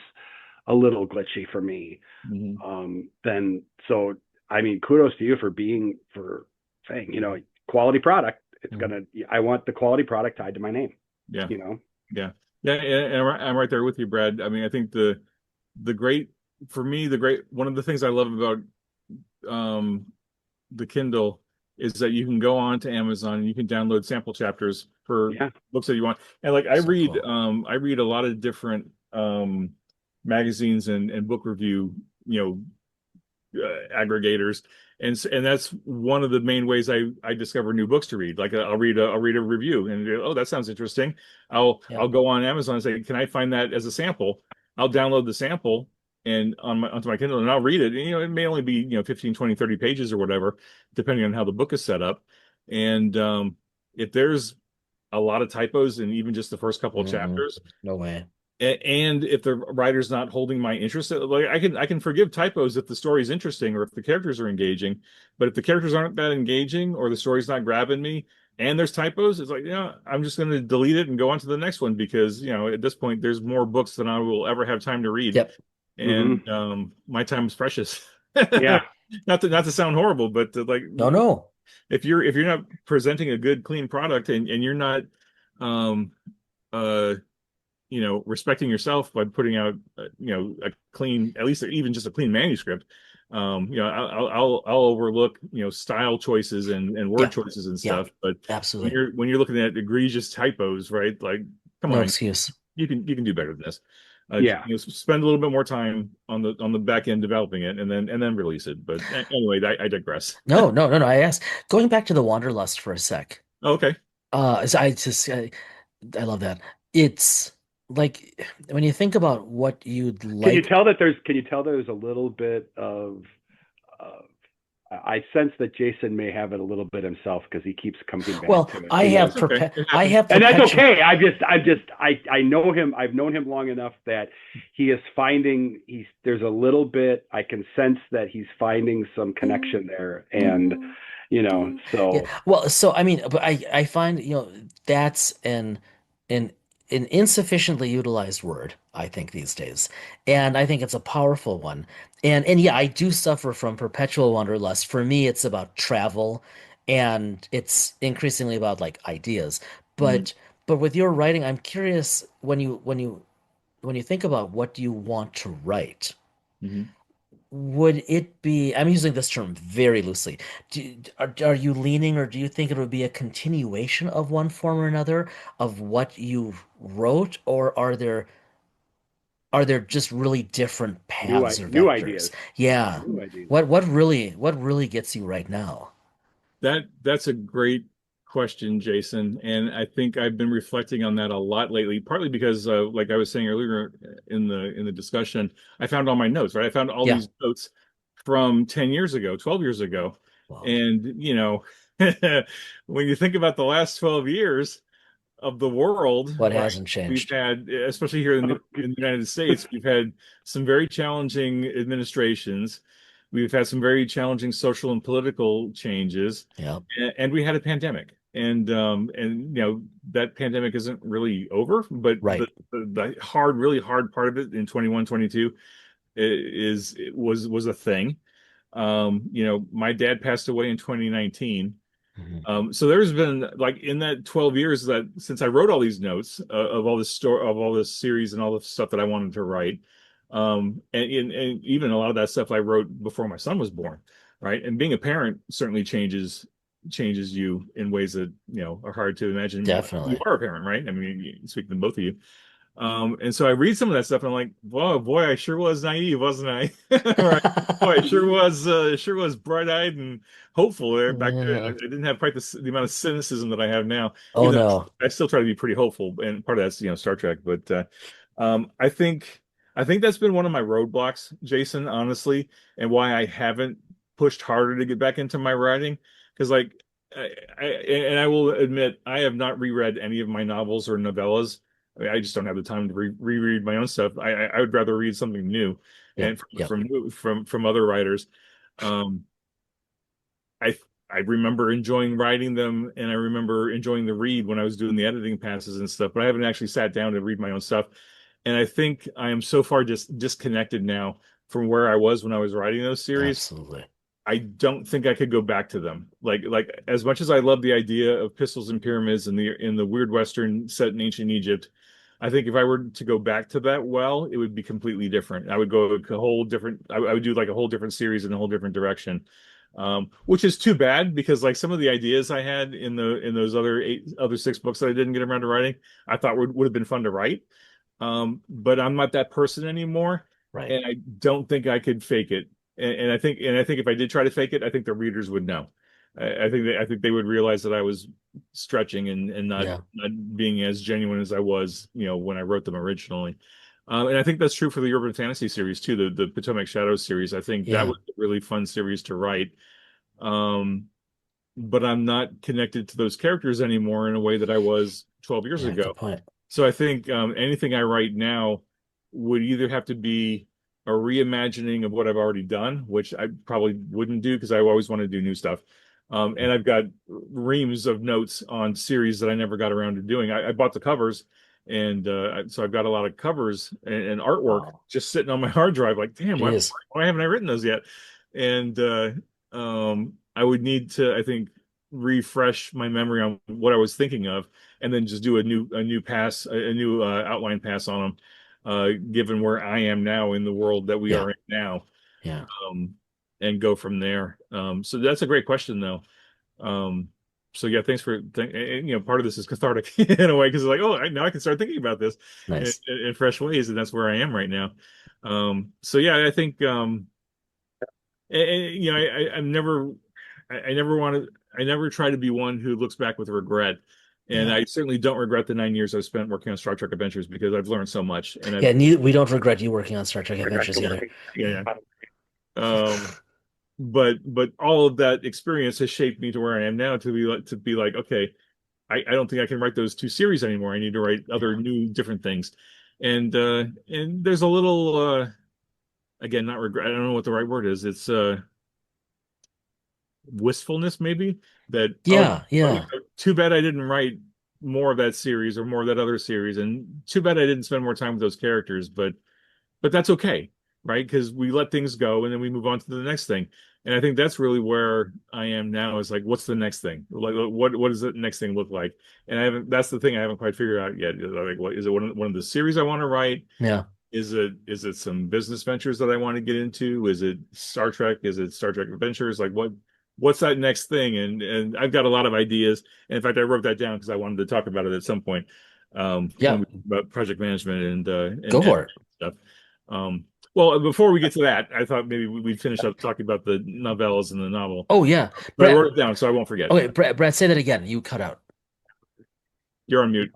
a little glitchy for me, Mhm. then so I mean, kudos to you for saying, quality product. Mm. I want the quality product tied to my name, Yeah. you know. Yeah. Yeah. And I'm right there with you, Brad. I mean, I think the great for me, the great one of the things I love about um the Kindle is that you can go on to Amazon and you can download sample chapters for Yeah. books that you want. And like So cool. I read a lot of different magazines and book review, aggregators. And that's one of the main ways I discover new books to read. Like I'll read a review and oh, that sounds interesting. I'll Yep. go on Amazon and say, can I find that as a sample? I'll download the sample and onto my Kindle and I'll read it. And, it may only be, 15, 20, 30 pages or whatever, depending on how the book is set up. And if there's a lot of typos in even just the first couple of Mm-mm. chapters, No way. and if the writer's not holding my interest, like I can forgive typos if the story's interesting or if the characters are engaging. But if the characters aren't that engaging or the story's not grabbing me and there's typos, it's like, I'm just going to delete it and go on to the next one because, at this point there's more books than I will ever have time to read. Yep. Hmm. And my time is precious. Yeah. Not to sound horrible, but like No, no. if you're not presenting a good, clean product and you're not um uh respecting yourself by putting out, a clean, at least even just a clean manuscript. I'll overlook, style choices and word Yeah. choices and Yeah. stuff. But when Absolutely. you're looking at egregious typos, right? Like, come No on, excuse. you can do better than this. Yeah. Spend a little bit more time on the back end developing it, and then release it. But anyway, I digress. No, no, no, no. I asked. Going back to the Wanderlust for a sec. Okay. I love that. It's like when you think about what you'd Can you like. tell that there's a little bit of uh, I sense that Jason may have it a little bit himself because he keeps coming back Well, to it. Can you? It's okay. It I happens. have And that's perpetual. okay. I know him. I've known him long enough that he is finding there's a little bit I can sense that he's finding some connection there, and Yeah. so Well, so I mean, but I find, that's an an insufficiently utilized word, I think, these days. And I think it's a powerful one. And yeah, I do suffer from perpetual wanderlust. For me, it's about travel and it's increasingly about like ideas. Mhm. But with your writing, I'm curious when you think about what do you want to write, Mhm. would it be, I'm using this term very loosely. Are you leaning or do you think it would be a continuation of one form or another of what you wrote, or are there just really different paths or new vectors? ideas, Yeah. new ideas. What really gets you right now? That's a great question, Jason, and I think I've been reflecting on that a lot lately. Partly because, like I was saying earlier in the discussion, I found all my notes. Right, I found all Yeah. these notes from 10 years ago, 12 years ago, Wow. and when you think about the last 12 years of the world, What right? hasn't We've changed? had, especially here in the United States, we've had some very challenging administrations. We've had some very challenging social and political changes, Yeah. and we had a pandemic. and that pandemic isn't really over, but Right. the hard, really hard part of it in 21, 22 was a thing. My dad passed away in 2019. Mhm. So there's been like in that 12 years that since I wrote all these notes of all this story of all this series and all the stuff that I wanted to write, and even a lot of that stuff I wrote before my son was born, right? And being a parent certainly changes you in ways that are hard to imagine. You Definitely. are a parent, right? I mean, speaking to both of you. And so I read some of that stuff and I'm like, whoa, boy, I sure was naive, wasn't I? Right. Boy, I sure was bright-eyed and hopeful there back then. I Yeah. didn't have quite the amount of cynicism that I have now, Oh even no. though I still try to be pretty hopeful, and part of that's, Star Trek. But I think that's been one of my roadblocks, Jason, honestly, and why I haven't pushed harder to get back into my writing. Because like and I will admit, I have not reread any of my novels or novellas. I mean, I just don't have the time to reread my own stuff. I would rather read something new, Yep. and Yep. from other writers. Um, I I remember enjoying writing them, and I remember enjoying the read when I was doing the editing passes and stuff. But I haven't actually sat down to read my own stuff, and I think I am so far just disconnected now from where I was when I was writing those series. Absolutely. I don't think I could go back to them. Like as much as I love the idea of pistols and pyramids and the weird Western set in ancient Egypt, I think if I were to go back to that, well, it would be completely different. I would go a whole different. I would do like a whole different series in a whole different direction, which is too bad because like some of the ideas I had in those other six books that I didn't get around to writing, I thought would have been fun to write. But I'm not that person anymore, Right. and I don't think I could fake it. And I think if I did try to fake it, I think the readers would know. I think they would realize that I was stretching and Yeah. not being as genuine as I was, when I wrote them originally. And I think that's true for the urban fantasy series too, the Potomac Shadows series. I think that Yeah. was a really fun series to write. Um, but I'm not connected to those characters anymore in a way that I was 12 years Yeah. ago. Good point. So I think anything I write now would either have to be a reimagining of what I've already done, which I probably wouldn't do because I always want to do new stuff. And I've got reams of notes on series that I never got around to doing. I bought the covers, and so I've got a lot of covers and artwork Wow. just sitting on my hard drive. Like, damn, Jeez. why haven't I written those yet? And I would need to, I think, refresh my memory on what I was thinking of and then just do a new pass, a new outline pass on them, given where I am now in the world that we Yeah. are in now, Yeah. um, and go from there. So that's a great question, though. Um, so yeah, thanks for and, part of this is cathartic in a way because it's like, oh, now I can start thinking about this Nice. in fresh ways, and that's where I am right now. So yeah, I think I'm never, I never want to, I never try to be one who looks back with regret. And Yeah. I certainly don't regret the 9 years I've spent working on Star Trek Adventures because I've learned so much. And I've, Yeah. We don't regret you working on Star Trek Adventures either. yeah, yeah. But all of that experience has shaped me to where I am now to be like, okay, I don't think I can write those two series anymore. I need to write other Yeah. new different things. And there's a little, again, not regret. I don't know what the right word is. It's, wistfulness maybe that Yeah. Yeah. too bad I didn't write more of that series or more of that other series and too bad I didn't spend more time with those characters but that's okay, right? Because we let things go and then we move on to the next thing. And I think that's really where I am now is like what's the next thing, like what does the next thing look like? And I haven't that's the thing I haven't quite figured out yet. Like what is it, one of the series I want to write? Yeah. Is it some business ventures that I want to get into? Is it Star Trek? Is it Star Trek Adventures? Like what's that next thing? And I've got a lot of ideas. And in fact, I wrote that down because I wanted to talk about it at some point when Yeah. we talk about project management and Go for it. stuff. Um, well, before we get to that, I thought maybe we'd finish up talking about the novellas and the novel. Oh yeah. But I Brett. wrote it down so I won't forget. Okay, Brett, say that again. You cut out. You're on mute.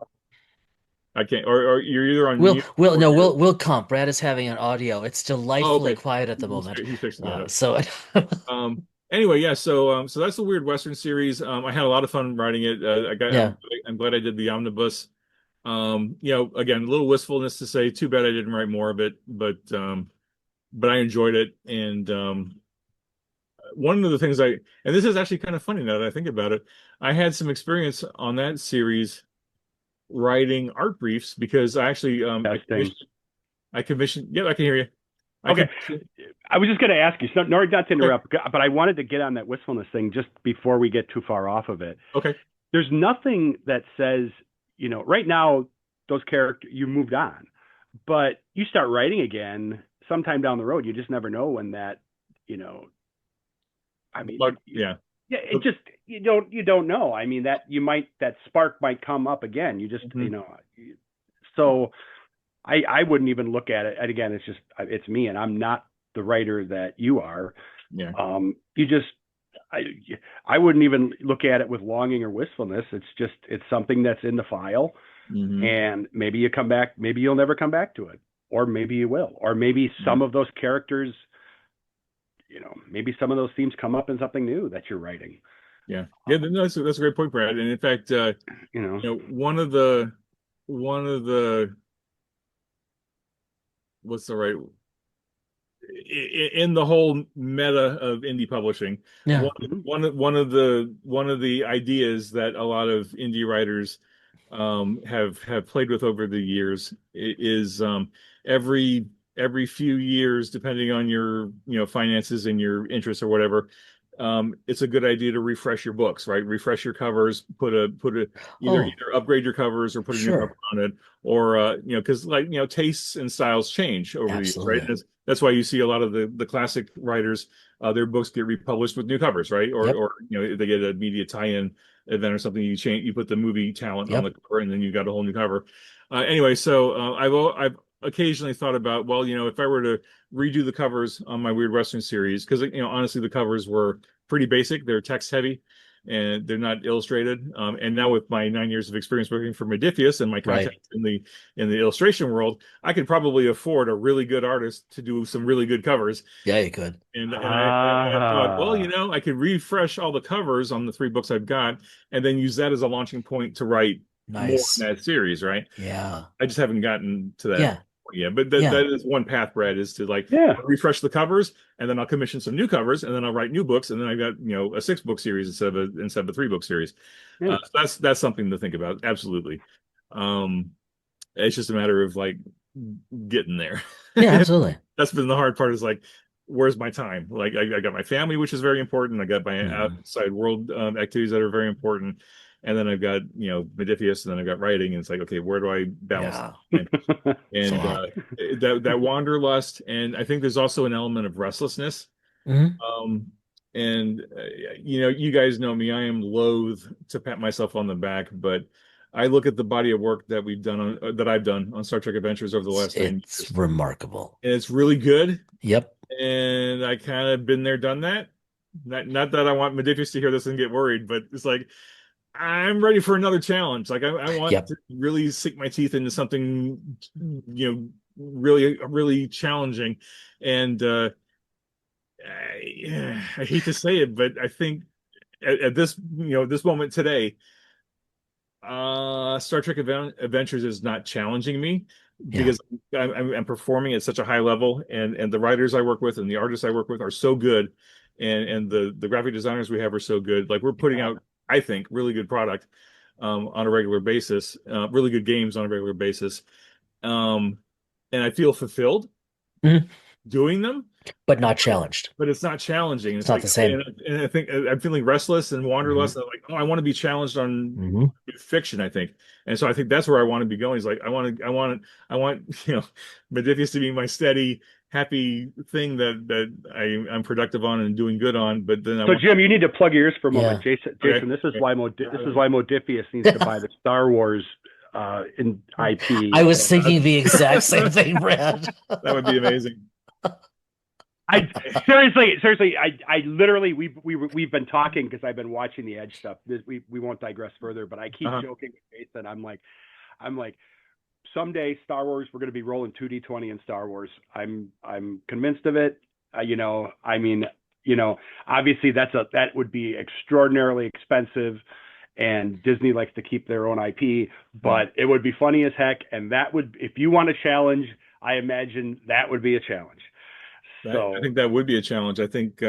I can't, or you're either on We'll mute we'll or no you're. we'll come. Brad is having an audio. It's Oh, delightfully okay. quiet at the He's, moment. he's fixing that up. So Anyway, yeah, so that's the Weird Western series. I had a lot of fun writing it. yeah. I'm glad I did the omnibus. Again, a little wistfulness to say, too bad I didn't write more of it, but I enjoyed it, and one of the things and this is actually kind of funny now that I think about it, I had some experience on that series writing art briefs because I actually Testing. I commissioned. Yeah, I can hear you. I Okay. commissioned. I was just going to ask you, so, not to Okay. interrupt, but I wanted to get on that wistfulness thing just before we get too far off of it. Okay. There's nothing that says, right now, those characters, you moved on, but you start writing again sometime down the road. You just never know when that, you know, I mean, But yeah. yeah, it just, you don't know. I mean, that spark might come up again. You just, Mhm. so I wouldn't even look at it. And again, it's me, and I'm not the writer that you are. Yeah. You just, I, I wouldn't even look at it with longing or wistfulness. It's something that's in the file, Hmm. and maybe you come back, maybe you'll never come back to it, or maybe you will, or maybe Yeah. some of those characters, maybe some of those themes come up in something new that you're writing. Yeah. Yeah. That's a great point, Brad. And in fact, You know, one of the what's the right in the whole meta of indie publishing, Yeah. one of the ideas that a lot of indie writers have played with over the years is every every few years, depending on your finances and your interests or whatever, it's a good idea to refresh your books, right? Refresh your covers, put a Oh, either upgrade your covers or put a new cover sure. on it, or because tastes and styles change over the years, right? Absolutely. That's why you see a lot of the classic writers, their books get republished with new covers, right? Yep. Or they get a media tie-in event or something, you put the movie talent on the Yep. cover, and then you got a whole new cover. Anyway, so I've occasionally thought about, well, if I were to redo the covers on my Weird Western series, because honestly the covers were pretty basic, they're text heavy and they're not illustrated. And now with my 9 years of experience working for Modiphius and my Right. contacts in the illustration world, I could probably afford a really good artist to do some really good covers. Yeah, you could. I thought, well, ah, I could refresh all the covers on the three books I've got, and then use that as a launching point to write more in Nice. that series, right? Yeah. I just haven't gotten to that Yeah. point yet. But Yeah. that is one path, Brad, is to like yeah. refresh the covers, and then I'll commission some new covers, and then I'll write new books, and then I've got a 6 book series instead of a 3 book series. Yeah. So that's something to think about. Absolutely. Um, it's just a matter of like getting there. Yeah, absolutely. That's been the hard part, is like, where's my time? Like I got my family, which is very important. I got my Hmm. outside world activities that are very important. And then I've got, Modiphius, and then I've got writing. And it's like, okay, where do I balance? Yeah. It's a And lot. that wanderlust. And I think there's also an element of restlessness. Hmm. Um, and you guys know me. I am loath to pat myself on the back, but I look at the body of work that I've done on Star Trek Adventures over the last 9 years, It's remarkable. and it's really good. Yep. And I kind of been there, done that. Not that I want Modiphius to hear this and get worried, but it's like I'm ready for another challenge. Like I want Yep. to really sink my teeth into something, really, really challenging. And I hate to say it, but I think at this, this moment today, Star Trek Adventures is not challenging me Yeah. because I'm performing at such a high level, and the writers I work with and the artists I work with are so good, and the graphic designers we have are so good. Like we're putting out, I think, really good product on a regular basis, really good games on a regular basis, um, and I feel fulfilled Hmm. doing them, But not challenged. but it's not challenging. It's It's not like, the okay, same. and I think I'm feeling restless and Hmm. wanderlust. And I'm like, oh, I want to be challenged on Hmm. fiction, I think. And so I think that's where I want to be going. Is like, I want, Modiphius to be my steady, happy thing I'm productive on and doing good on. But then I So want, Jim, you need to plug your ears for a moment. Yeah. Jason, okay, this is okay. why Modiphius needs to buy the Star Wars in I IP. was thinking the exact same thing, Brad. That would be amazing. I seriously, I literally we've been talking because I've been watching the Edge stuff. We won't digress further, but I keep Uh-huh. joking with Jason. I'm like someday Star Wars we're going to be rolling 2D20 in Star Wars. I'm convinced of it. I mean, obviously that would be extraordinarily expensive, and Disney likes to keep their own IP, Yeah. but it would be funny as heck, and that would, if you want a challenge, I imagine that would be a challenge. I So think that would be a challenge. I think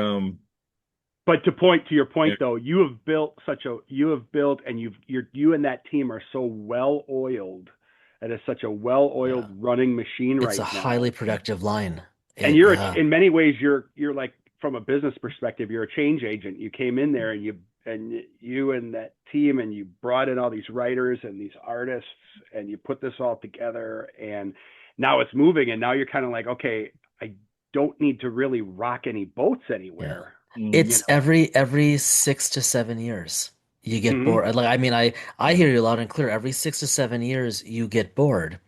But to your Yeah, point though, you have built and you and that team are so well oiled. It is such a well Yeah. oiled running machine It's a right highly now. productive line. And Yeah. in many ways you're like, from a business perspective, you're a change agent. You came in there and you and that team, and you brought in all these writers and these artists, and you put this all together, and now it's moving, and now you're kind of like, okay, I don't need to really rock any boats Yeah. anywhere, you It's know. every 6 to 7 years you get Mm-hmm. bored. Like I mean, I hear you loud and clear. Every 6 to 7 years you get bored.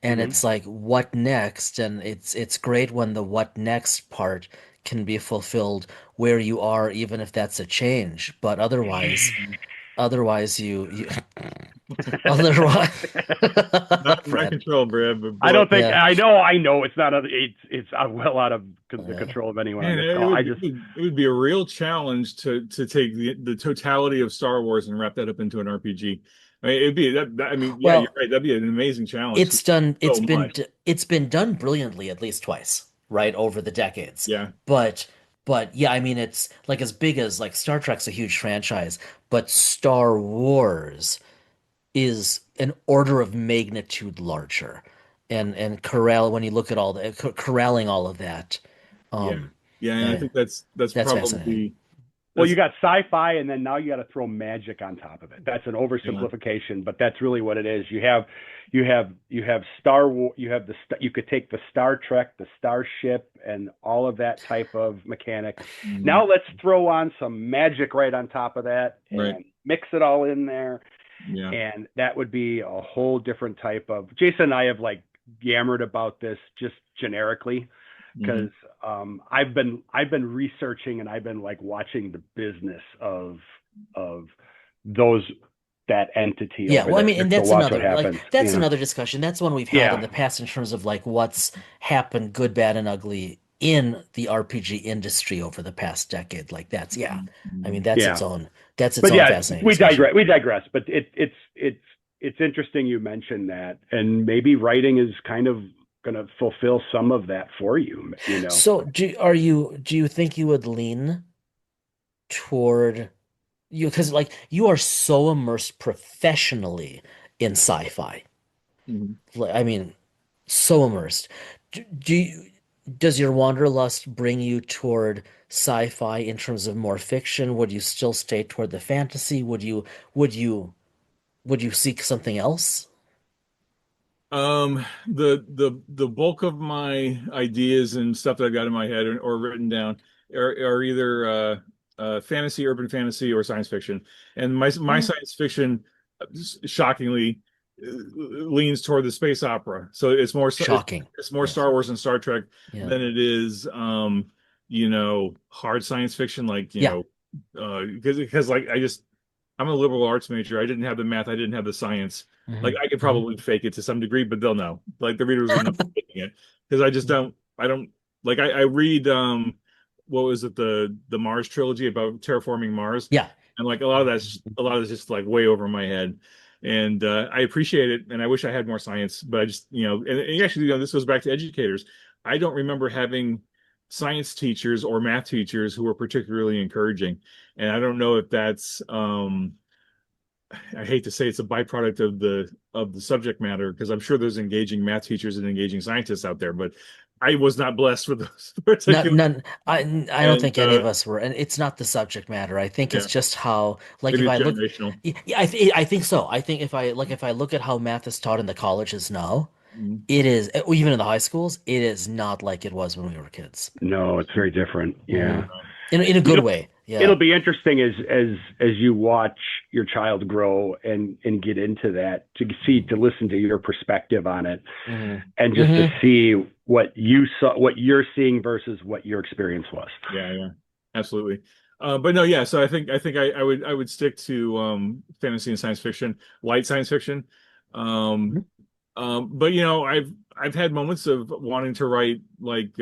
And Mm-hmm. it's like, what next? And it's great when the what next part can be fulfilled where you are, even if that's a change. But otherwise you otherwise not in my Fred. control, Brad, but I boy, don't think Yeah. I know it's not it's well out of the Yeah. control of anyone on man, this call. I just it would be a real challenge to take the totality of Star Wars and wrap that up into an RPG. I mean, it'd be I mean, yeah, you're Well, right. That'd be an amazing challenge it's 'cause done so much. it's been done brilliantly at least twice, right, over the decades. Yeah. But yeah, I mean it's like as big as like Star Trek's a huge franchise, but Star Wars is an order of magnitude larger. And corral when you look at all the corralling all of that, Yeah. um Yeah, and I uh, think that's that's fascinating. probably well, you that's got sci-fi, and then now you got to throw magic on top of it. That's an yeah. oversimplification, but that's really what it is. You have Star War. You have you could take the Star Trek, the Starship, and all of that type of mechanics. Mhm. Now let's throw on some magic right on top of that Right. and mix it all in there, Yeah. and that would be a whole different type of. Jason and I have like yammered about this just generically, Hmm. because I've been researching, and I've been like watching the business of those that entity Yeah, over well, I there mean, just and to that's watch what another like happens. that's another discussion. That's one we've had in Yeah, the past in terms of like what's happened, good, bad, and ugly in the RPG industry over the past decade. Like that's yeah. I mean, yeah. that's its But own yeah, fascinating discussion. We digress. But it's interesting you mentioned that, and maybe writing is kind of going to fulfill some of that for you. You know. So, do you think you would lean toward you because like you are so immersed professionally in sci-fi. Hmm. Like, I mean, so immersed. Do you, does your wanderlust bring you toward sci-fi in terms of more fiction? Would you still stay toward the fantasy? Would you would you seek something else? The bulk of my ideas and stuff that I've got in my head or written down are either fantasy, urban fantasy, or science fiction. And my Hmm. science fiction, shockingly, leans toward the space opera. So Shocking. it's more Yes. Star Wars and Star Trek Yeah. than it is hard science fiction like, Yeah. because like I'm a liberal arts major. I didn't have the math. I didn't have the science. Like Hmm. I could Hmm. probably fake it to some degree, but they'll know. Like the readers will know I'm faking it because I just don't. I don't like. I read what was it, the Mars trilogy about terraforming Mars, Yeah. and like a lot of that's just like way over my head. And I appreciate it, and I wish I had more science, but I just and actually this goes back to educators. I don't remember having science teachers or math teachers who were particularly encouraging, and I don't know if that's I hate to say it's a byproduct of the subject matter because I'm sure there's engaging math teachers and engaging scientists out there, but I was not blessed with those Not particular. none. I don't And think any of us were, and it's not the subject matter. I think it's yeah, just how, like, maybe if it's I look, generational. yeah, I think so. I think if I look at how math is taught in the colleges now, Mhm. it is even in the high schools, it is not like it was when we were kids. No, it's very different. Hmm. Yeah. In a You good know, way. Yeah. it'll be interesting as you watch your child grow and get into that, to listen to your perspective on it, Hmm. and just to Hmm. see what you saw, what you're seeing versus what your experience was. Yeah, yeah, absolutely. But no, yeah. So I would stick to fantasy and science fiction, light science fiction. Um, but I've had moments of wanting to write like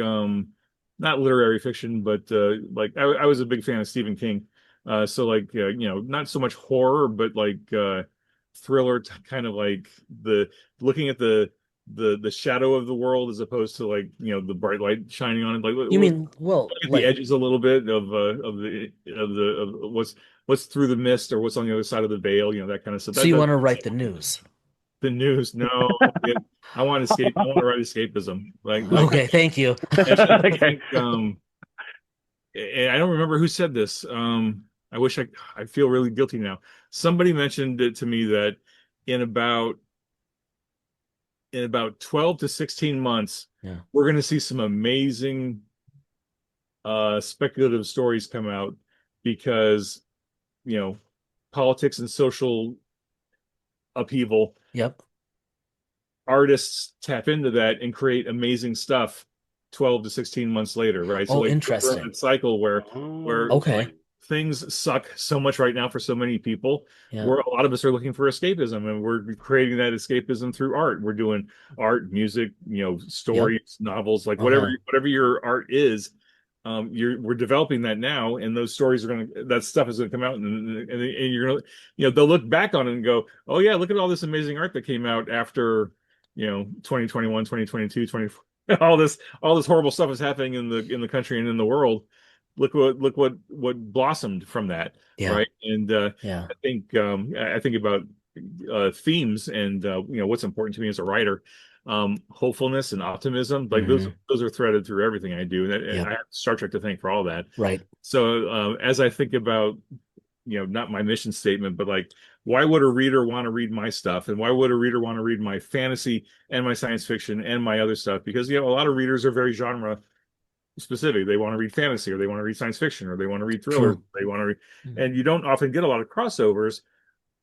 not literary fiction, but like I was a big fan of Stephen King. So like not so much horror, but like thriller, kind of like the looking at the shadow of the world as opposed to like the bright light shining on it. Like You look mean, well, at the like, edges a little bit of what's through the mist or what's on the other side of the veil, that kind of stuff. so you want to write the news? The news. No, I want escape. I want to write escapism. Like Okay, thank you. and I Okay. think and I don't remember who said this. I wish I feel really guilty now. Somebody mentioned it to me that in about 12 to 16 months, Yeah. we're going to see some amazing speculative stories come out because, you know, politics and social upheaval, Yep. artists tap into that and create amazing stuff 12 to 16 months later, right? So Oh, like we're in interesting. that cycle where Oh, Okay. things suck so much right now for so many people, Yeah. where a lot of us are looking for escapism, and we're creating that escapism through art. We're doing art, music, Yep. stories, novels, like Uh-huh. whatever your art is. We're developing that now, and those stories that stuff is gonna come out, and you're gonna, they'll look back on it and go, oh yeah, look at all this amazing art that came out after, 2021, 2022, 20, all this horrible stuff is happening in the country and in the world. Look what blossomed from that, Yeah. right? And Yeah. I think about themes and what's important to me as a writer. Hopefulness and optimism, like those Hmm. those are threaded through everything I do, and I Yep. have Star Trek to thank for all that. Right. So as I think about, not my mission statement, but like, why would a reader want to read my stuff, and why would a reader want to read my fantasy and my science fiction and my other stuff? Because a lot of readers are very genre specific. They want to read fantasy, or they want to read science fiction, or they want to read thrillers. True. They want to read, Mhm. and you don't often get a lot of crossovers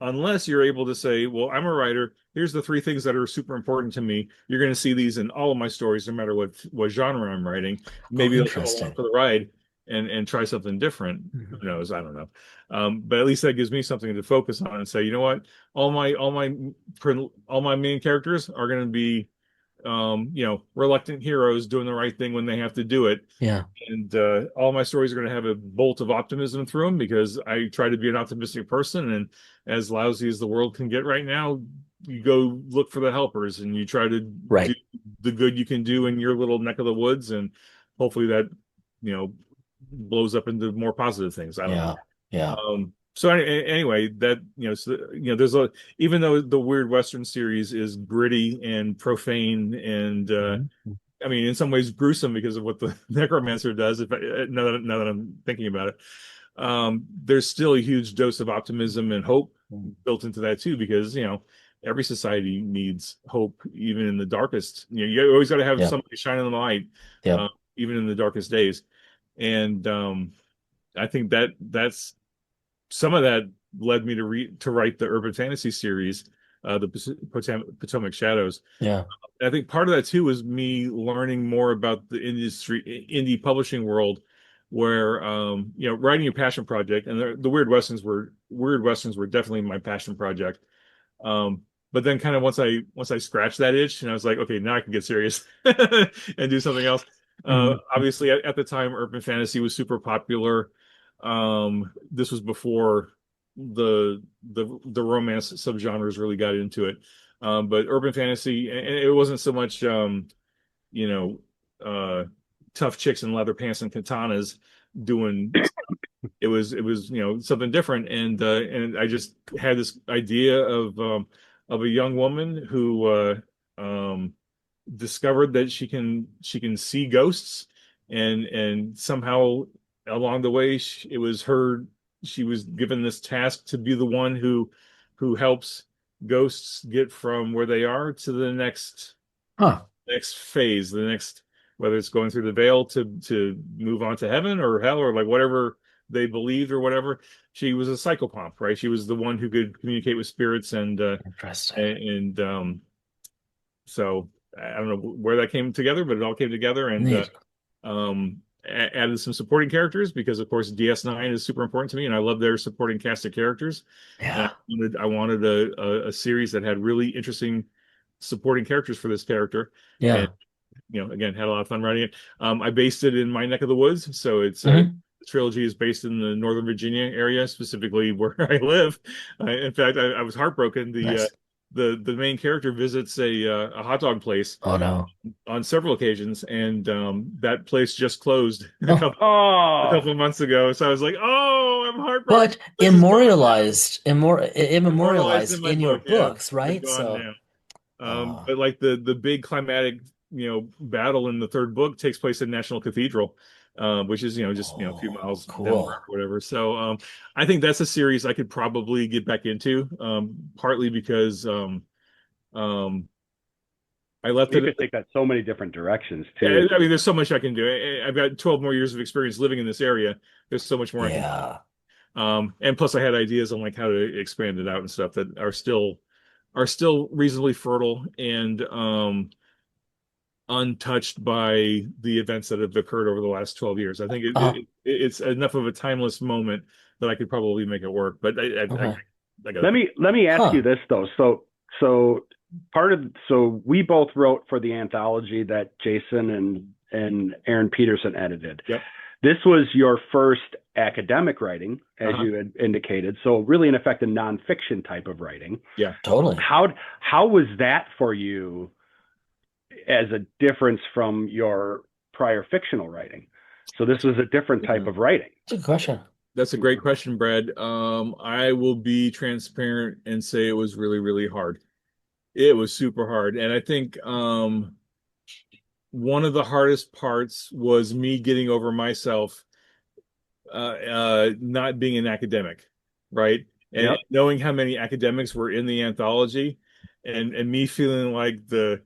unless you're able to say, well, I'm a writer. Here's the three things that are super important to me. You're going to see these in all of my stories, no matter what genre I'm writing. Oh, Maybe they'll come along interesting. for the ride and try something different. Mhm. Who knows? I don't know. But at least that gives me something to focus on and say, you know what? All my main characters are going to be reluctant heroes doing the right thing when they have to do it. Yeah. And all my stories are going to have a bolt of optimism through them because I try to be an optimistic person. And as lousy as the world can get right now, you go look for the helpers and you try to do Right. the good you can do in your little neck of the woods. And hopefully that, you know, blows up into more positive things. I don't know. Yeah. Yeah. So anyway, that there's even though the Weird Western series is gritty and profane and Mhm. I mean in some ways gruesome because of what the necromancer does. If now that I'm thinking about it, there's still a huge dose of optimism and hope built into that too, because every society needs hope, even in the darkest. You always got to have Yep. somebody shining the light, Yep. uh, even in the darkest days. And I think that's some of that led me to write the urban fantasy series, the Potomac Shadows. Yeah. I think part of that too was me learning more about the indie publishing world, where writing a passion project, and the Weird Westerns were definitely my passion project. But then kind of once I scratched that itch, and I was like, okay, now I can get serious and do something else. Mhm. Obviously, at the time, urban fantasy was super popular. This was before the romance subgenres really got into it. But urban fantasy, and it wasn't so much you know uh tough chicks in leather pants and katanas doing. It was something different, and I just had this idea of a young woman who discovered that she can see ghosts, and somehow along the way she was given this task to be the one who helps ghosts get from where they are to the Huh. next phase, the next, whether it's going through the veil to move on to heaven or hell or like whatever they believed or whatever. She was a psychopomp, right? She was the one who could communicate with spirits, Interesting. and so I don't know where that came together, but it all came together, and Neat. added some supporting characters because, of course, DS9 is super important to me, and I love their supporting cast of characters. And Yeah. I wanted a series that had really interesting supporting characters for this character, and Yeah. again, had a lot of fun writing it. I based it in my neck of the woods, so Hmm. the trilogy is based in the Northern Virginia area, specifically where I live. In fact, I was heartbroken. Nice. the main character visits a hot dog place Oh no. on several occasions, and that place just closed Oh, a Oh, couple of months ago. So I was like, "Oh, I'm heartbroken. but This is gone now." Immortalized in immemorialized my in your book, yeah, books, but right? gone So, now. uh, But like the big climatic, battle in the third book takes place in National Cathedral, which is just a few oh, miles down the road cool. or whatever. So I think that's a series I could probably get back into, partly because um, I left you it. could take that so many different directions Yeah, too. I mean, there's so much I can do. I've got 12 more years of experience living in this area. There's so much more I can do. Yeah. And plus I had ideas on like how to expand it out and stuff that are still reasonably fertile and untouched by the events that have occurred over the last 12 years. I think Uh, it's enough of a timeless moment that I could probably make it work. But okay. I got to Let me ask you Huh. this though. So so we both wrote for the anthology that Jason and Aaron Peterson edited. Yep. This was your first academic writing, as Uh-huh. you had indicated. So really, in effect, a nonfiction type of writing. Yeah. Totally. How was that for you as a difference from your prior fictional writing? So this was a different type Yeah. of writing. It's a good question. That's a great question, Brad. I will be transparent and say it was really, really hard. It was super hard. And I think one of the hardest parts was me getting over myself not being an academic, right? And Yep. knowing how many academics were in the anthology, and me feeling like the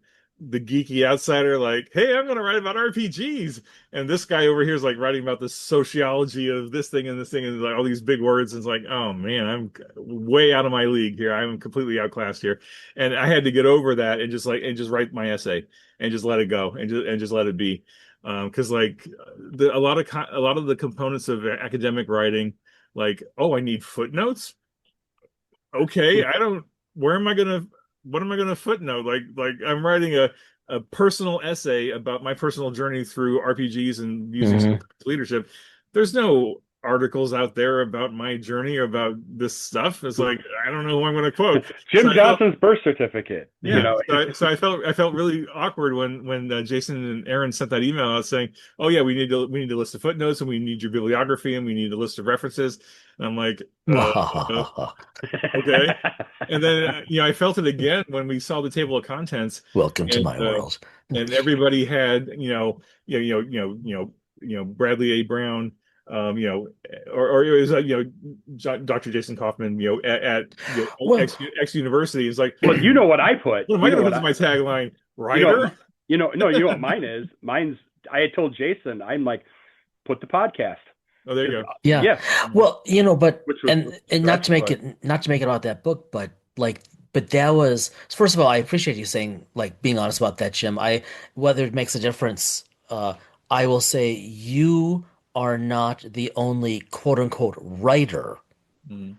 geeky outsider, like, hey, I'm going to write about RPGs, and this guy over here is like writing about the sociology of this thing, and like all these big words, and it's like, oh man, I'm way out of my league here. I'm completely outclassed here, and I had to get over that and just write my essay and just let it go and just let it be. Because like a lot of the components of academic writing, like, oh, I need footnotes. Okay, I don't. Where am I gonna? What am I gonna footnote? Like I'm writing a personal essay about my personal journey through RPGs and using Hmm. leadership. There's no articles out there about my journey or about this stuff. It's like I don't know who I'm going to quote. So Jim I felt Johnson's birth certificate. You yeah, know, so I felt really awkward when Jason and Aaron sent that email out saying, "Oh yeah, we need a list of footnotes and we need your bibliography and we need a list of references." And I'm like, okay. And then I felt it again when we saw the table of contents, Welcome to and my world. everybody had Bradley A. Brown, or it was Dr. Jason Kaufman, at Well, X University. It's like, well, you know what I put. what am I You know going to what put as I. my tagline? You know. Writer? No. You know what mine is. Mine's. I had told Jason. I'm like, put the podcast. Oh, there you Just go. yeah. yeah, Well, but which was and not to stretch, make but it about that book, but that was first of all, I appreciate you saying like being honest about that, Jim. Whether it makes a difference, I will say you are not the only quote unquote writer Mm,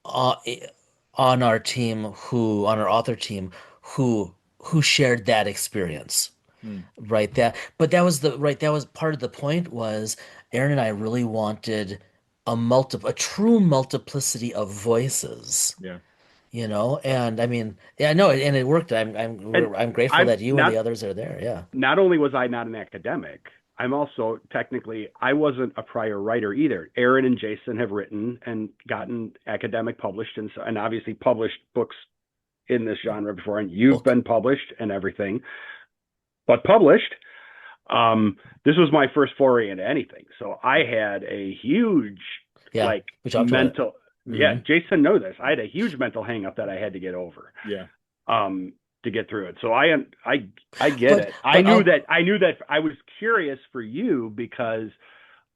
uh, on our on our author team who shared that experience. mm, Right. That was part of the point was Aaron and I really wanted a true multiplicity of voices, yeah. and I mean, yeah, no, and it worked. and I'm grateful I'm that you and not. the others are there. Yeah. Not only was I not an academic, I'm also technically I wasn't a prior writer either. Aaron and Jason have written and gotten academic published and obviously published books in this genre before, and you've Well, been published and everything, but published. This was my first foray into anything, so I had a huge yeah, like we talked about it. mental. Yeah, Hmm. Jason knows this. I had a huge mental hang up that I had to get over. Yeah. Um, to get through it. So I get But it. I but knew I'll that I was curious for you because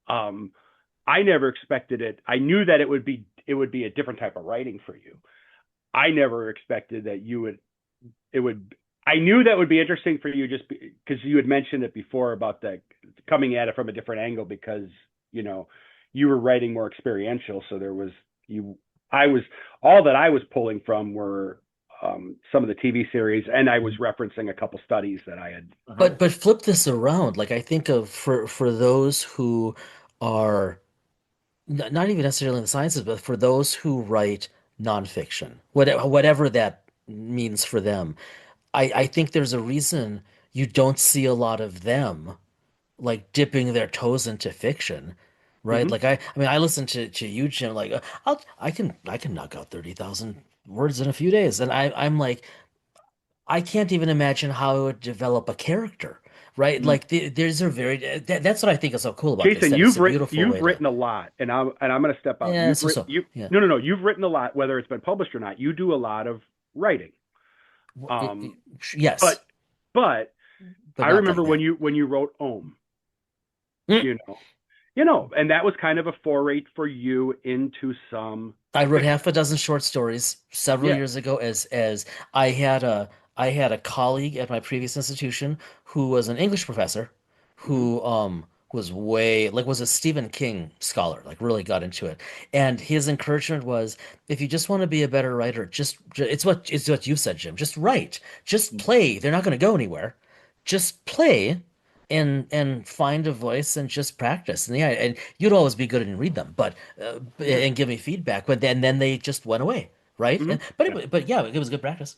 um I never expected it. I knew that it would be a different type of writing for you. I never expected that you would it would I knew that would be interesting for you just because you had mentioned it before about the coming at it from a different angle because you know you were writing more experiential, so there was you I was all that I was pulling from were some of the TV series, and I was referencing a couple studies that I had. Uh-huh. but flip this around. Like I think of for those who are not even necessarily in the sciences, but for those who write nonfiction, whatever that means for them. I think there's a reason you don't see a lot of them like dipping their toes into fiction, right? Hmm. Like I mean, I listen to you, Jim. Like I can knock out 30,000 words in a few days, and I'm like I can't even imagine how it would develop a character, right? Mm. Like there's a very that's what I think is so cool about this. Jason, That it's a beautiful you've way to written a lot, and I'm going to step out. yeah, so so You yeah. no, no, no, you've written a lot, whether it's been published or not. You do a lot of writing. Um, but Yes, but but I not like remember that. when you wrote Ohm, Mm. you know, and that was kind of a foray for you into some I wrote fiction. half a dozen short stories several Yeah. years ago as I had a colleague at my previous institution who was an English professor Hmm. who was way like was a Stephen King scholar, like really got into it. And his encouragement was if you just want to be a better writer, it's what you said, Jim. Just write. Just play. They're not going to go anywhere. Just play and find a voice and just practice. And yeah, and you'd always be good and read them, but Yeah. and give me feedback. But then they just went away, right? Hmm. And but Yeah. but yeah, it was good practice.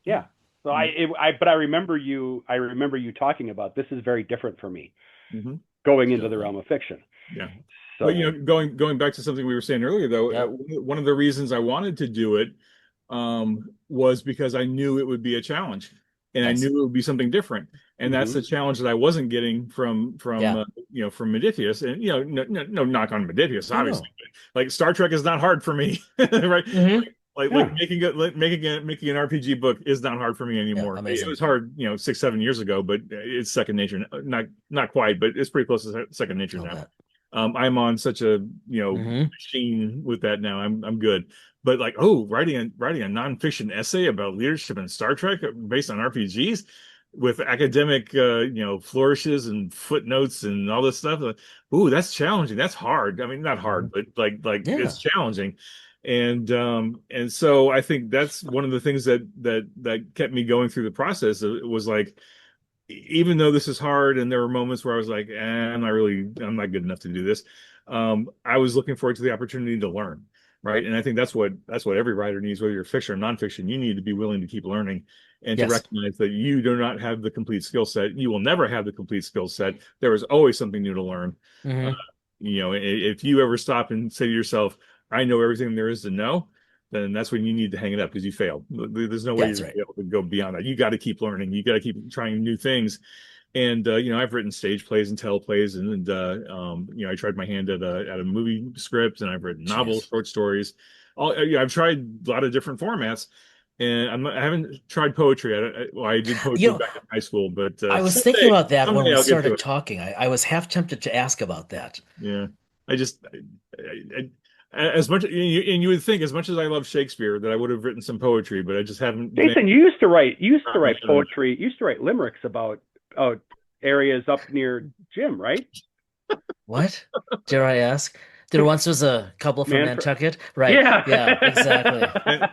Yeah. Yeah. So Mm. but I remember you talking about this is very different for me Mm-hmm. going into the Totally. realm of fiction. Yeah. But So, going back to something we were saying earlier, though, Yep. one of the reasons I wanted to do it was because I knew it would be a challenge, and I Yes. knew it would be something different, and that's hmm. the challenge that I wasn't getting from Yeah. from Modiphius, and no knock on Modiphius, No, obviously, no. but, like Star Trek is not hard for me, right? Hmm. Like Yeah. making an RPG book is not hard for me Yeah. anymore. It Amazing. was hard, 6, 7 years ago, but it's second nature. Not quite, but it's pretty close to second nature I'll now. bet. I'm on such a Hmm. machine with that now. I'm good. But like, oh, writing a nonfiction essay about leadership in Star Trek based on RPGs with academic flourishes and footnotes and all this stuff. Ooh, that's challenging. That's hard. I mean, not hard, Hmm. but like it's Yeah. challenging. And so I think that's one of the things that kept me going through the process. It was like, even though this is hard and there were moments where I was like, I'm not good enough to do this. I was looking forward to the opportunity to learn, right? And I think that's what every writer needs, whether you're fiction or nonfiction. You need to be willing to keep learning and to Yes. recognize that you do not have the complete skill set. You will never have the complete skill set. There is always something new to learn. Uh, Hmm. if you ever stop and say to yourself, I know everything there is to know, then that's when you need to hang it up because you failed. There's no way you're That's going to right. be able to go beyond that. You got to keep learning. You got to keep trying new things. And I've written stage plays and teleplays, I tried my hand at a movie script, and I've written novels, Jeez. short stories. I've tried a lot of different formats, and I haven't tried poetry. Well, I did You poetry know, back in high school, but I was thinking someday, about that when someday we I'll get to started it. talking. I was half tempted to ask about that. Yeah, I just as much and you would think as much as I love Shakespeare that I would have written some poetry, but I just haven't been Jason, you used to able write to. poetry. You used to write limericks about uh, areas up near Jim, right? What? Dare I ask? There once was a couple from Man, Nantucket. Right. yeah. Yeah, exactly.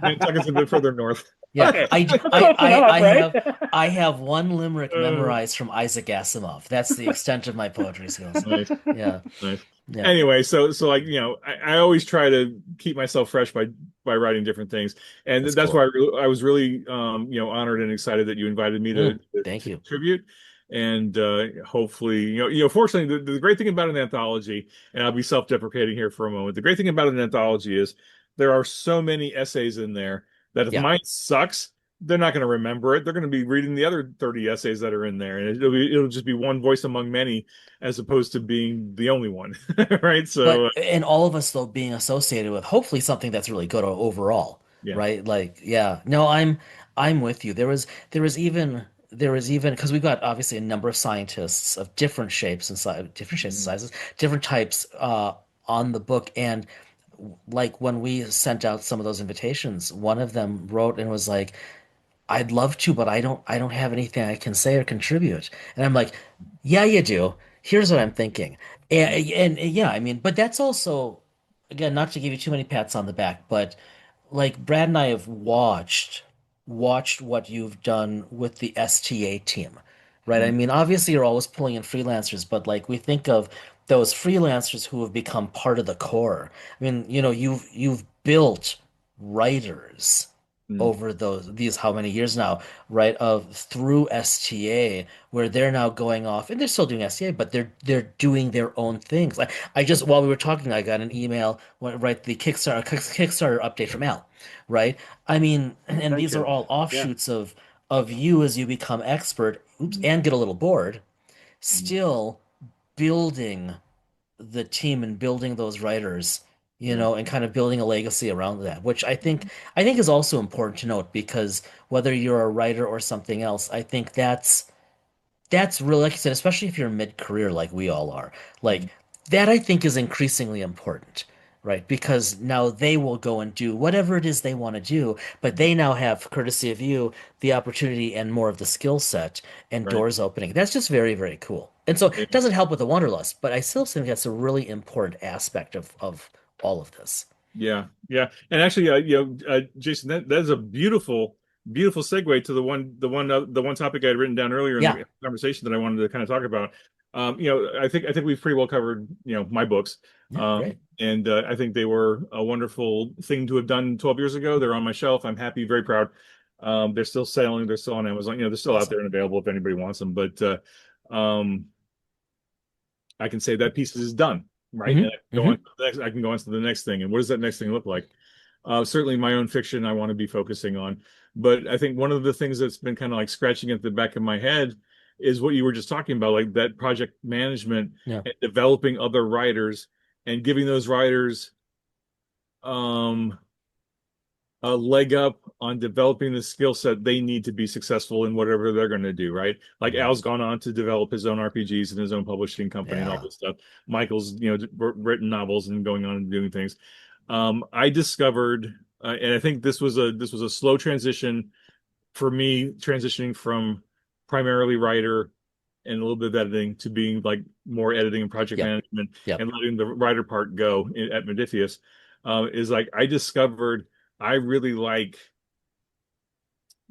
Nantucket's a bit further north. Yeah. Okay, I, that's I, close I, enough, I right? have I have one limerick Uh, memorized from Isaac Asimov. That's the extent of my poetry skills. nice, Yeah. nice. Yeah. Anyway, so like I always try to keep myself fresh by writing different things, and That's that's why cool. I was really honored and excited that you invited me to Thank to you. contribute, and hopefully fortunately the great thing about an anthology, and I'll be self-deprecating here for a moment. The great thing about an anthology is there are so many essays in there that if Yeah. mine sucks, they're not going to remember it. They're going to be reading the other 30 essays that are in there, and it'll just be one voice among many as opposed to being the only one, right? So But and all of us though being associated with hopefully something that's really good overall, yeah. right? Like, yeah. No, I'm with you. There was even because we've got obviously a number of scientists of different shapes and different shapes and Mhm. sizes, different types on the book. And like when we sent out some of those invitations, one of them wrote and was like, I'd love to, but I don't have anything I can say or contribute. And I'm like, yeah, you do. Here's what I'm thinking. And yeah, I mean, but that's also again, not to give you too many pats on the back, but like Brad and I have watched what you've done with the STA team, right? I Mhm. mean, obviously you're always pulling in freelancers, but like we think of those freelancers who have become part of the core. I mean, you've built writers Mm, over these how many years now, right? Of through STA, where they're now going off and they're still doing STA, but they're doing their own things. Like I just while we were talking, I got an email, right? The Kickstarter update from Al, right? I mean, and Thank these are you. all Yeah. offshoots of you as you become expert, oops, and get a little bored, mm, still building the team and building those writers, yeah, and kind of building a legacy around that, which I think is also important to note because whether you're a writer or something else, I think that's really, like you said, especially if you're mid-career like we all are, like mm, that I think is increasingly important, right? Because now they will go and do whatever it is they want to do, but mm, they now have, courtesy of you, the opportunity and more of the skill set and right. doors opening. That's just very, very cool. And so Yeah. it doesn't help with the wanderlust, but I still think that's a really important aspect of all of this. Yeah, yeah, and actually, Jason, that is a beautiful, beautiful segue to the one topic I had written down earlier in Yeah. the conversation that I wanted to kind of talk about. I think we've pretty well covered, my books, Yeah, great. and I think they were a wonderful thing to have done 12 years ago. They're on my shelf. I'm happy, very proud. They're still selling. They're still on Amazon. They're still out Awesome. there and available if anybody wants them. But um, I can say that piece is done, right? And Hmm. Hmm. I can go on to the next thing. And what does that next thing look like? Certainly my own fiction I want to be focusing on. But I think one of the things that's been kind of like scratching at the back of my head is what you were just talking about, like that project management Yeah. and developing other writers and giving those writers um a leg up on developing the skill set they need to be successful in whatever they're going to do, right? Like Hmm. Al's gone on to develop his own RPGs and his own publishing company and all Yeah. this stuff. Michael's, written novels and going on and doing things. I discovered, and I think this was a slow transition for me, transitioning from primarily writer and a little bit of editing to being like more editing and project Yep. management Yep. and letting the writer part go at Modiphius. Is like I discovered I really like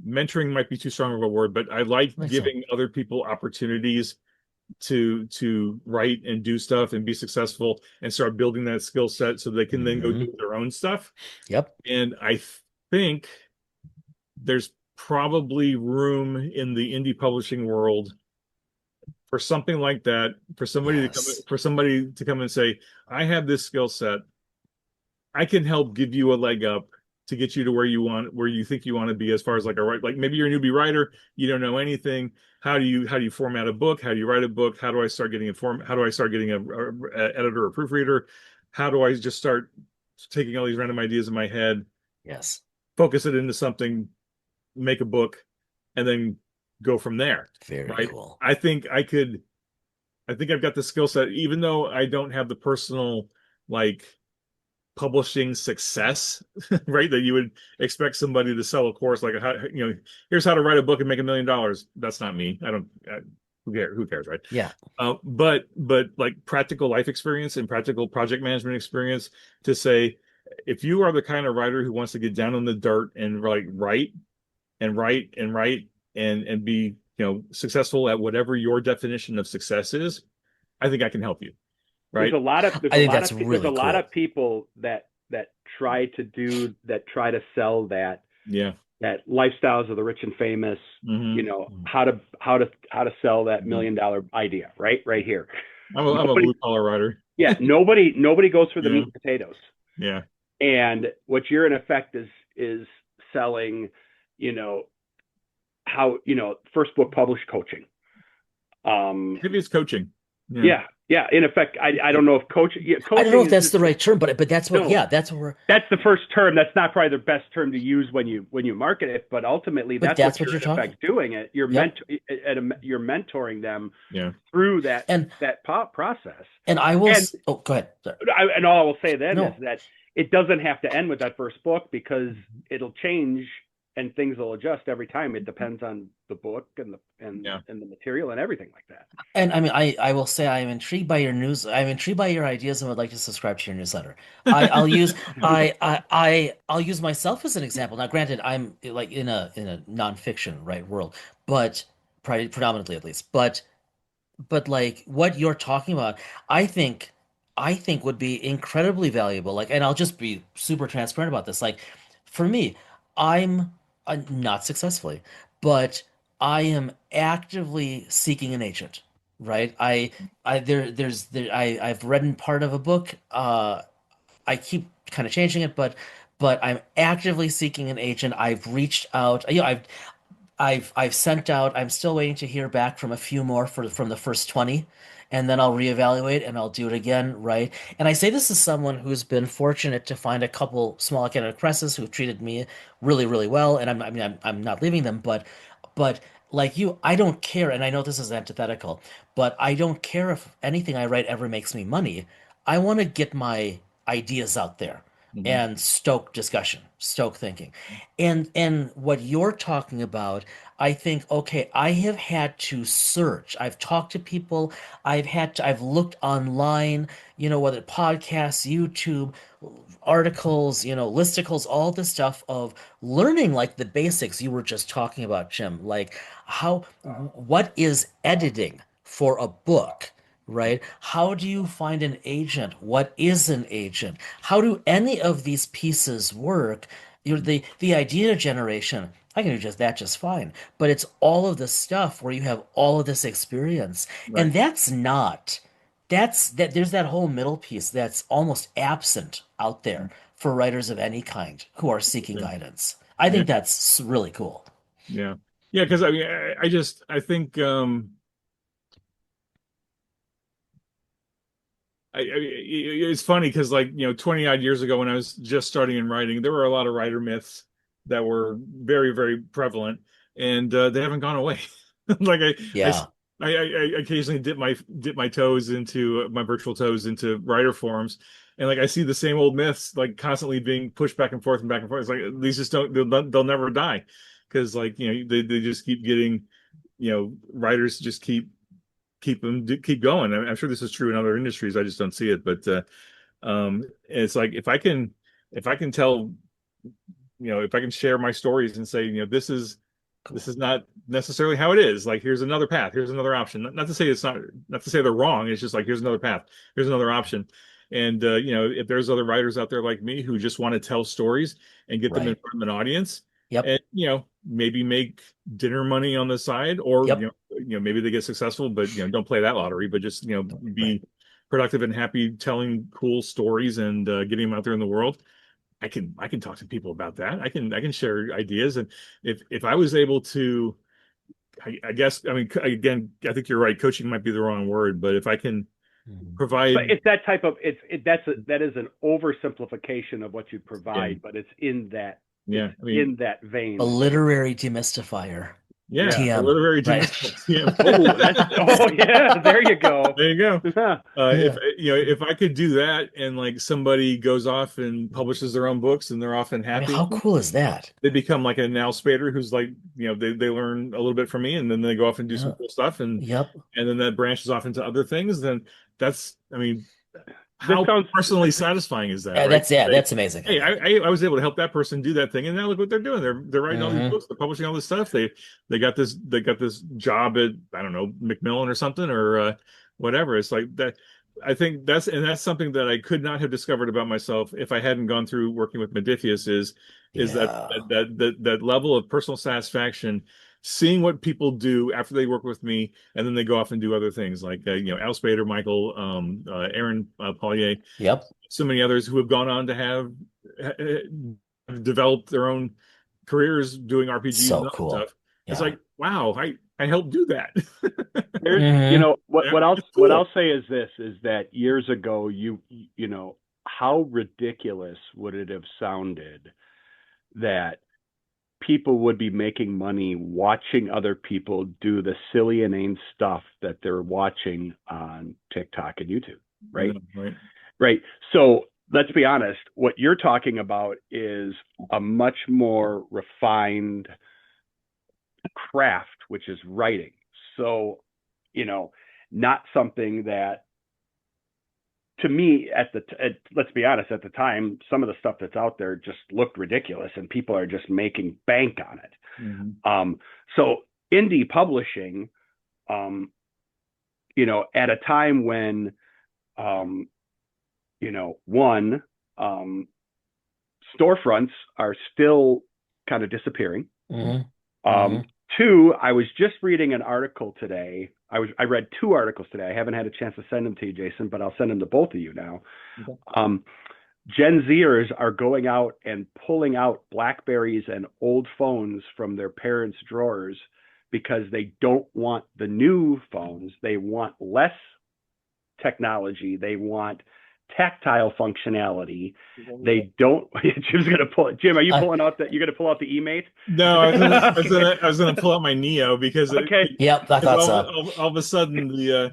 mentoring might be too strong of a word, but I like I think so. giving other people opportunities to write and do stuff and be successful and start building that skill set so they can then go Hmm. do their own stuff. Yep. And I think there's probably room in the indie publishing world for something like that, Yes. for somebody to come and say, I have this skill set. I can help give you a leg up to get you to where you think you want to be as far as like a right, like maybe you're a newbie writer, you don't know anything. How do you format a book? How do you write a book? How do I start getting informed? How do I start getting a editor or proofreader? How do I just start taking all these random ideas in my head, Yes. focus it into something, make a book, and then go from there, Very right? cool. I think I've got the skill set, even though I don't have the personal like publishing success, right? That you would expect somebody to sell a course like, here's how to write a book and make $1 million. That's not me. I don't. Who cares, right? Yeah. But like practical life experience and practical project management experience to say, if you are the kind of writer who wants to get down in the dirt and like write and write and write and be successful at whatever your definition of success is, I think I can help you, There's right? a lot of there's I a think lot that's of there's a really lot cool. of people that try to sell Yeah. that lifestyles of the rich and famous, Hmm. Mm. how to sell that Hmm. $1 million idea, right here. I'm a Nobody blue collar writer. yeah, nobody goes for the Yeah. meat and potatoes. Yeah. And what you're in effect is selling, you know, how, first book published coaching. Um Maybe it's coaching. Yeah. yeah, in effect, I don't know if I don't know coaching if is that's just the right term, but that's what, no. yeah, that's what we're, That's the first term. That's not probably the best term to use when you market it, but ultimately but that's what that's what you're you're in talking. effect doing. It Yep. you're mentoring them Yeah. through that And process. and I will, And oh, go ahead. Sorry. and all I will say then is No. that it doesn't have to end with that first book because it'll change and things will adjust every time. It depends on the book and Yeah. the material and everything like that. And I mean, I will say I am intrigued by your news. I'm intrigued by your ideas and would like to subscribe to your newsletter. I'll use I'll use myself as an example. Now, granted, I'm like in a nonfiction right world, but predominantly at least. But like what you're talking about, I think I think would be incredibly valuable. Like, and I'll just be super transparent about this. Like, for me. I'm not successfully, but I am actively seeking an agent, right? I've read in part of a book. I keep kind of changing it, but I'm actively seeking an agent. I've reached out. I've sent out. I'm still waiting to hear back from a few more from the first 20, and then I'll reevaluate and I'll do it again, right? And I say this as someone who's been fortunate to find a couple small academic presses who've treated me really, really well, and I'm not leaving them, but like you, I don't care, and I know this is antithetical, but I don't care if anything I write ever makes me money. I want to get my ideas out there Mhm. and stoke discussion, stoke thinking. And what you're talking about, I think, okay, I have had to search. I've talked to people, I've looked online, whether podcasts, YouTube, articles, listicles, all the stuff of learning like the basics you were just talking about, Jim. Like what is editing for a book? Right? How do you find an agent? What is an agent? How do any of these pieces work? The idea generation, I can do just that just fine. But it's all of the stuff where you have all of this experience. And Right. there's that whole middle piece that's almost absent out there for writers of any kind who are seeking Yeah. guidance. I Yeah. think that's really cool. Yeah. Yeah. Because I mean, I think, it's funny because, like, 20 odd years ago when I was just starting in writing, there were a lot of writer myths that were very, very prevalent, and they haven't gone away. Like Yeah. I occasionally dip my toes into my virtual toes into writer forums, and like I see the same old myths like constantly being pushed back and forth and back and forth. It's like these just don't they'll never die because, like, they just keep getting, writers just keep going. I'm sure this is true in other industries. I just don't see it. But it's like if I can tell, if I can share my stories and say, this is not necessarily how it is. Like, here's another path. Here's another option. Not to say it's not to say they're wrong. It's just like, here's another path. Here's another option. And if there's other writers out there like me who just want to tell stories and get them in Right. front of an audience, Yep. and maybe make dinner money on the side, or Yep. maybe they get successful, but don't play that lottery, but just Right. be productive and happy telling cool stories and getting them out there in the world. I can talk to people about that. I can share ideas, and if I was able to, I guess, I mean, again, I think you're right. Coaching might be the wrong word, but if I can Mhm. But provide, it's that type of that is an oversimplification of what you yeah, provide, but it's yeah, I mean, in that A vein that you're literary demystifier. yeah, yeah. a TM. literary Right. demystify. Yeah. Yeah, there you go. There you go. If Yeah. if I could do that, and like somebody goes off and publishes their own books and they're off and I mean, happy, how cool is that? they become like a Now Spader who's like, they learn a little bit from me, and then they go off and do some Yeah. cool stuff, and Yep. then that branches off into other things. Then that's, I mean, This how sounds personally satisfying is that, Yeah, right? Say, that's amazing, I hey, think. I was able to help that person do that thing, and now look what they're doing. They're writing all these Hmm. books, they're publishing all this stuff. They got this job at, I don't know, Macmillan or something, or whatever. It's like that. I think that's something that I could not have discovered about myself if I hadn't gone through working with Modiphius. Is Yeah. that level of personal satisfaction, seeing what people do after they work with me, and then they go off and do other things, like Al Spader, Michael, Aaron, Paulier, Yep. so many others who have gone on to have developed their own careers doing RPGs and So other cool. stuff. It's Yeah. like, wow, I helped do that. there's Hmm. what It's I'll cool. say is this is that years ago you know how ridiculous would it have sounded that people would be making money watching other people do the silly inane stuff that they're watching on TikTok and YouTube, I know, right? right? Right. So let's be honest. What you're talking about is a much more refined craft, which is writing. So, you know, not something that to me let's be honest, at the time, some of the stuff that's out there just looked ridiculous and people are just making bank on it. Hmm. So indie publishing, um, at a time when, um, one, um, storefronts are still kind of disappearing. Hmm. Um, Hmm. Two, I was just reading an article today. I read two articles today. I haven't had a chance to send them to you, Jason, but I'll send them to both of you now. Okay. Gen Zers are going out and pulling out Blackberries and old phones from their parents' drawers because they don't want the new phones. They want less technology. They want tactile functionality. They don't. Jim's gonna pull it. Jim, are you I, pulling out that? You're gonna pull out the eMate? No, I was gonna pull out my Neo because Okay. yep, I thought so. all of a sudden the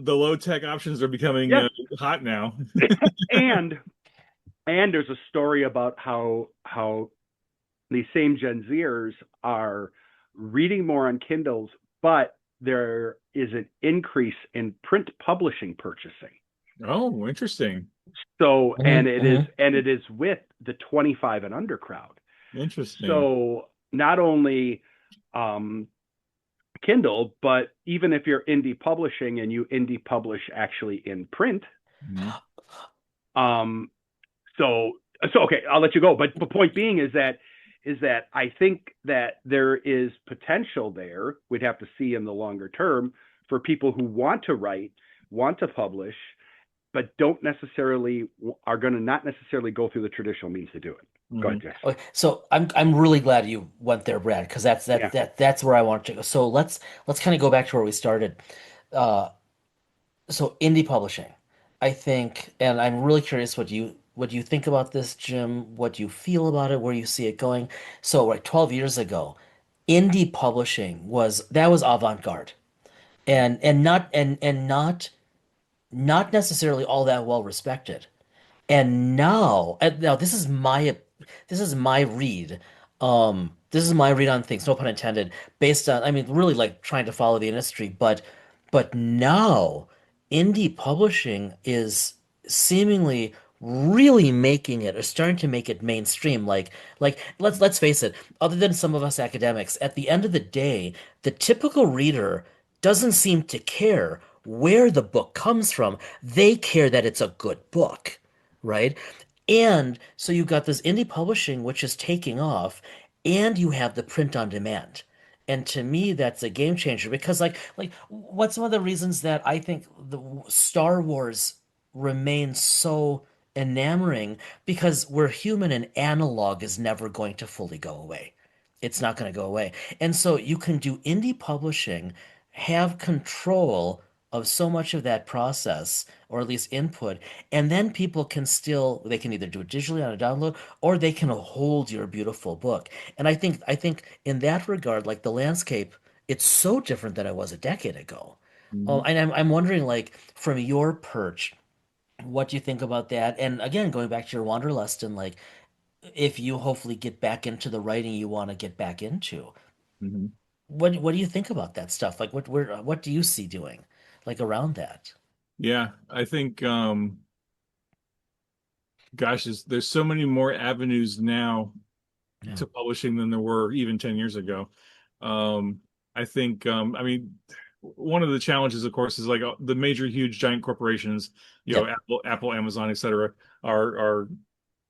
low tech options are becoming Yeah. hot now. And there's a story about how these same Gen Zers are reading more on Kindles, but there is an increase in print publishing purchasing. Oh, interesting. So, Hmm. Hmm. and it is with the 25 and under crowd. Interesting. So not only um, Kindle, but even if you're indie publishing and you indie publish actually in print, Mhm. um, so okay, I'll let you go. But the point being is that I think that there is potential there. We'd have to see in the longer term for people who want to write, want to publish, but don't necessarily are going to not necessarily go through the traditional means to do it. Go ahead, Mhm. Jess. Okay, so I'm really glad you went there, Brad, because Yeah. that's where I want to go. So let's kind of go back to where we started. Uh, so indie publishing, I think, and I'm really curious what you think about this, Jim, what you feel about it, where you see it going. So like 12 years ago, indie publishing was avant-garde and not necessarily all that well respected. And now this is my read. This is my read on things, no pun intended, based on, I mean, really like trying to follow the industry, but now indie publishing is seemingly really making it or starting to make it mainstream. Like let's face it, other than some of us academics, at the end of the day, the typical reader doesn't seem to care where the book comes from. They care that it's a good book, right? And so you've got this indie publishing, which is taking off, and you have the print on demand. And to me, that's a game changer because, like, what's one of the reasons that I think the Star Wars remains so enamoring? Because we're human and analog is never going to fully go away. It's not going to go away. And so you can do indie publishing, have control of so much of that process, or at least input, and then people can still they can either do it digitally on a download or they can hold your beautiful book. And I think in that regard, like the landscape, it's so different than it was a decade ago. Oh, Mhm. and I'm wondering, like, from your perch, what do you think about that? And again, going back to your wanderlust and like if you hopefully get back into the writing you want to get back into, Mhm. what do you think about that stuff? Like what do you see doing like around that? Yeah, I think gosh, there's so many more avenues now Yeah. to publishing than there were even 10 years ago. Um, I think, I mean, one of the challenges, of course, is like the major, huge, giant corporations, Yep. Apple, Amazon, et cetera, are are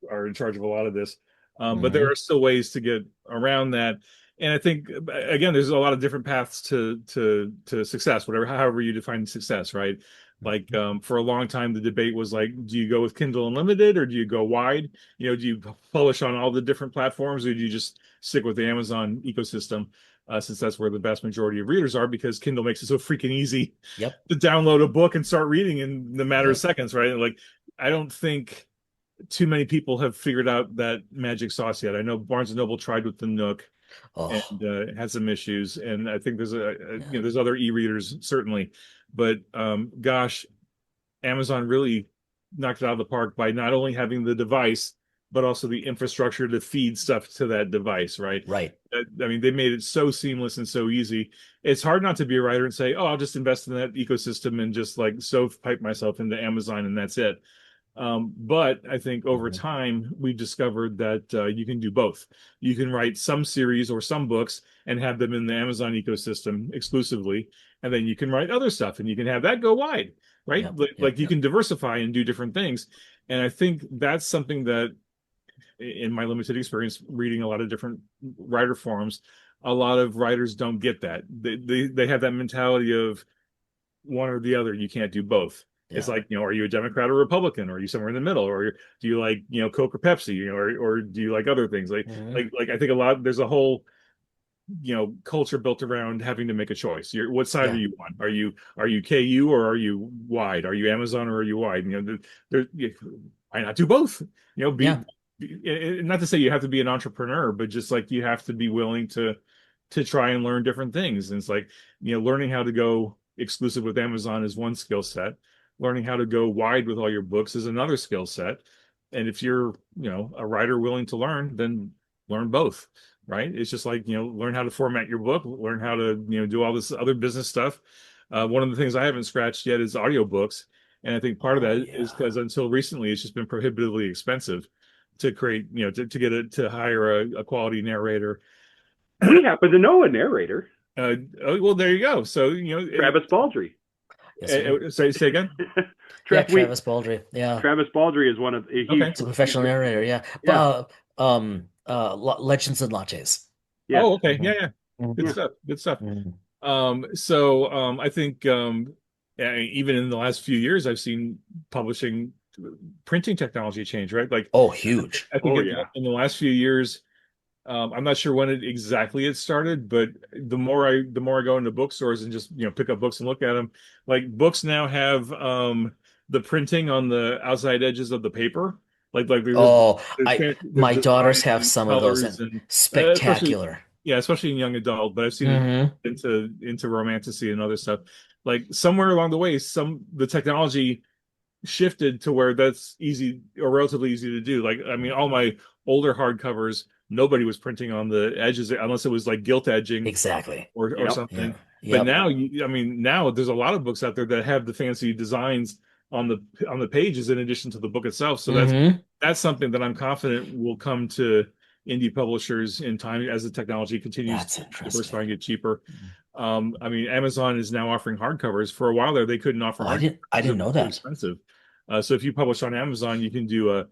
are in charge of a lot of this. But there Hmm. are still ways to get around that. And I think again, there's a lot of different paths to success, whatever, however you define success, right? Like for a long time, the debate was like, do you go with Kindle Unlimited or do you go wide? Do you publish on all the different platforms or do you just stick with the Amazon ecosystem? Since that's where the vast majority of readers are, because Kindle makes it so freaking easy Yep. to download a book and start reading in the matter of Yep. seconds, right? Like, I don't think too many people have figured out that magic sauce yet. I know Barnes and Noble tried with the Nook and Oh, had some issues, and I think yeah. there's other e-readers certainly, but gosh, Amazon really knocked it out of the park by not only having the device but also the infrastructure to feed stuff to that device, right? Right. I mean, they made it so seamless and so easy. It's hard not to be a writer and say, "Oh, I'll just invest in that ecosystem and just like pipe myself into Amazon and that's it." But I think over Hmm. time, we've discovered that you can do both. You can write some series or some books and have them in the Amazon ecosystem exclusively. And then you can write other stuff and you can have that go wide, right? Yep. Like Yep. you Yep. can diversify and do different things. And I think that's something that in my limited experience reading a lot of different writer forums, a lot of writers don't get that. They have that mentality of one or the other. You can't do both. It's Yeah. like, are you a Democrat or Republican? Or are you somewhere in the middle? Or do you like, Coke or Pepsi? Or do you like other things? Mhm. I think there's a whole, culture built around having to make a choice. What side are Yeah. you on? Are you KU or are you wide? Are you Amazon or are you wide? Why not do both? Yeah. Not to say you have to be an entrepreneur, but just like you have to be willing to try and learn different things. And it's like, learning how to go exclusive with Amazon is one skill set. Learning how to go wide with all your books is another skill set. And if you're, a writer willing to learn, then learn both, right? It's just like, learn how to format your book, learn how to, do all this other business stuff. One of the things I haven't scratched yet is audiobooks. And I think part of Oh that is yeah. because until recently, it's just been prohibitively expensive to create, to hire a quality narrator. We happen to know a narrator, Oh, well, there you go. So, Travis Baldry. Yes, sir. say again. Yeah, We Travis Baldry. Yeah. Travis Baldry is one of Okay. He's a professional narrator, yeah. yeah, Legends and Lattes. yes, Oh, okay. Mhm. Yeah, yeah. Good yeah. Mhm. stuff. Good stuff. Mhm. I think even in the last few years, I've seen publishing printing technology change, right? Like Oh, huge. I think Oh yeah. in the last few years, I'm not sure when it started, but the more I go into bookstores and just pick up books and look at them, like books now have the printing on the outside edges of the paper, like Oh, there's my daughters designs have and some of those colors and and especially spectacular. especially in young adult, but I've seen it Hmm. into romanticy and other stuff. Like somewhere along the way, the technology shifted to where that's easy or relatively easy to do. Like, I mean, all my older hardcovers, nobody was printing on the edges unless it was like gilt edging Exactly. or Yep. something. Yeah. But Yep. now, now there's a lot of books out there that have the fancy designs on the pages in addition to the book itself. So Hmm. that's something that I'm confident will come to indie publishers in time as the technology continues That's to interesting. diversify and get cheaper. I mean, Amazon is now offering hardcovers. For a while there, they couldn't offer Oh, hardcovers I because it didn't was know too that. expensive. So if you publish on Amazon, you can do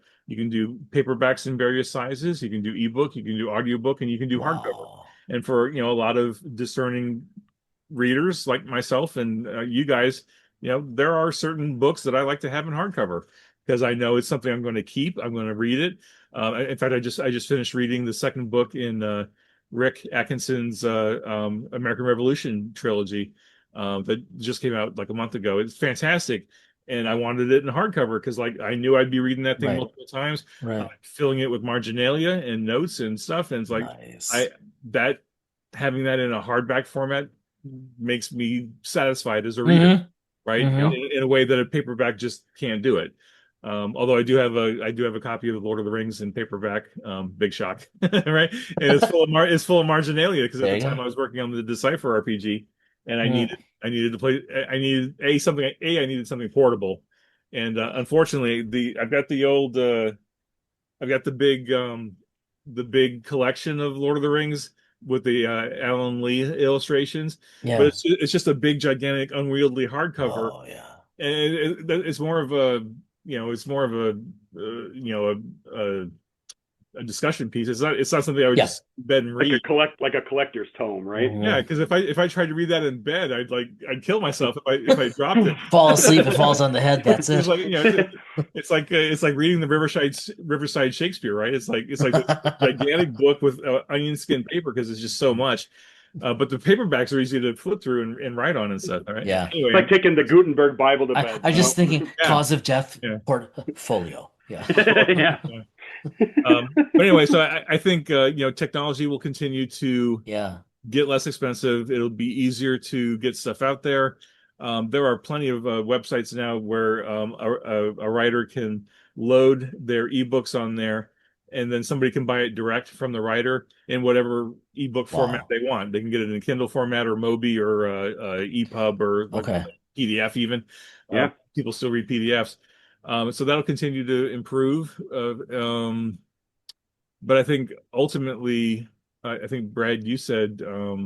paperbacks in various sizes, you can do ebook, you can do audiobook, and you can do hardcover. Wow. And for a lot of discerning readers like myself and you guys, there are certain books that I like to have in hardcover because I know it's something I'm going to keep. I'm going to read it. In fact, I just finished reading the second book in Rick Atkinson's American Revolution trilogy that just came out like a month ago. It's fantastic, and I wanted it in hardcover because like I knew I'd be reading that thing Right. multiple times, Right. filling it with marginalia and notes and stuff. And it's like I Nice. that having that in a hardback format makes me satisfied as a reader, Hmm. right? Hmm. In a way that a paperback just can't do it. Although I do have a copy of the Lord of the Rings in paperback. Big shock, right? And it's full of marginalia because at There the you time go. I was working on the Decipher RPG, and I Mm. needed I needed to play I needed I needed something portable, and unfortunately I've got the big collection of Lord of the Rings with the Alan Lee illustrations, but Yeah. it's just a big, gigantic, unwieldy hardcover, Oh, yeah. and it's more of a it's more of a a discussion piece. It's not something I would Yeah. just bed and read. Like a collector's tome, right? Yeah, Hmm. because if I tried to read that in bed, I'd kill myself if I dropped it. Fall asleep, it falls on the head. That's It's it. like it's like reading the Riverside Shakespeare, right? It's like this gigantic book with onion skin paper because it's just so much. But the paperbacks are easy to flip through and write on and stuff. All right. Yeah. It's like Anyway, taking the Gutenberg Bible to bed, I'm just thinking yeah, cause of death yeah. portfolio. Yeah. yeah. Yeah. But anyway, so I think technology will continue to Yeah. get less expensive. It'll be easier to get stuff out there. There are plenty of websites now where a writer can load their ebooks on there, and then somebody can buy it direct from the writer in whatever ebook format Wow. they want. They can get it in Kindle format or Mobi or EPUB or like Okay. PDF even. Uh, Yeah. People still read PDFs. So that'll continue to improve. But I think ultimately, I think Brad, you said, or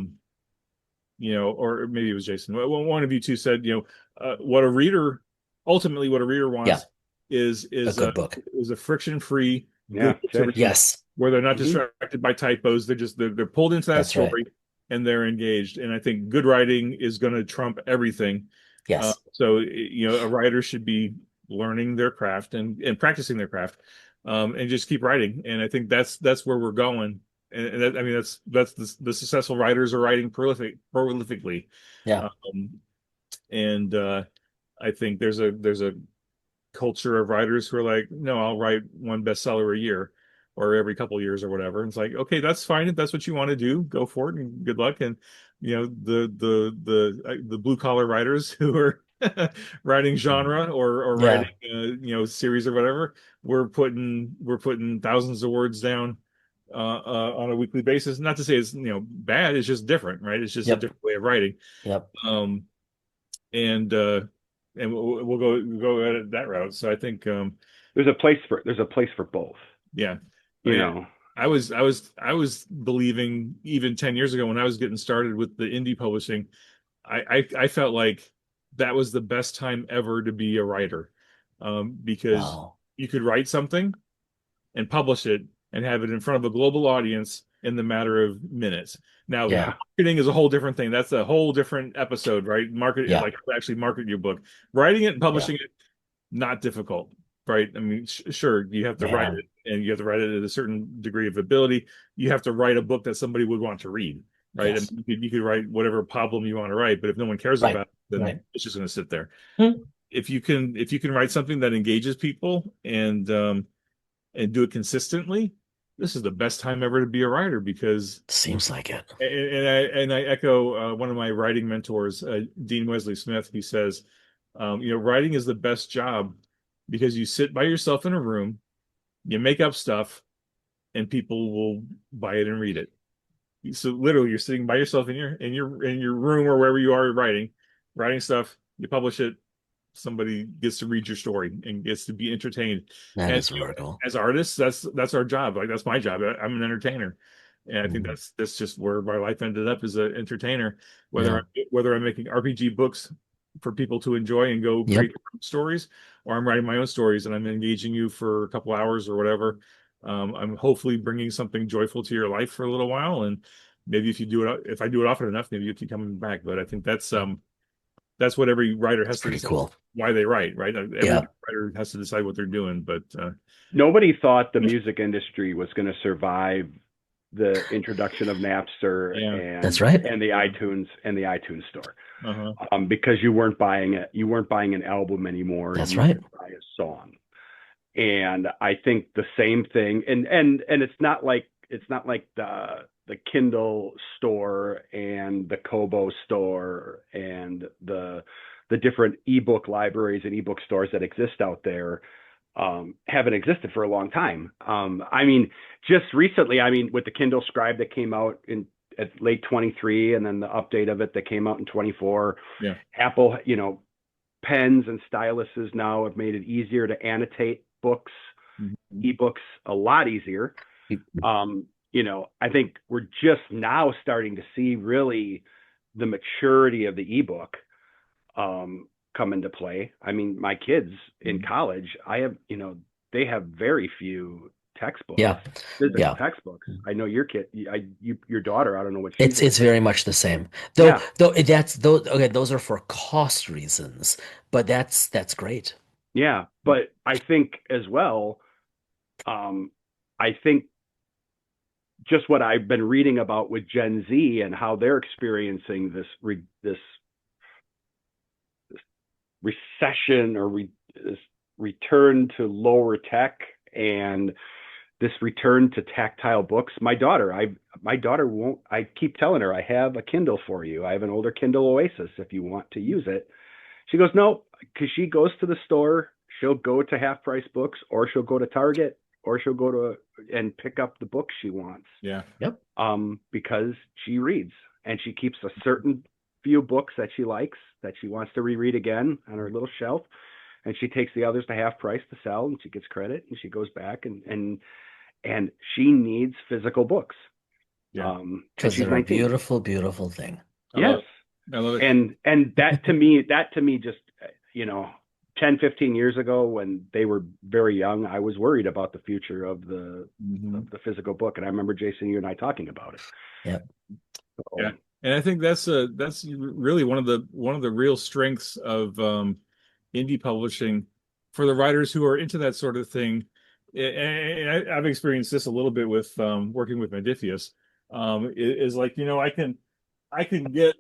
maybe it was Jason. One of you two said, what a reader ultimately what a reader Yeah. wants is A is a good book. is a friction-free Yeah. good books are written Yes, where they're not Mhm. distracted by typos. They're pulled into that that's right. story and they're engaged. And I think good writing is going to trump everything. Yes. So a writer should be learning their craft and practicing their craft, and just keep writing. And I think that's where we're going. And I mean that's the successful writers are writing prolifically. Yeah. Um, and I think there's a culture of writers who are like, no, I'll write one bestseller a year or every couple of years or whatever. And it's like, okay, that's fine. If that's what you want to do, go for it and good luck. And the blue collar writers who are writing genre or writing Yeah. series or whatever, we're putting thousands of words down on a weekly basis. Not to say it's bad, it's just different, right? It's just a Yep. different way of writing. Yep. Um, and uh, and we'll go at it that route. So I think, There's a place for both. yeah, I You mean, know. I was believing even 10 years ago when I was getting started with the indie publishing, I felt like that was the best time ever to be a writer, because Wow. you could write something and publish it and have it in front of a global audience in the matter of minutes. Now, Yeah. Yeah. marketing is a whole different thing. That's a whole different episode, right? Market, Yeah. like actually market your book. Writing it and Yeah. publishing it, not difficult, right? I mean, sure, you have to write Man. it and you have to write it at a certain degree of ability. You have to write a book that somebody would want to read, right? I Yes. mean, you could write whatever problem you want to write, but if no one cares Right. about it, then Right. it's just going to sit there. Hmm. If you can write something that engages people and do it consistently, this is the best time ever to be a writer because Seems like it. and I echo one of my writing mentors, Dean Wesley Smith. He says, writing is the best job because you sit by yourself in a room, you make up stuff, and people will buy it and read it. So literally, you're sitting by yourself in your room or wherever you are writing stuff. You publish it, somebody gets to read your story and gets to be entertained. That And is remarkable. as artists, that's our job. Like that's my job. I'm an entertainer, and I think Mhm. that's just where my life ended up as an entertainer. Whether Yeah. whether I'm making RPG books for people to enjoy and go create Yep. their own stories, or I'm writing my own stories and I'm engaging you for a couple hours or whatever. I'm hopefully bringing something joyful to your life for a little while, and maybe if I do it often enough, maybe you keep coming back. But I think that's what every writer It's has to pretty decide cool. why they write, right? Every Yeah. writer has to decide what they're doing, but Nobody thought the music industry was going to survive the introduction of Napster yeah, That's and right. and the iTunes store, uh-huh, because you weren't buying it. You weren't buying an album anymore. That's You right. could buy a song. And I think the same thing, and it's not like the Kindle store and the Kobo store and the different ebook libraries and ebook stores that exist out there, haven't existed for a long time. I mean, just recently, I mean, with the Kindle Scribe that came out in at late 23, and then the update of it that came out in 24, yeah, Apple, pens and styluses now have made it easier to annotate books, mhm, ebooks a lot easier. I think we're just now starting to see really the maturity of the ebook come into play. I mean, my kids in mhm. college, they have very few textbooks, Yeah. physical Yeah. textbooks. I know your kid, your daughter. I don't know what she's It's into. very much the same. Though Yeah, though that's those okay, those are for cost reasons, but that's great. yeah. But I think as well, um, I think just what I've been reading about with Gen Z and how they're experiencing this recession or this return to lower tech and this return to tactile books. My daughter won't. I keep telling her I have a Kindle for you. I have an older Kindle Oasis if you want to use it. She goes, no, because she goes to the store. She'll go to half price books, or she'll go to Target, or she'll go to and pick up the books she wants, Yeah, Yep. because she reads and she keeps a certain few books that she likes that she wants to reread again on her little shelf, and she takes the others to half price to sell, and she gets credit, and she goes back and she needs physical books. yeah. And Because she's they're a 19. beautiful, beautiful thing. I love Yes. it. I love it. And that to me just, you know, 10, 15 years ago when they were very young, I was worried about the future Mhm. of the physical book. And I remember Jason, you and I talking about it. Yeah. Yeah, So, and I think that's really one of the real strengths of indie publishing for the writers who are into that sort of thing. And I've experienced this a little bit with working with Modiphius. Is like, I can get,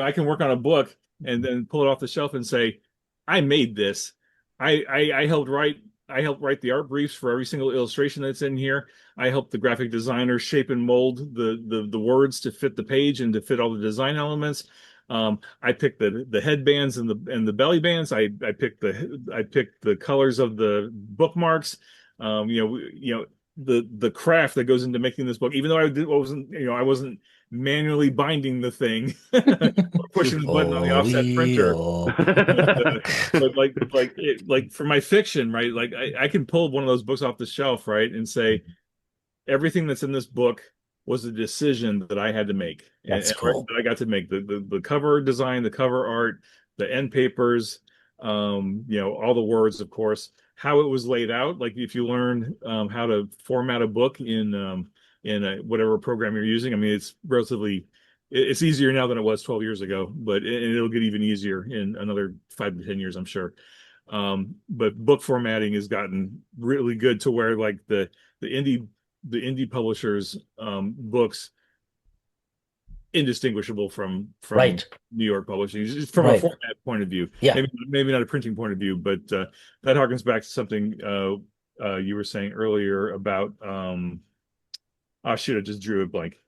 I can work on a book and then pull it off the shelf and say, I made this. I I helped write the art briefs for every single illustration that's in here. I helped the graphic designer shape and mold the words to fit the page and to fit all the design elements. I picked the headbands and the belly bands. I picked the colors of the bookmarks. The craft that goes into making this book. Even though I wasn't manually binding the thing, or pushing the button on the offset printer. Oh. But like for my fiction, right? Like I can pull one of those books off the shelf, right, and say everything that's in this book was a decision that I had to make, That's right, cool. that I got to make the cover design, the cover art, the end papers, all the words, of course, how it was laid out. Like if you learn how to format a book in whatever program you're using, I mean, it's easier now than it was 12 years ago, but it'll get even easier in another 5 to 10 years, I'm sure. But book formatting has gotten really good to where like the indie the indie publishers books indistinguishable from Right. New York publishing just from a Right. format point of view. Yeah. Maybe not a printing point of view, but that harkens back to something you were saying earlier about oh shoot, I just drew a blank.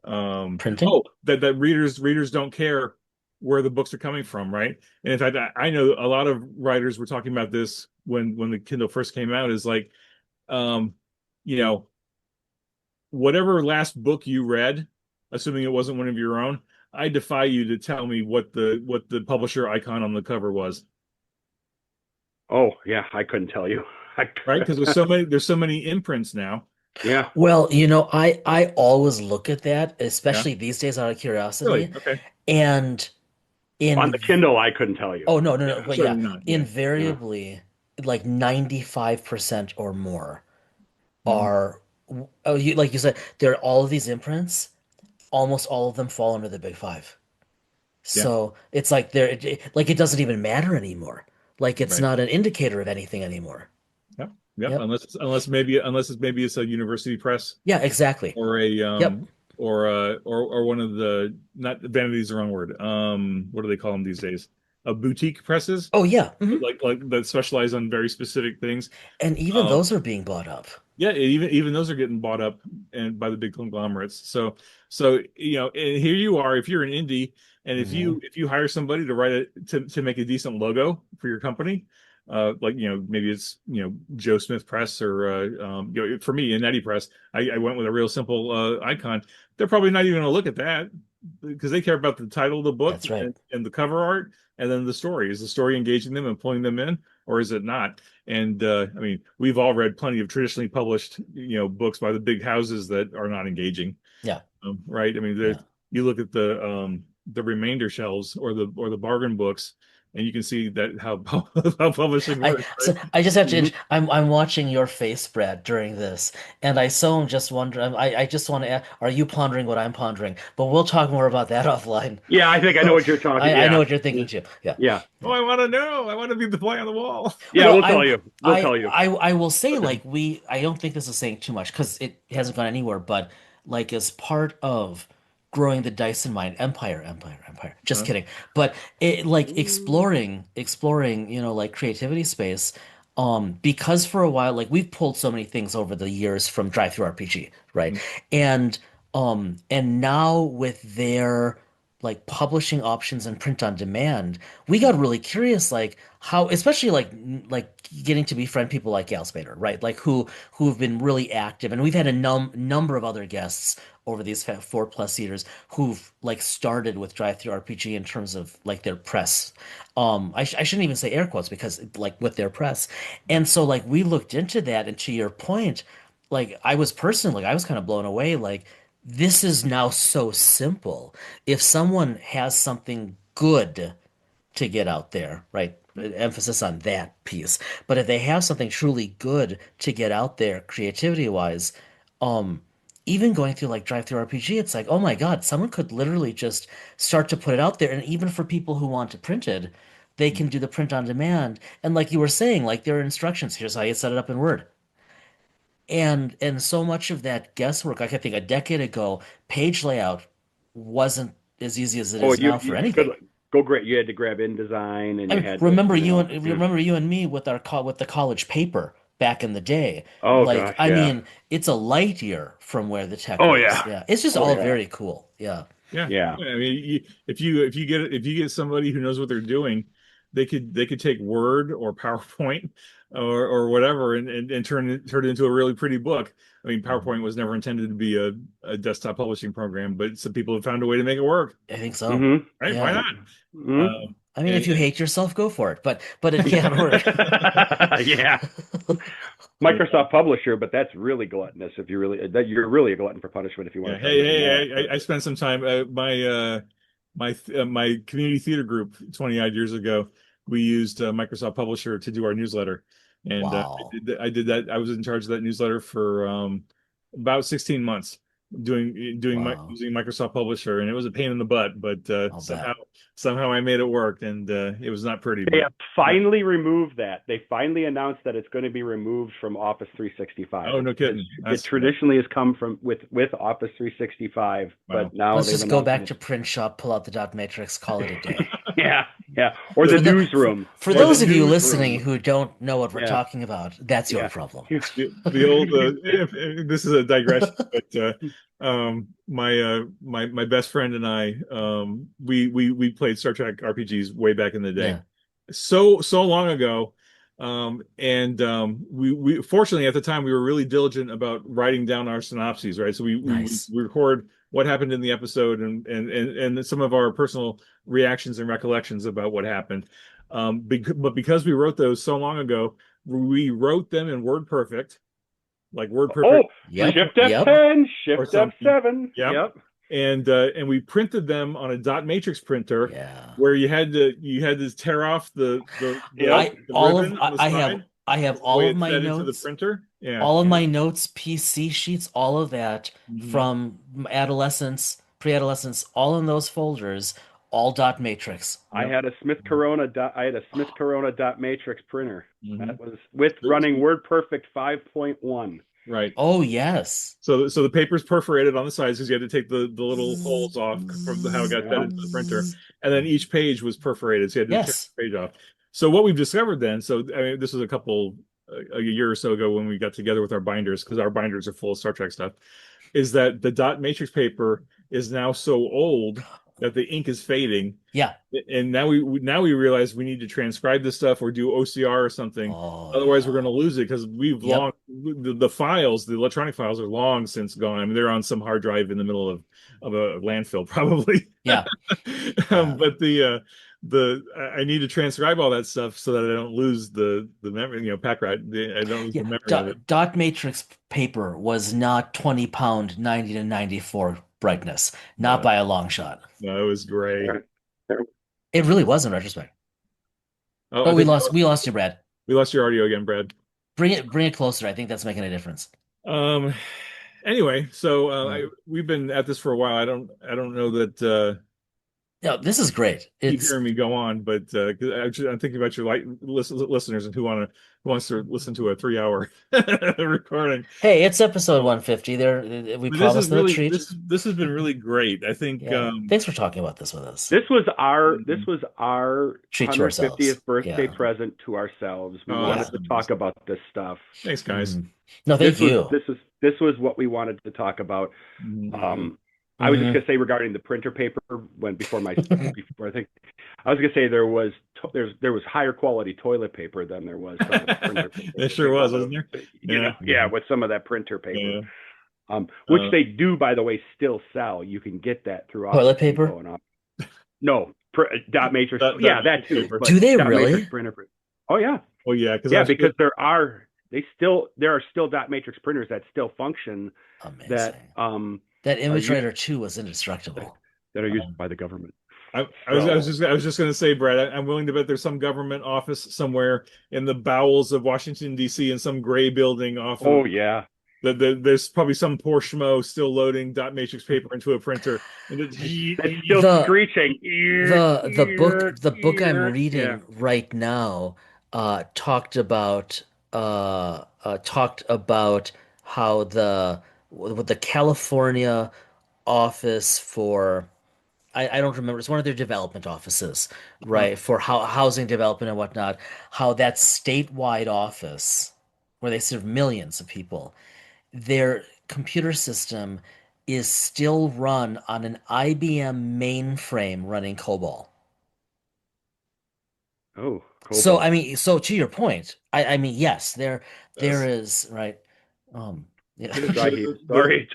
Printing? Oh, that readers don't care where the books are coming from, right? And in fact, I know a lot of writers were talking about this when the Kindle first came out, is like um, you know, whatever last book you read, assuming it wasn't one of your own, I defy you to tell me what the publisher icon on the cover was, oh yeah, I couldn't tell you. right? Because there's so many imprints now. Yeah, Well, I always look at that, Yeah, especially these days out of really? curiosity. Okay. And on in the Kindle, I couldn't tell you. oh no, no, Yeah, no, I'm but certainly yeah, not. Yeah. Yeah. invariably like 95% or more Mhm. are oh you like you said, there are all of these imprints, almost all of them fall under the big five. Yeah, So it's like like it doesn't even matter anymore. Like it's right. not an indicator of anything anymore. Yep. Yep. Yep. Unless it's a university press Yeah, exactly. or a Yep. or one of the, not vanity is the wrong word. What do they call them these days? Boutique presses, Oh yeah. like that specialize on very specific things. And even Um, those are being bought up. Yeah, even those are getting bought up and by the big conglomerates. So and here you are, if you're an indie, and Hmm. if you hire somebody to write it to make a decent logo for your company, like maybe it's Joe Smith Press or for me in Netty Press, I went with a real simple icon. They're probably not even going to look at that because they care about the title of the book That's right. and the cover art and then the story. Is the story engaging them and pulling them in, or is it not? And I mean, we've all read plenty of traditionally published, books by the big houses that are not engaging, Yeah. right? I mean, Yeah. you look at the remainder shelves or the bargain books, and you can see that how how publishing I works, so right? I just have to. Mhm. I'm watching your face, Brad, during this, and I so am just wondering. I just want to ask, are you pondering what I'm pondering? But we'll talk more about that offline. Yeah, I think I know what you're talking. I know Yeah. what you're Yeah. thinking too. Yeah. Yeah. Oh, Yeah. I want to know. I want to be the fly on the wall. Yeah, Well, we'll tell you. We'll tell you. I will say like I don't think this is saying too much because it hasn't gone anywhere, but like as part of growing the Dyson mind, Empire, Empire, Empire. Just Huh? kidding. But it like Ooh. exploring, like creativity space. Because for a while, like we've pulled so many things over the years from Drive Through RPG, right? Mhm. And now with their like publishing options and print on demand, we got really curious, like how, especially like getting to befriend people like Gal Spader, right? Like who've been really active, and we've had a number of other guests over these 4+ years who've like started with Drive Through RPG in terms of like their press. I shouldn't even say air quotes because like with their press, and so like we looked into that, and to your point, like I was personally, like I was kind of blown away, like this is now so simple. If someone has something good to get out there, right? Emphasis on that piece. But if they have something truly good to get out there, creativity wise, um, even going through like drive through RPG, it's like, oh my God, someone could literally just start to put it out there. And even for people who want it printed, they can do the print on demand. And like you were saying, like there are instructions. Here's how you set it up in Word. And so much of that guesswork, like I think a decade ago, page layout wasn't as easy as it Oh, is now for good. anything. Go great. You had to grab InDesign, and I you mean, had to, yeah. remember you and me with with the college paper back in the day. Oh Like, gosh, I yeah. mean, it's a light year from where the tech Oh is. yeah. Yeah, it's just Oh all yeah. very cool. Yeah, Yeah. Yeah. I mean, if you get somebody who knows what they're doing, they could take Word or PowerPoint or whatever and turn it into a really pretty book. I mean, PowerPoint was never intended to be a desktop publishing program, but some people have found a way to make it work. I think so. Mm-hmm. Right? Why Yeah. not? Mm-hmm. I mean, if you And hate yourself, go for it. But it can't work. Yeah. Microsoft Publisher, but that's really gluttonous. If you really that you're really a glutton for punishment if you want yeah, to start using that. I spent some time my community theater group 20 odd years ago. We used Microsoft Publisher to do our newsletter, and Wow. I did that. I was in charge of that newsletter for about 16 months, doing my Wow. using Microsoft Publisher, and it was a pain in the butt, but I'll bet. somehow I made it work, and it was not pretty, They but have finally removed that. They finally announced that it's going to be removed from Office 365. oh, no kidding. It That's traditionally has come from with Office 365, wow. but now Let's they've just go announced back it. to print shop, pull out the dot matrix, call it a day. Yeah, yeah. Or the For the newsroom. for Or the those of you listening newsroom. who don't know what we're Yeah, talking about, that's your yeah. problem. The old this is a digression, but my best friend and I we played Star Trek RPGs way back in the day, Yeah, so long ago, and we fortunately at the time we were really diligent about writing down our synopses, right? So nice. we record what happened in the episode and some of our personal reactions and recollections about what happened. But because we wrote those so long ago, we wrote them in WordPerfect, like Oh, WordPerfect Yep, yep. shift F10, or shift something. F7. Yep. Yep. And we printed them on a dot matrix printer Yeah. where you had to tear off Yep. the ribbon on the side I have the all way of it my fed into the notes, printer. Yeah. all of Yeah. my notes, PC sheets, all of that Mhm. from adolescence, pre-adolescence, all in those folders, all dot matrix. Yep. I had a Smith Corona dot matrix printer. Mhm. That was with running WordPerfect 5.1. Right. Oh yes. So the paper's perforated on the sides because you had to take the little holes off from how it got fed Yeah. into the printer, and then each page was perforated, so you had to tear Yes. the page off. So what we've discovered then, so I mean, this was a year or so ago when we got together with our binders because our binders are full of Star Trek stuff, is that the dot matrix paper is now so old that the ink is fading, Yeah. and now we realize we need to transcribe this stuff or do OCR or something. Oh Otherwise, we're yeah. going to lose it because Yep. the files, the electronic files, are long since gone. I mean, they're on some hard drive in the middle of a landfill, probably. Yeah. Yeah. But I need to transcribe all that stuff so that I don't lose the memory. You know, pack rat. I don't lose Yeah, the memory of it. dot matrix paper was not 20 pound 90 to 94 brightness, not No, by a long shot. no, it was gray. It really was in retrospect. Oh, I Oh, think we lost you, Brad. we lost your audio again, Brad. Bring it closer. I think that's making a difference. Um. Anyway, so Mm. we've been at this for a while. I don't know that No, this is great. keep It's hearing me go on, but 'cause I'm thinking about your listeners and who wants to listen to a 3 hour recording. hey, it's episode Um, 150. There, we but this is promised them a really treat. this has been really great. I think Yeah. Thanks for talking about this with us. This was our Treat to ourselves. 150th birthday Yeah. present to ourselves. We oh, Yeah. wanted that's to nice. talk about this stuff. Thanks, guys. Mhm. No, thank you. This was what we wanted to talk about. Mhm. I was just Mhm. gonna say regarding the printer paper before I think I was gonna say there was higher quality toilet paper than there was some of the printer paper. There sure was, wasn't there? You know, yeah, with some of that printer paper. Yeah. Which they do, by the way, still sell. You can get that through Toilet Office paper? Depot and no dot matrix. Dot that too. paper. But Do they dot really? matrix printer. Oh yeah, Oh yeah, because because there are still dot matrix printers that still function. Amazing. That That Image you- Writer 2 was indestructible. that are used by the government. I was just going to say, Brad, I'm willing to bet there's some government office somewhere in the bowels of Washington, D.C., in some gray building off of Oh yeah, there's probably some poor schmo still loading dot matrix paper into a printer, and that's still The screeching. the book I'm Yeah. reading right now talked about how the California office for I don't remember, it's one of their development offices, Uh, right, for housing development and whatnot, how that statewide office where they serve millions of people, their computer system is still run on an IBM mainframe running COBOL. oh, So COBOL. I mean, so to your point, I mean, yes, there this. is, right. Yeah. Dry heat. The, Sorry.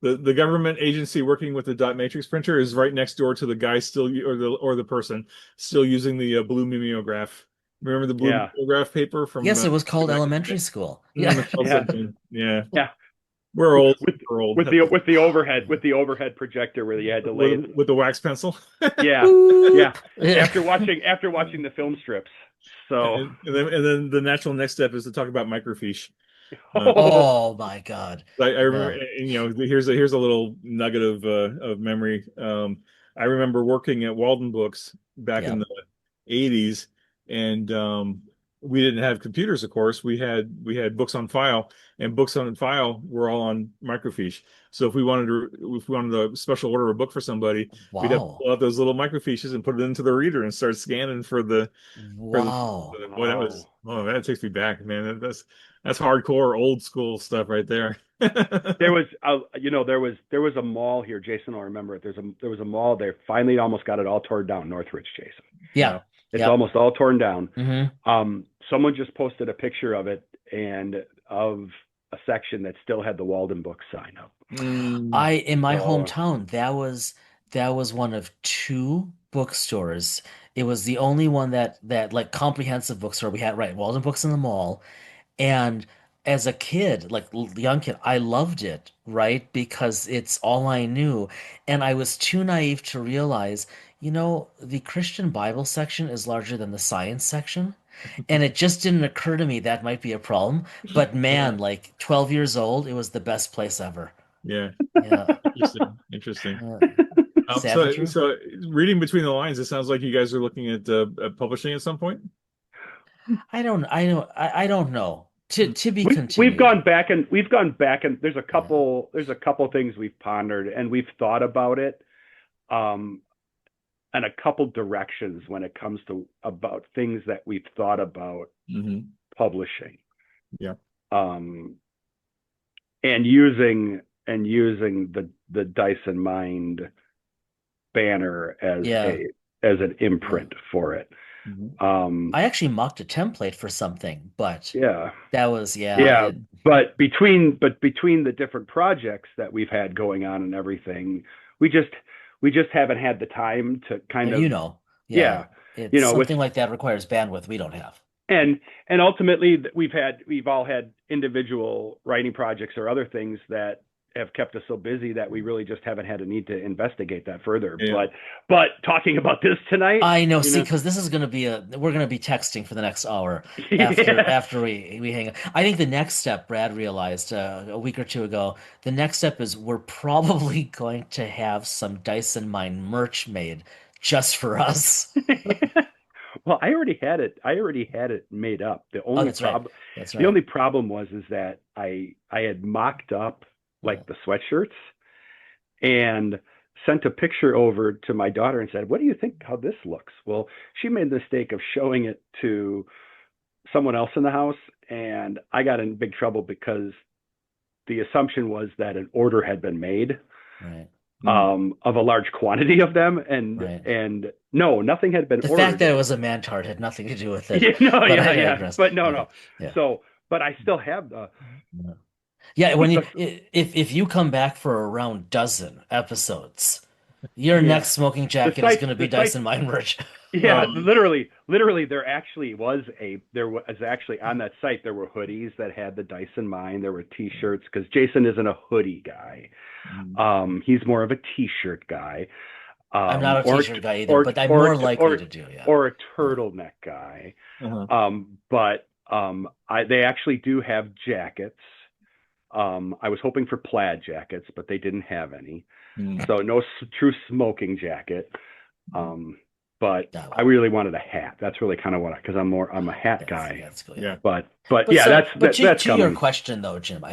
the government agency working with the dot matrix printer is right next door to the guy still or the person still using the blue mimeograph. Remember the blue Yeah. mimeograph paper from Yes, it was called back in the elementary day? school. Yeah. It's called Yeah. something. Yeah, Yeah. we're old. With We're old. with the overhead projector where you had to lay it. With the wax pencil. Yeah. Yeah. Boop. Yeah. After watching the film strips. So. And then the natural next step is to talk about microfiche. Uh, Oh. Oh my God. I remember, Yeah. and, here's a little nugget of memory. I remember working at Walden Books back in Yeah. the 80s, and we didn't have computers, of course. We had books on file, and books on file were all on microfiche. So if we wanted to special order a book for somebody, we'd have to Wow. pull out those little microfiches and put it into the reader and start scanning for the Wow. boy, that Oh. was, oh, that takes me back, man. That's hardcore old school stuff right there. There was there was a mall here. Jason will remember it. There was a mall there. Finally, almost got it all torn down. Northridge, Jason. Yeah. Yeah. It's Yep. almost all torn down. Hmm. Someone just posted a picture of it and of a section that still had the Walden Book sign up. Mm, In my So hometown, that was one of two bookstores. It was the only one that like comprehensive bookstore we had, right? Walden Books in the mall. And as a kid, like young kid, I loved it, right? Because it's all I knew. And I was too naive to realize, the Christian Bible section is larger than the science section. And it just didn't occur to me that might be a problem. But man, like 12 years old, it was the best place ever. yeah. Yeah. Interesting. Yeah. Um, Sad but so, true. so reading between the lines, it sounds like you guys are looking at publishing at some point. I don't know. To be we've continued. gone back and Yeah. there's a couple things we've pondered and we've thought about it. And a couple directions when it comes to about things that we've thought about Mm-hmm. publishing. Yeah. And using the Dyson Mind banner as Yeah. an imprint for it. Mm-hmm. I actually mocked a template for something, but Yeah. that was, yeah, Yeah, but between the different projects that we've had going on and everything, we just haven't had the time to kind of yeah, yeah, it's with something like that requires bandwidth we don't have. and ultimately we've all had individual writing projects or other things that have kept us so busy that we really just haven't had a need to investigate that further. Yeah. But talking about this tonight, I know, see, because this is we're gonna be texting for the next hour after yeah. after we hang. I think the next step, Brad realized a week or two ago, the next step is we're probably going to have some Dyson Mine merch made just for us. Well, I already had it. I already had it made up. Oh, that's right. That's The right. only problem was is that I had mocked up Yeah. like the sweatshirts and sent a picture over to my daughter and said, "What do you think how this looks?" Well, she made the mistake of showing it to someone else in the house, and I got in big trouble because the assumption was that an order had been made Right. of a large quantity of them, Right. and no, nothing had been The ordered. fact that it was a man tart had nothing to do with it. Yeah, no, But yeah, I yeah, digress. but no, Okay. no. Yeah. So, but I still have the. Yeah, when if you come back for around dozen episodes, your Yeah. next smoking The jacket is site, going to be the site, Dyson Mine merch. yeah, Um, literally, there was actually on that site there were hoodies that had the Dyson Mine. There were T-shirts because Jason isn't a hoodie guy. He's more of a T-shirt guy. I'm not a or t-shirt guy either, or but I'm or more likely or to do, yeah. or a Yeah. turtleneck guy. Uh-huh. But they actually do have jackets. I was hoping for plaid jackets, but they didn't have any. Mm. So no true smoking jacket. Um, but Yeah, I well, really wanted a hat. That's really kind of what because I'm a hat guy. that's cool, yeah. Yeah. But But yeah, so, but that's to your coming. question though, Jim,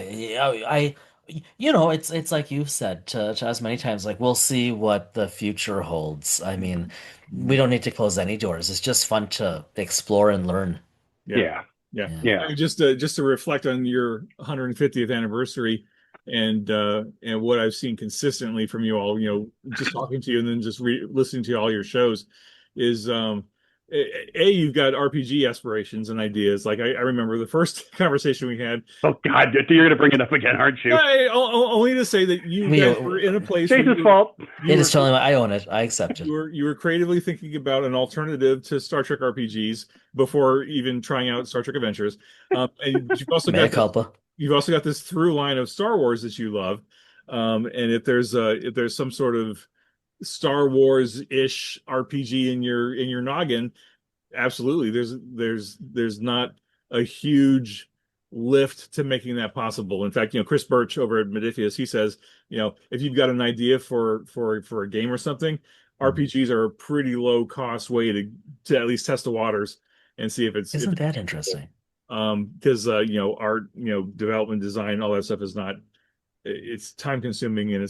it's like you've said to us many times, like we'll see what the future holds. I mean, we don't need to close any doors. It's just fun to explore and learn. Yeah. Yeah, Yeah. Yeah. yeah. I mean, just to reflect on your 150th anniversary and what I've seen consistently from you all, just talking to you and then just listening to all your shows is you've got RPG aspirations and ideas. Like I remember the first conversation we had. Oh God, you're gonna bring it up again, aren't you? Only to say that you We, guys were in a place where Chase's fault. you it were is totally, I own it. I accept it. you were creatively thinking about an alternative to Star Trek RPGs before even trying out Star Trek Adventures. And Mea culpa. you've also got this through line of Star Wars that you love. And if there's some sort of Star Wars-ish RPG in your noggin, absolutely. There's not a huge lift to making that possible. In fact, Chris Birch over at Modiphius, he says, if you've got an idea for a game or something, RPGs are a pretty low cost way to at least test the waters and see if Isn't it's that useful. interesting? Because art, development, design, all that stuff is not. It's time consuming and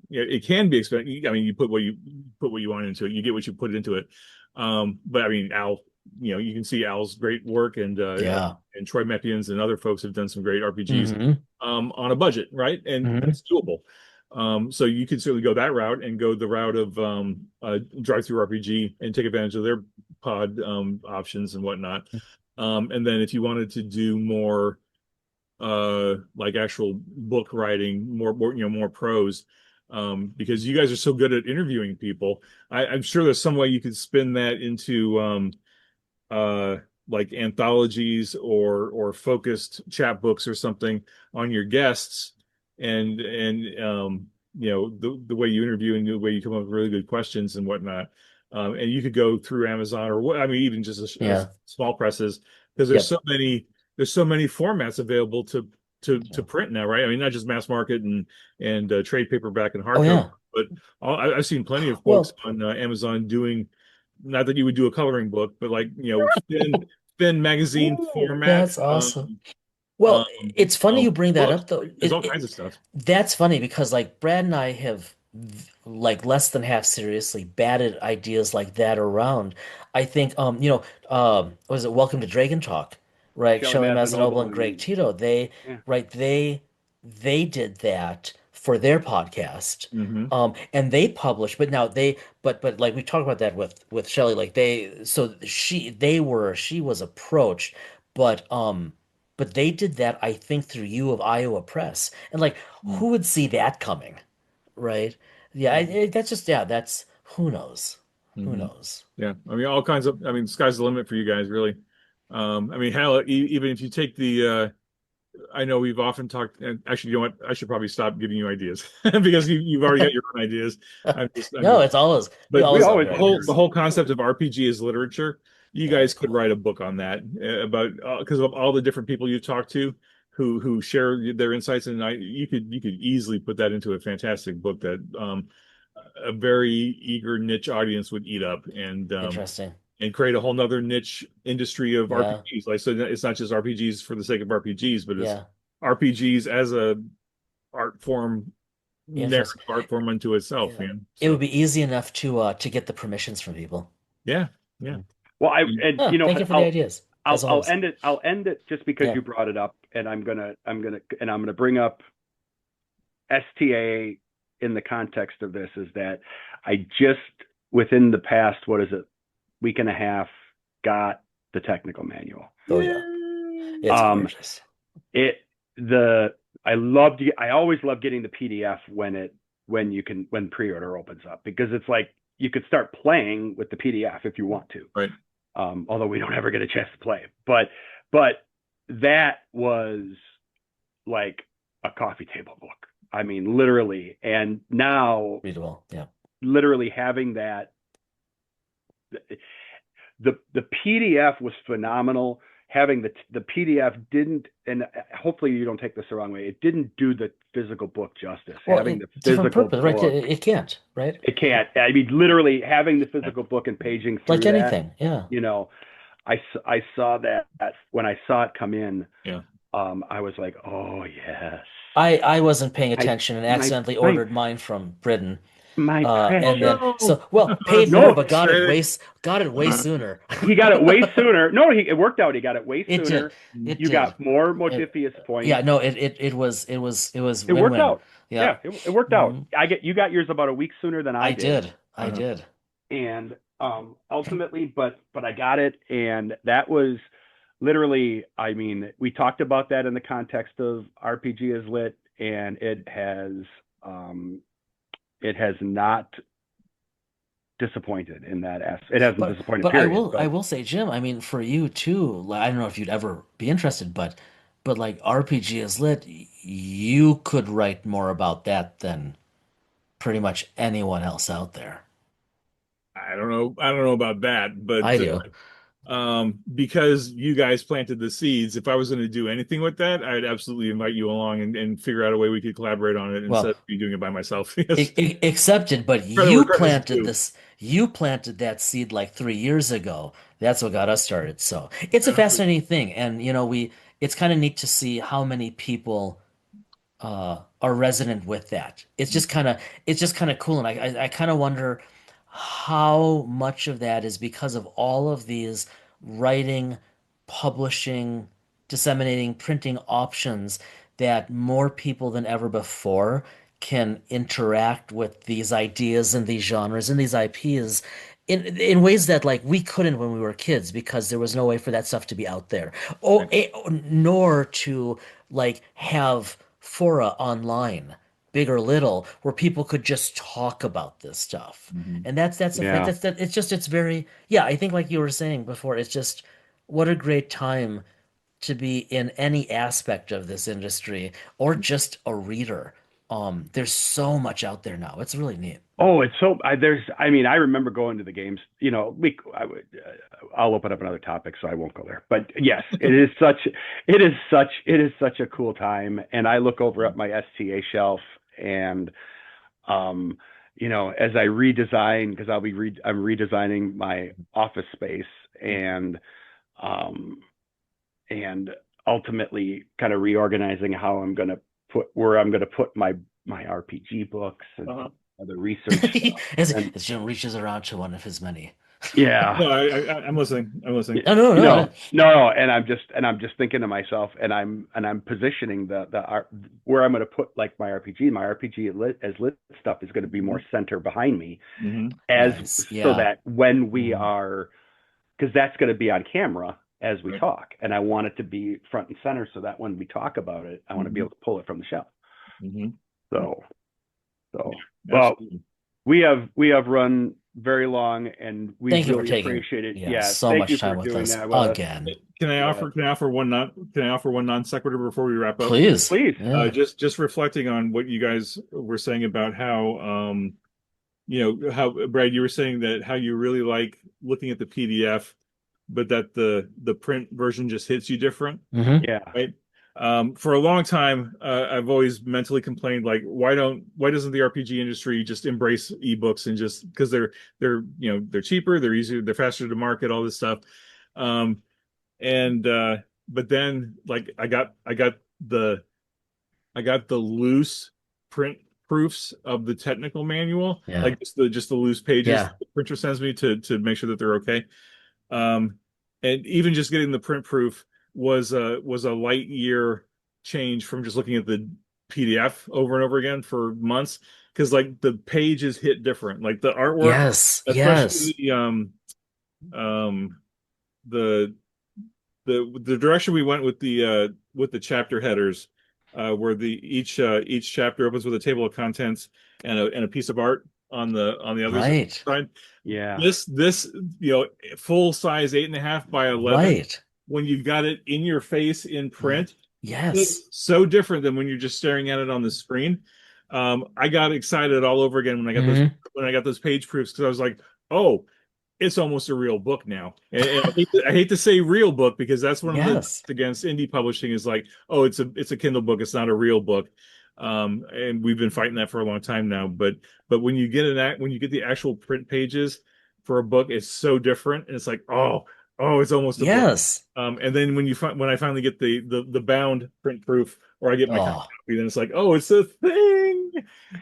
it can be expensive. I mean, you put what you want into it, you get what you put into it. But I mean, Al, you can see Al's great work Yeah. and Troy Mepians and other folks have done some great RPGs Hmm. on a budget, right? And Hmm. that's doable. So you could certainly go that route and go the route of drive through RPG and take advantage of their pod options and whatnot. And then if you wanted to do more like actual book writing, more prose, because you guys are so good at interviewing people. I'm sure there's some way you could spin that into uh like anthologies or focused chapbooks or something on your guests and the way you interview and the way you come up with really good questions and whatnot. And you could go through Amazon or what I mean even just a Yeah. small presses because Yep. there's so many formats available to print now, right? I mean, not just mass market and trade paperback and Oh hardcover, yeah. but I've seen plenty of folks Well, on Amazon doing, not that you would do a coloring book, but like thin magazine format. that's awesome. Um, Well, it's funny you bring that books. up though. There's all kinds of stuff. That's funny because like Brad and I have like less than half seriously batted ideas like that around. I think was it Welcome to Dragon Talk, right? Shelley Shelley Mazanoble Mazanoble and Greg and Tito. yeah. Right, they did that for their podcast. Hmm. And they published, but now but like we talked about that with Shelley, like she was approached, but but they did that, I think, through U of Iowa Press. And like, who would see that coming, right? Yeah, that's just, yeah, that's, who knows? Who Hmm. knows? Yeah, I mean, all kinds of. I mean, sky's the limit for you guys, really. I mean, hell, even if you take I know we've often talked, and actually, you know what? I should probably stop giving you ideas because you've already got your own ideas. I'm No, just, it's always, we but We always love always your love the ideas. whole concept of RPG as literature, you Yeah, guys it's could cool. write a book on that about because of all the different people you've talked to who share their insights, and you could easily put that into a fantastic book that a very eager niche audience would eat up Interesting. and create a whole nother niche industry of Yeah, RPGs. Like, so it's not just RPGs for the sake of RPGs, but it's yeah, RPGs as a art form, interesting. narrative art form unto itself, Yeah. man. It would So be easy enough to get the permissions from people. yeah, yeah. Well, And- and Oh, thank you for the ideas, as I'll always. end it. I'll end it just because Yeah. you brought it up, and I'm gonna bring up STA in the context of this is that I just within the past week and a half got the technical manual. Oh yeah, it's Um, gorgeous. it the I always love getting the PDF when pre-order opens up because it's like you could start playing with the PDF if you want to. right. Although we don't ever get a chance to play. But that was like a coffee table book. I mean, literally. And now Readable. Yeah. literally having that. The PDF was phenomenal. Having the PDF didn't, and hopefully you don't take this the wrong way, it didn't do the physical book justice. Well, Having the different physical purpose, right? book, It can't, right? it can't. I mean, literally having the physical book and paging Like through that, anything, yeah. you know, I saw that when I saw it come in. Yeah. I was like, oh yes. I wasn't paying I attention and my accidentally my ordered mine from Britain. my Oh And precious. then no. so well, paid So more, No, but frustrating. got it way sooner. he got it way sooner. No, it worked out. He got it way It did. sooner. It You did. got more It, Modiphius yeah, points. no, it was It worked win-win. out. Yeah. Yeah, it worked out. Hmm. You got yours about a week sooner than I I did, did. I Uh-huh. did. and ultimately, but I got it, and that was literally. I mean, we talked about that in the context of RPG is lit, and it has not disappointed in that It hasn't But disappointed, but I period. will I But will say, Jim, I mean, for you too, I don't know if you'd ever be interested, but like RPG is lit, you could write more about that than pretty much anyone else out there. I don't know. I don't know about that, I but do. because you guys planted the seeds, if I was going to do anything with that, I'd absolutely invite you along and figure out a way we could collaborate on it instead Well, of me doing it by myself. Yes. accepted, but Rather regret as you do. you planted that seed like 3 years ago. That's what got us started. So it's a Absolutely. fascinating thing. And it's kind of neat to see how many people are resonant with that. It's just kind of cool. And I kind of wonder how much of that is because of all of these writing, publishing, disseminating, printing options that more people than ever before can interact with these ideas and these genres and these IPs in ways that like we couldn't when we were kids because there was no way for that stuff to be out there. Right. Nor to like have fora online, big or little, where people could just talk about this stuff. Mhm. And that's a yeah, that's that it's very yeah, I think like you were saying before, it's just what a great time to be in any aspect of this industry or just a reader. There's so much out there now. It's really neat. oh, it's so I mean, I remember going to the games. I'll open up another topic, so I won't go there. But yes, it is such a cool time. And I look over at my STA shelf, and as I redesign, because I'm redesigning my office space, um, and ultimately kind of reorganizing how I'm going to where I'm going to put my RPG books and Uh-huh. other research stuff. And As Jim reaches around to one of his many. yeah, No, I'm listening. I'm listening. No, no, no. no, and I'm just thinking to myself, and I'm positioning the art where I'm going to put like my RPG. My RPG as lit stuff is going to be more center behind me, Hmm. as Nice. so Yeah. that when we Mhm. are, because that's going to be on camera as we Right. talk, and I want it to be front and center so that when we talk about it, I want to be Hmm. able to pull it from the shelf. Hmm. So so well, Absolutely. we have run very long, and we Thank you for really taking, appreciate it. yeah, Yeah, so thank you much for time with doing us that with us. again. Yeah, Can I offer one non sequitur before we wrap up? Please. please. Yeah. Just reflecting on what you guys were saying about how how Brad, you were saying that how you really like looking at the PDF, but that the print version just hits you different, Hmm. Yeah. right? For a long time, I've always mentally complained like, why doesn't the RPG industry just embrace ebooks and just because they're cheaper, they're easier, they're faster to market, all this stuff. Um, and but then like the I got the loose print proofs of the technical manual, Yeah. like just the loose pages Yeah. the printer sends me to make sure that they're okay. Um, and even just getting the print proof was a light year change from just looking at the PDF over and over again for months because like the pages hit different, like the artwork, Yes. especially Yes. um the the direction we went with the chapter headers, where the each chapter opens with a table of contents and a piece of art on the other Right. side. Yeah. This full size 8.5 by 11, Right. when you've got it in your face in Yeah. print, Yes. it's so different than when you're just staring at it on the screen. I got excited all over again when I got those Hmm. when I got those page proofs because I was like, oh, it's almost a real book now. And I hate to say real book because that's one of the Yes. against indie publishing is like, oh, it's a Kindle book, it's not a real book. And we've been fighting that for a long time now. But when you get when you get the actual print pages for a book, it's so different, and it's like, oh, it's almost a book. Yes. And then when I finally get the bound print proof, or I get my Oh, copy, then it's like, oh, it's a thing.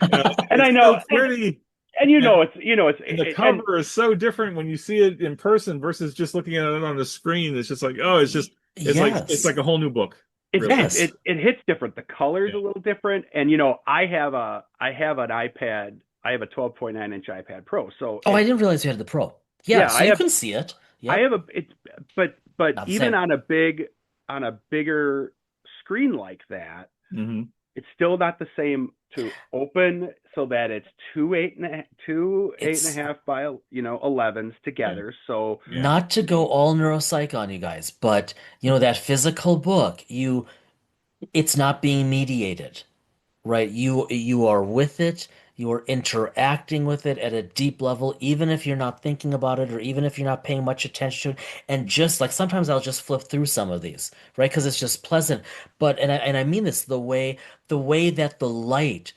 And I It's know, so pretty. and you And know, it's and the and cover is so different when you see it in person versus just looking at it on the screen. It's just like, oh, it's yes. like a whole new book, really. Yes. it hits different. The color's Yeah. a little different, and I have an iPad. I have a 12.9-inch iPad Pro, so Oh, I didn't realize you had the Pro. Yeah, yeah, so you can see it. I Yep. have a it's but Not the even same. on a bigger screen like that, Hmm. it's still not the same to open so that it's two eight and a It's half by 11s Yeah. together. So Yeah. not to go all neuropsych on you guys, but that physical book, it's not being mediated, right? You are with it, you are interacting with it at a deep level, even if you're not thinking about it or even if you're not paying much attention. And just like sometimes I'll just flip through some of these, right? Because it's just pleasant. But and I mean this the way that the light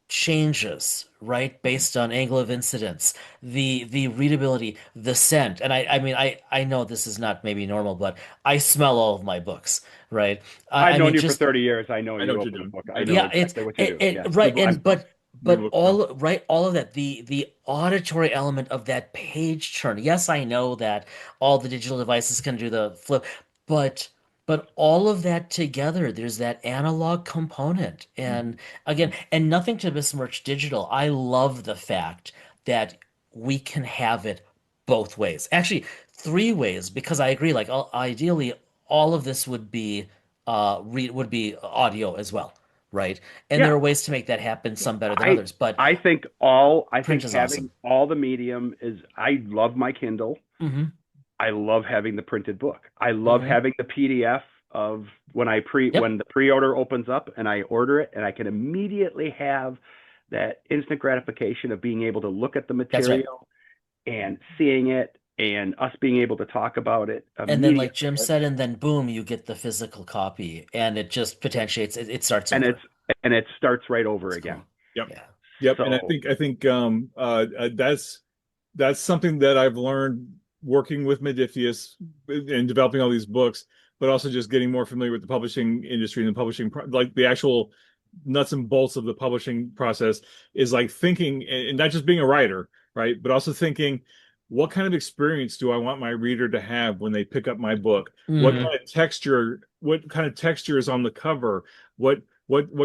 changes, right, based on angle of incidence, the readability, the scent. And I mean I know this is not maybe normal, but I smell all of my books, right? I've I known meing you for just 30 years. I know I know you what you're open a doing. book. I I know know. yeah, it's exactly what you it, do. it Yeah. right and Read but book smell. all of that the auditory element of that page turn. Yes, I know that all the digital devices can do the flip, but all of that together, there's that analog component. And again, and nothing to besmirch digital. I love the fact that we can have it both ways. Actually, three ways because I agree like ideally all of this would be audio as well, right? And there Yeah. are ways to make that happen, some better than I others, but I print think is having awesome. all the medium is I love my Kindle. Hmm. I love having the printed book. I love Hmm. having the PDF of Yep, when the pre-order opens up and I order it and I can immediately have that instant gratification of being able to look at the that's right. material and seeing it and us being able to talk about it And then, immediately. like Jim said, and then boom, you get the physical copy, and it just potentiates. It starts And over. it starts right over It's again. cool. Yep. Yeah. Yep. And So I think that's something that I've learned working with Modiphius and developing all these books, but also just getting more familiar with the publishing industry and the like the actual nuts and bolts of the publishing process is like thinking and not just being a writer, right? But also thinking, what kind of experience do I want my reader to have when they pick up my book? Hmm. What kind of texture is on the cover? What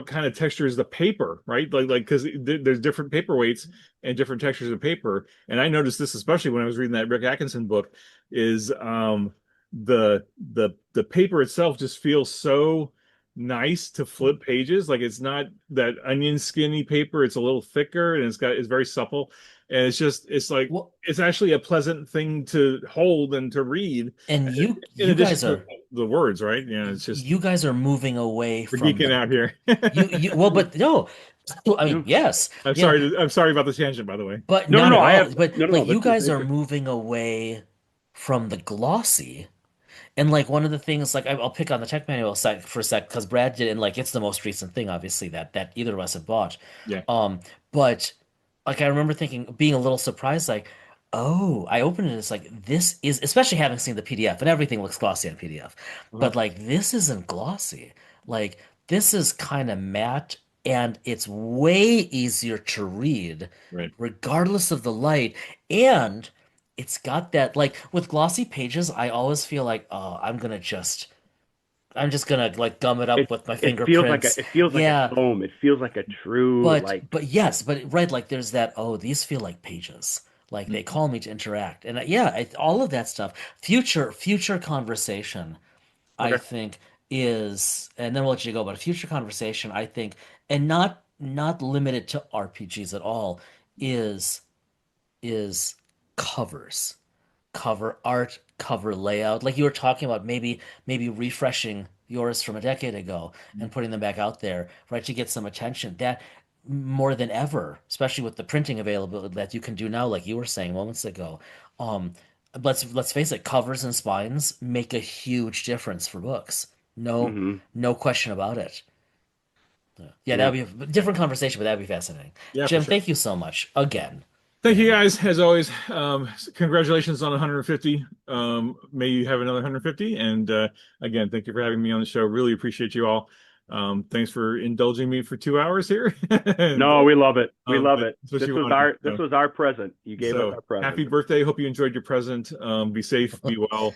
kind of texture is the paper, right? Like because there's different paperweights and different textures of paper. And I noticed this especially when I was reading that Rick Atkinson book, is the paper itself just feels so nice to flip pages. Like it's not that onion skinny paper, it's a little thicker and it's very supple. And it's like Well, it's actually a pleasant thing to hold and to read and in you addition guys to are the words, right? Yeah, it's just you guys are moving away we're from geeking the out here. you well, but no, I mean no, yes, I'm sorry about the tangent, by the way. but no, no, not no. at I all. have But no, no, like no. you This is guys are interesting. moving away from the glossy. And like one of the things, like I'll pick on the tech manual sec for a sec because Brad did, and like it's the most recent thing, obviously that either of us have bought. Yeah. But like I remember thinking, being a little surprised, like, oh, I opened it, it's like this is, especially having seen the PDF, and everything looks glossy on PDF, Uh-huh. but like this isn't glossy. Like this is kind of matte, and it's way easier to read, Right. regardless of the light, and it's got that like with glossy pages, I always feel like, oh, I'm just gonna like gum it up with my fingerprints. It feels like a Yeah, tome. It feels like a true like but yes, but right, like there's that, oh, these feel like pages. Like they Mhm. call me to interact. And yeah, all of that stuff. Future conversation, I Okay. think and then we'll let you go, but a future conversation, I think, and not limited to RPGs at all, is is covers, cover art, cover layout. Like you were talking about, maybe refreshing yours from a decade ago and putting them back out there, right, to get some attention. more than ever, especially with the printing availability that you can do now, like you were saying moments ago. Um, let's face it, covers and spines make a huge difference for books. No, Hmm. no question about it. Yeah, that Yeah. would be a different conversation, but that'd be fascinating. Yeah, for Jim, sure. thank you so much again. Thank you And guys, as always. Congratulations on 150. May you have another 150. And again, thank you for having me on the show. Really appreciate you all. Thanks for indulging me for 2 hours here, and No, we love it. We love that's it. what This you was wanted. our present. You gave us So our present. happy birthday. Hope you enjoyed your present. Be safe, be well.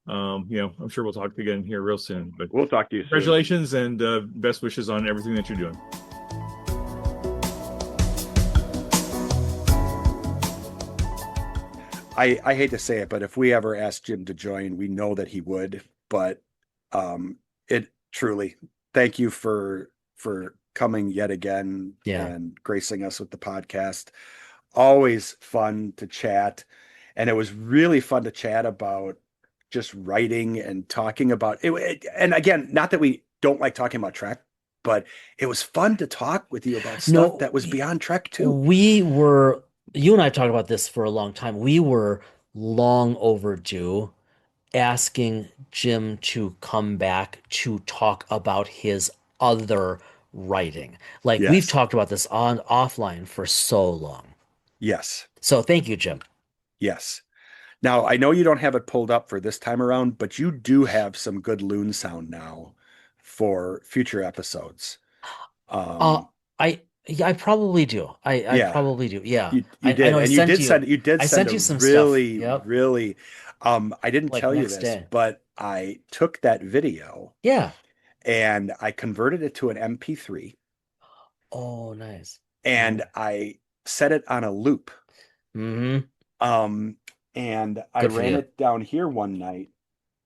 I'm sure we'll talk again here real soon. But We'll talk to you soon. congratulations and best wishes on everything that you're doing. I hate to say it, but if we ever asked Jim to join, we know that he would. But it truly, thank you for coming yet again yeah. and gracing us with the podcast. Always fun to chat, and it was really fun to chat about just writing and talking about it. And again, not that we don't like talking about Trek, but it was fun to talk with you about stuff No, that was beyond Trek too. we were, you and I talked about this for a long time. We were long overdue asking Jim to come back to talk about his other writing. Like we've Yes, talked about this on offline for so long. yes, So thank you, Jim. yes. Now, I know you don't have it pulled up for this time around, but you do have some good loon sound now for future episodes. Uh, Um, I probably do. I yeah, probably do. Yeah. you I did, know and you did I send sent a you some stuff. really, Yep. really. I didn't Like tell you next this, day. but I took that video Yeah. and I converted it to an MP3 Oh, nice. and Mm. I set it on a loop. Hmm. Um, and I Good for ran you. it down here one night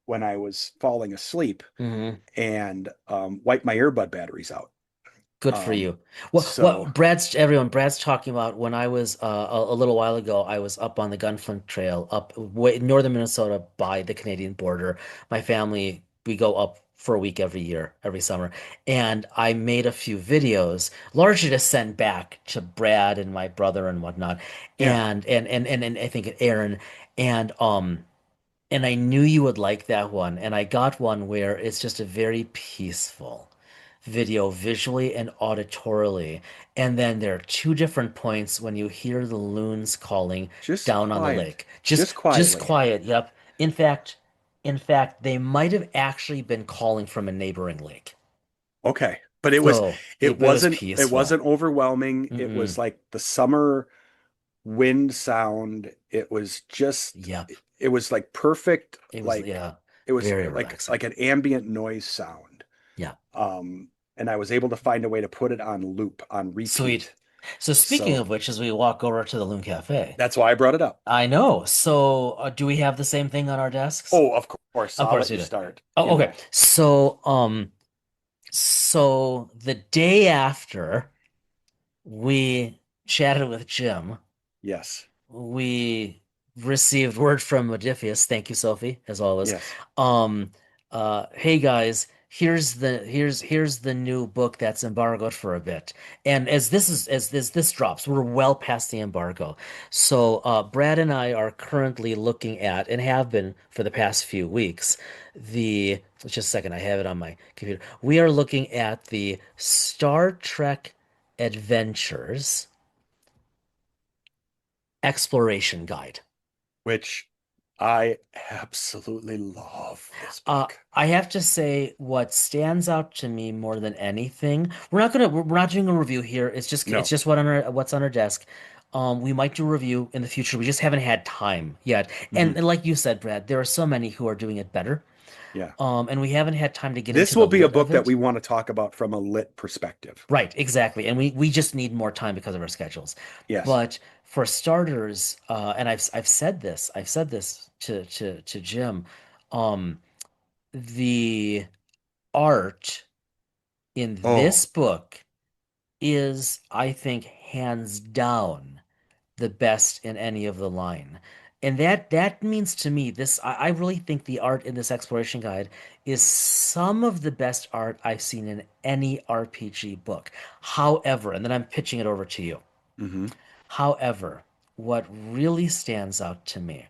when I was falling asleep Hmm. and wiped my earbud batteries out. Good for Um, you. Well, so Brad's talking about when I was a little while ago, I was up on the Gunflint Trail up way northern Minnesota by the Canadian border. My family, we go up for a week every year, every summer. And I made a few videos, largely to send back to Brad and my brother and whatnot. yeah, And I think Aaron and I knew you would like that one. And I got one where it's just a very peaceful video visually and auditorily. And then there are two different points when you hear the loons calling just down on the quiet, lake. just Just quietly. quiet. Yep. In fact, they might have actually been calling from a neighboring lake. Okay, but So it was it peaceful. wasn't overwhelming. It was Mm-mm. like the summer wind sound. It was just Yep. it was like perfect, It was, like yeah, it was very like relaxing. an ambient noise sound. Yeah. And I was able to find a way to put it on loop, on Sweet. repeat. So speaking So of which, as we walk over to the Loon Cafe, that's why I brought it up. I know. So, do we have the same thing on our desks? Oh, of course. Of I'll course let we you do. start. Oh, okay. So the day after we chatted with Jim, Yes. we received word from Modiphius. Thank you, Sophie, as always. Yes. Um, hey guys, here's the new book that's embargoed for a bit. And as this drops, we're well past the embargo. So Brad and I are currently looking at and have been for the past few weeks. The Just a second, I have it on my computer. We are looking at the Star Trek Adventures Exploration Guide. Which I absolutely love this book. I have to say, what stands out to me more than anything, we're not doing a review here. It's No. just what's on our desk. We might do a review in the future. We just haven't had time yet. Mhm. And like you said, Brad, there are so many who are doing it better. Yeah. And we haven't had time to get This into the will be a lit book of that it. we want to talk about from a lit perspective. Right, exactly. And we just need more time because of our schedules. Yes. But for starters, and I've said this to Jim, um, the art in Oh, this book is, I think, hands down the best in any of the line. And that means to me, this I really think the art in this exploration guide is some of the best art I've seen in any RPG book. However, and then I'm pitching it over to you. Hmm. However, what really stands out to me,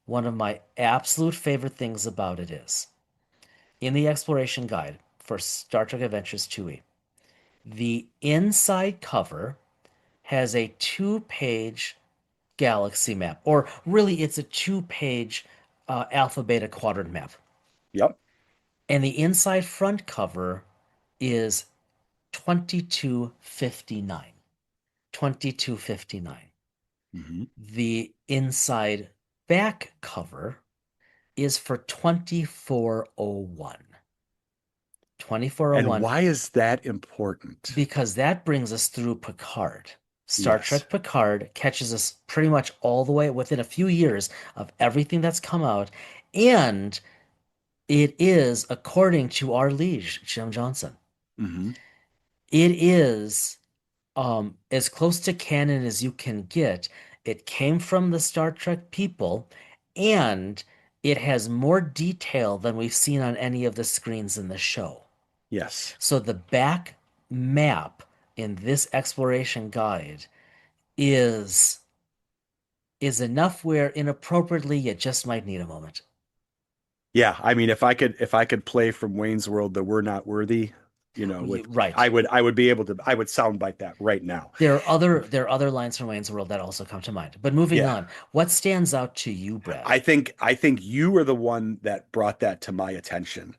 one of my absolute favorite things about it is in the exploration guide for Star Trek Adventures 2E, the inside cover has a two-page galaxy map, or really, it's a two-page alpha beta quadrant map. Yep. And the inside front cover is 2259. 2259. Hmm. The inside back cover is for 2401. And 2401, why is that important? because that brings us through Picard. Star Yes. Trek Picard catches us pretty much all the way within a few years of everything that's come out. And it is, according to our liege, Jim Johnson, Hmm. it is as close to canon as you can get. It came from the Star Trek people, and it has more detail than we've seen on any of the screens in the show. Yes. So the back map in this exploration guide is is enough where inappropriately you just might need a moment. Yeah, I mean, if I could play from Wayne's World the We're Not Worthy, with Right. I would be able to I would sound like that right now. There are other lines from Wayne's World that also come to mind. But moving Yeah. on, what stands out to you, Brad? I think you were the one that brought that to my attention.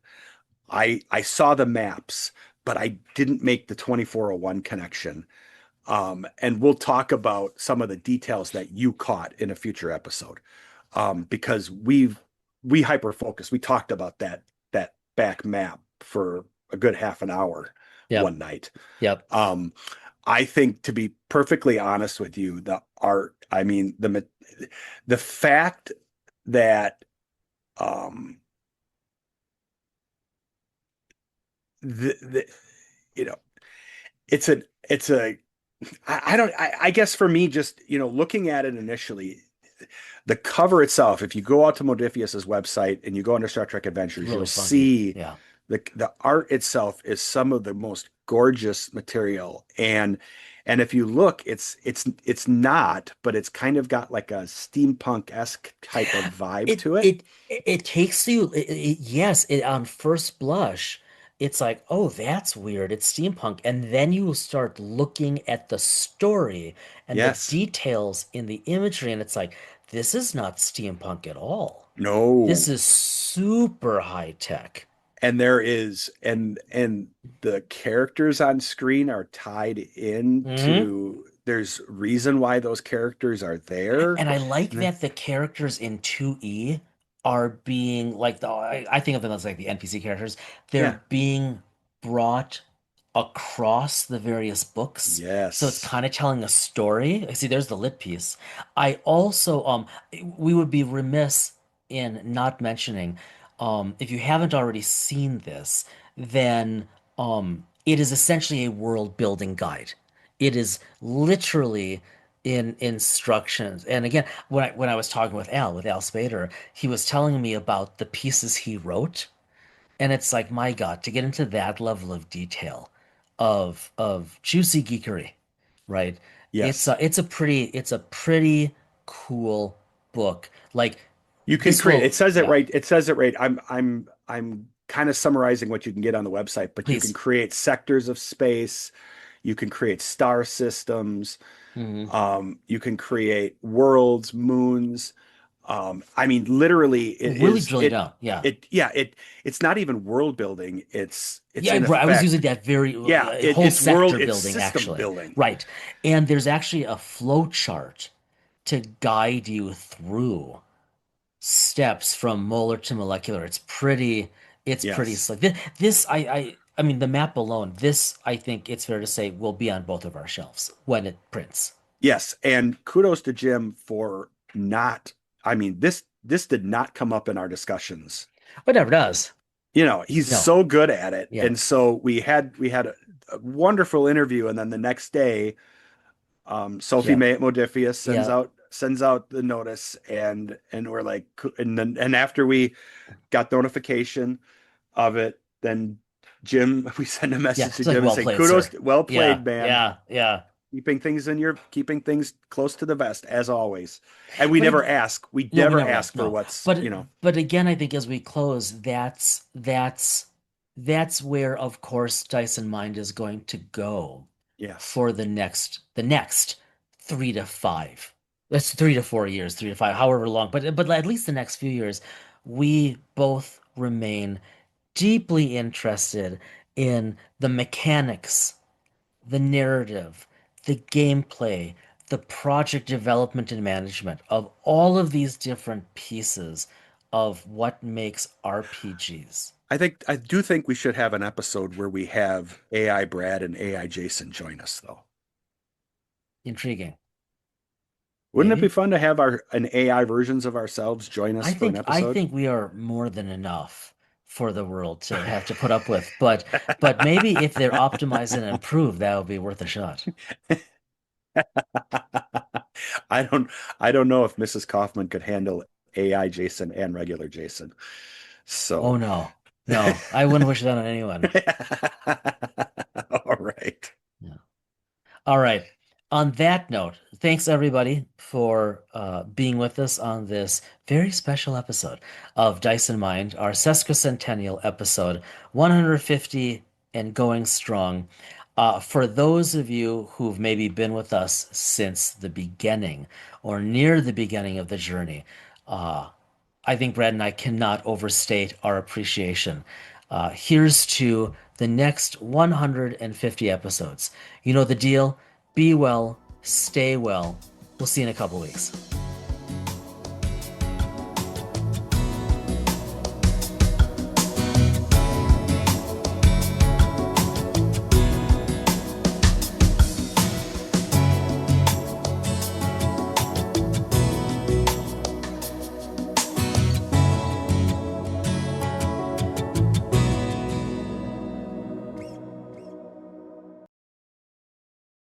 I saw the maps, but I didn't make the 2401 connection. And we'll talk about some of the details that you caught in a future episode. Because we hyper focused. We talked about that back map for a good half an hour Yep. one night. Yep. Um, I think, to be perfectly honest with you, the art, I mean, the fact that um the you know it's a I don't I guess for me, just looking at it initially, the cover itself, if you go out to Modiphius's website and you go under Star Trek Adventures, Really you'll funky. see Yeah. the art itself is some of the most gorgeous material. And if you look, it's not, but it's kind of got like a steampunk-esque type of vibe It to it. it it takes you yes, on first blush, it's like, oh, that's weird. It's steampunk. And then you start looking at the story and the Yes. details in the imagery, and it's like, this is not steampunk at all. This No. is super high tech. And there is and the characters on screen are tied Hmm. into, there's reason why those characters are there. And I like And then, that the characters in 2E are being like I think of them as like the NPC characters. yeah. They're being brought across the various books. So it's Yes. kind of telling a story. See, there's the lit piece. I also we would be remiss in not mentioning if you haven't already seen this, then it is essentially a world building guide. It is literally in instructions. And again, when I was talking with Al Spader, he was telling me about the pieces he wrote, and it's like, my God, to get into that level of detail of juicy geekery, right? Yes. It's a pretty cool book. Like You can this create, will, it says it yeah, right. It says it right. I'm kind of summarizing what you can get on the website, but you can please. create sectors of space, you can create star systems, Hmm. you can create worlds, moons. I mean, literally, it Really is drill you it down. Yeah. it yeah, it's not even world building. It's Yeah, in right. I was effect, using that very yeah, whole sector it's building, system actually. building. Right. And there's actually a flow chart to guide you through steps from molar to molecular. It's pretty Yes. slick. I mean, the map alone, this, I think it's fair to say, will be on both of our shelves when it prints. Yes, and kudos to Jim for not, I mean, this did not come up in our discussions. But never does. He's No. so good at it. Yeah. And so we had a wonderful interview, and then the next day, Sophie Yeah. May at Modiphius sends Yeah. out out the notice, and we're like, and after we got notification of it, then Jim, we send a Yeah, message to it's like Jim and well say, played, kudos, sir. well Yeah, played, man. yeah, yeah. Keeping things close to the vest as always. And we But never ask. We no, we never never asked. ask for No, what's, but again, I think as we close, that's where, of course, Dyson Mind is going to go yes. for the next 3 to 5. That's 3 to 4 years, 3 to 5, however long. But at least the next few years, we both remain deeply interested in the mechanics, the narrative, the gameplay, the project development and management of all of these different pieces of what makes RPGs. I do think we should have an episode where we have AI Brad and AI Jason join us though. Intriguing. Wouldn't it be Maybe? fun to have an AI versions of ourselves join us for an I episode? think we are more than enough for the world to have to put up with. But maybe if they're optimized and improved, that would be worth a shot. I don't I don't know if Mrs. Kaufman could handle AI Jason and regular Jason. Oh So no. No, I wouldn't wish that on anyone. all right. Yeah. All right. On that note, thanks everybody for being with us on this very special episode of Dice and Mind, our sesquicentennial episode, 150 and going strong. For those of you who've maybe been with us since the beginning or near the beginning of the journey, uh, I think Brad and I cannot overstate our appreciation. Here's to the next 150 episodes. You know the deal. Be well, stay well. We'll see you in a couple weeks.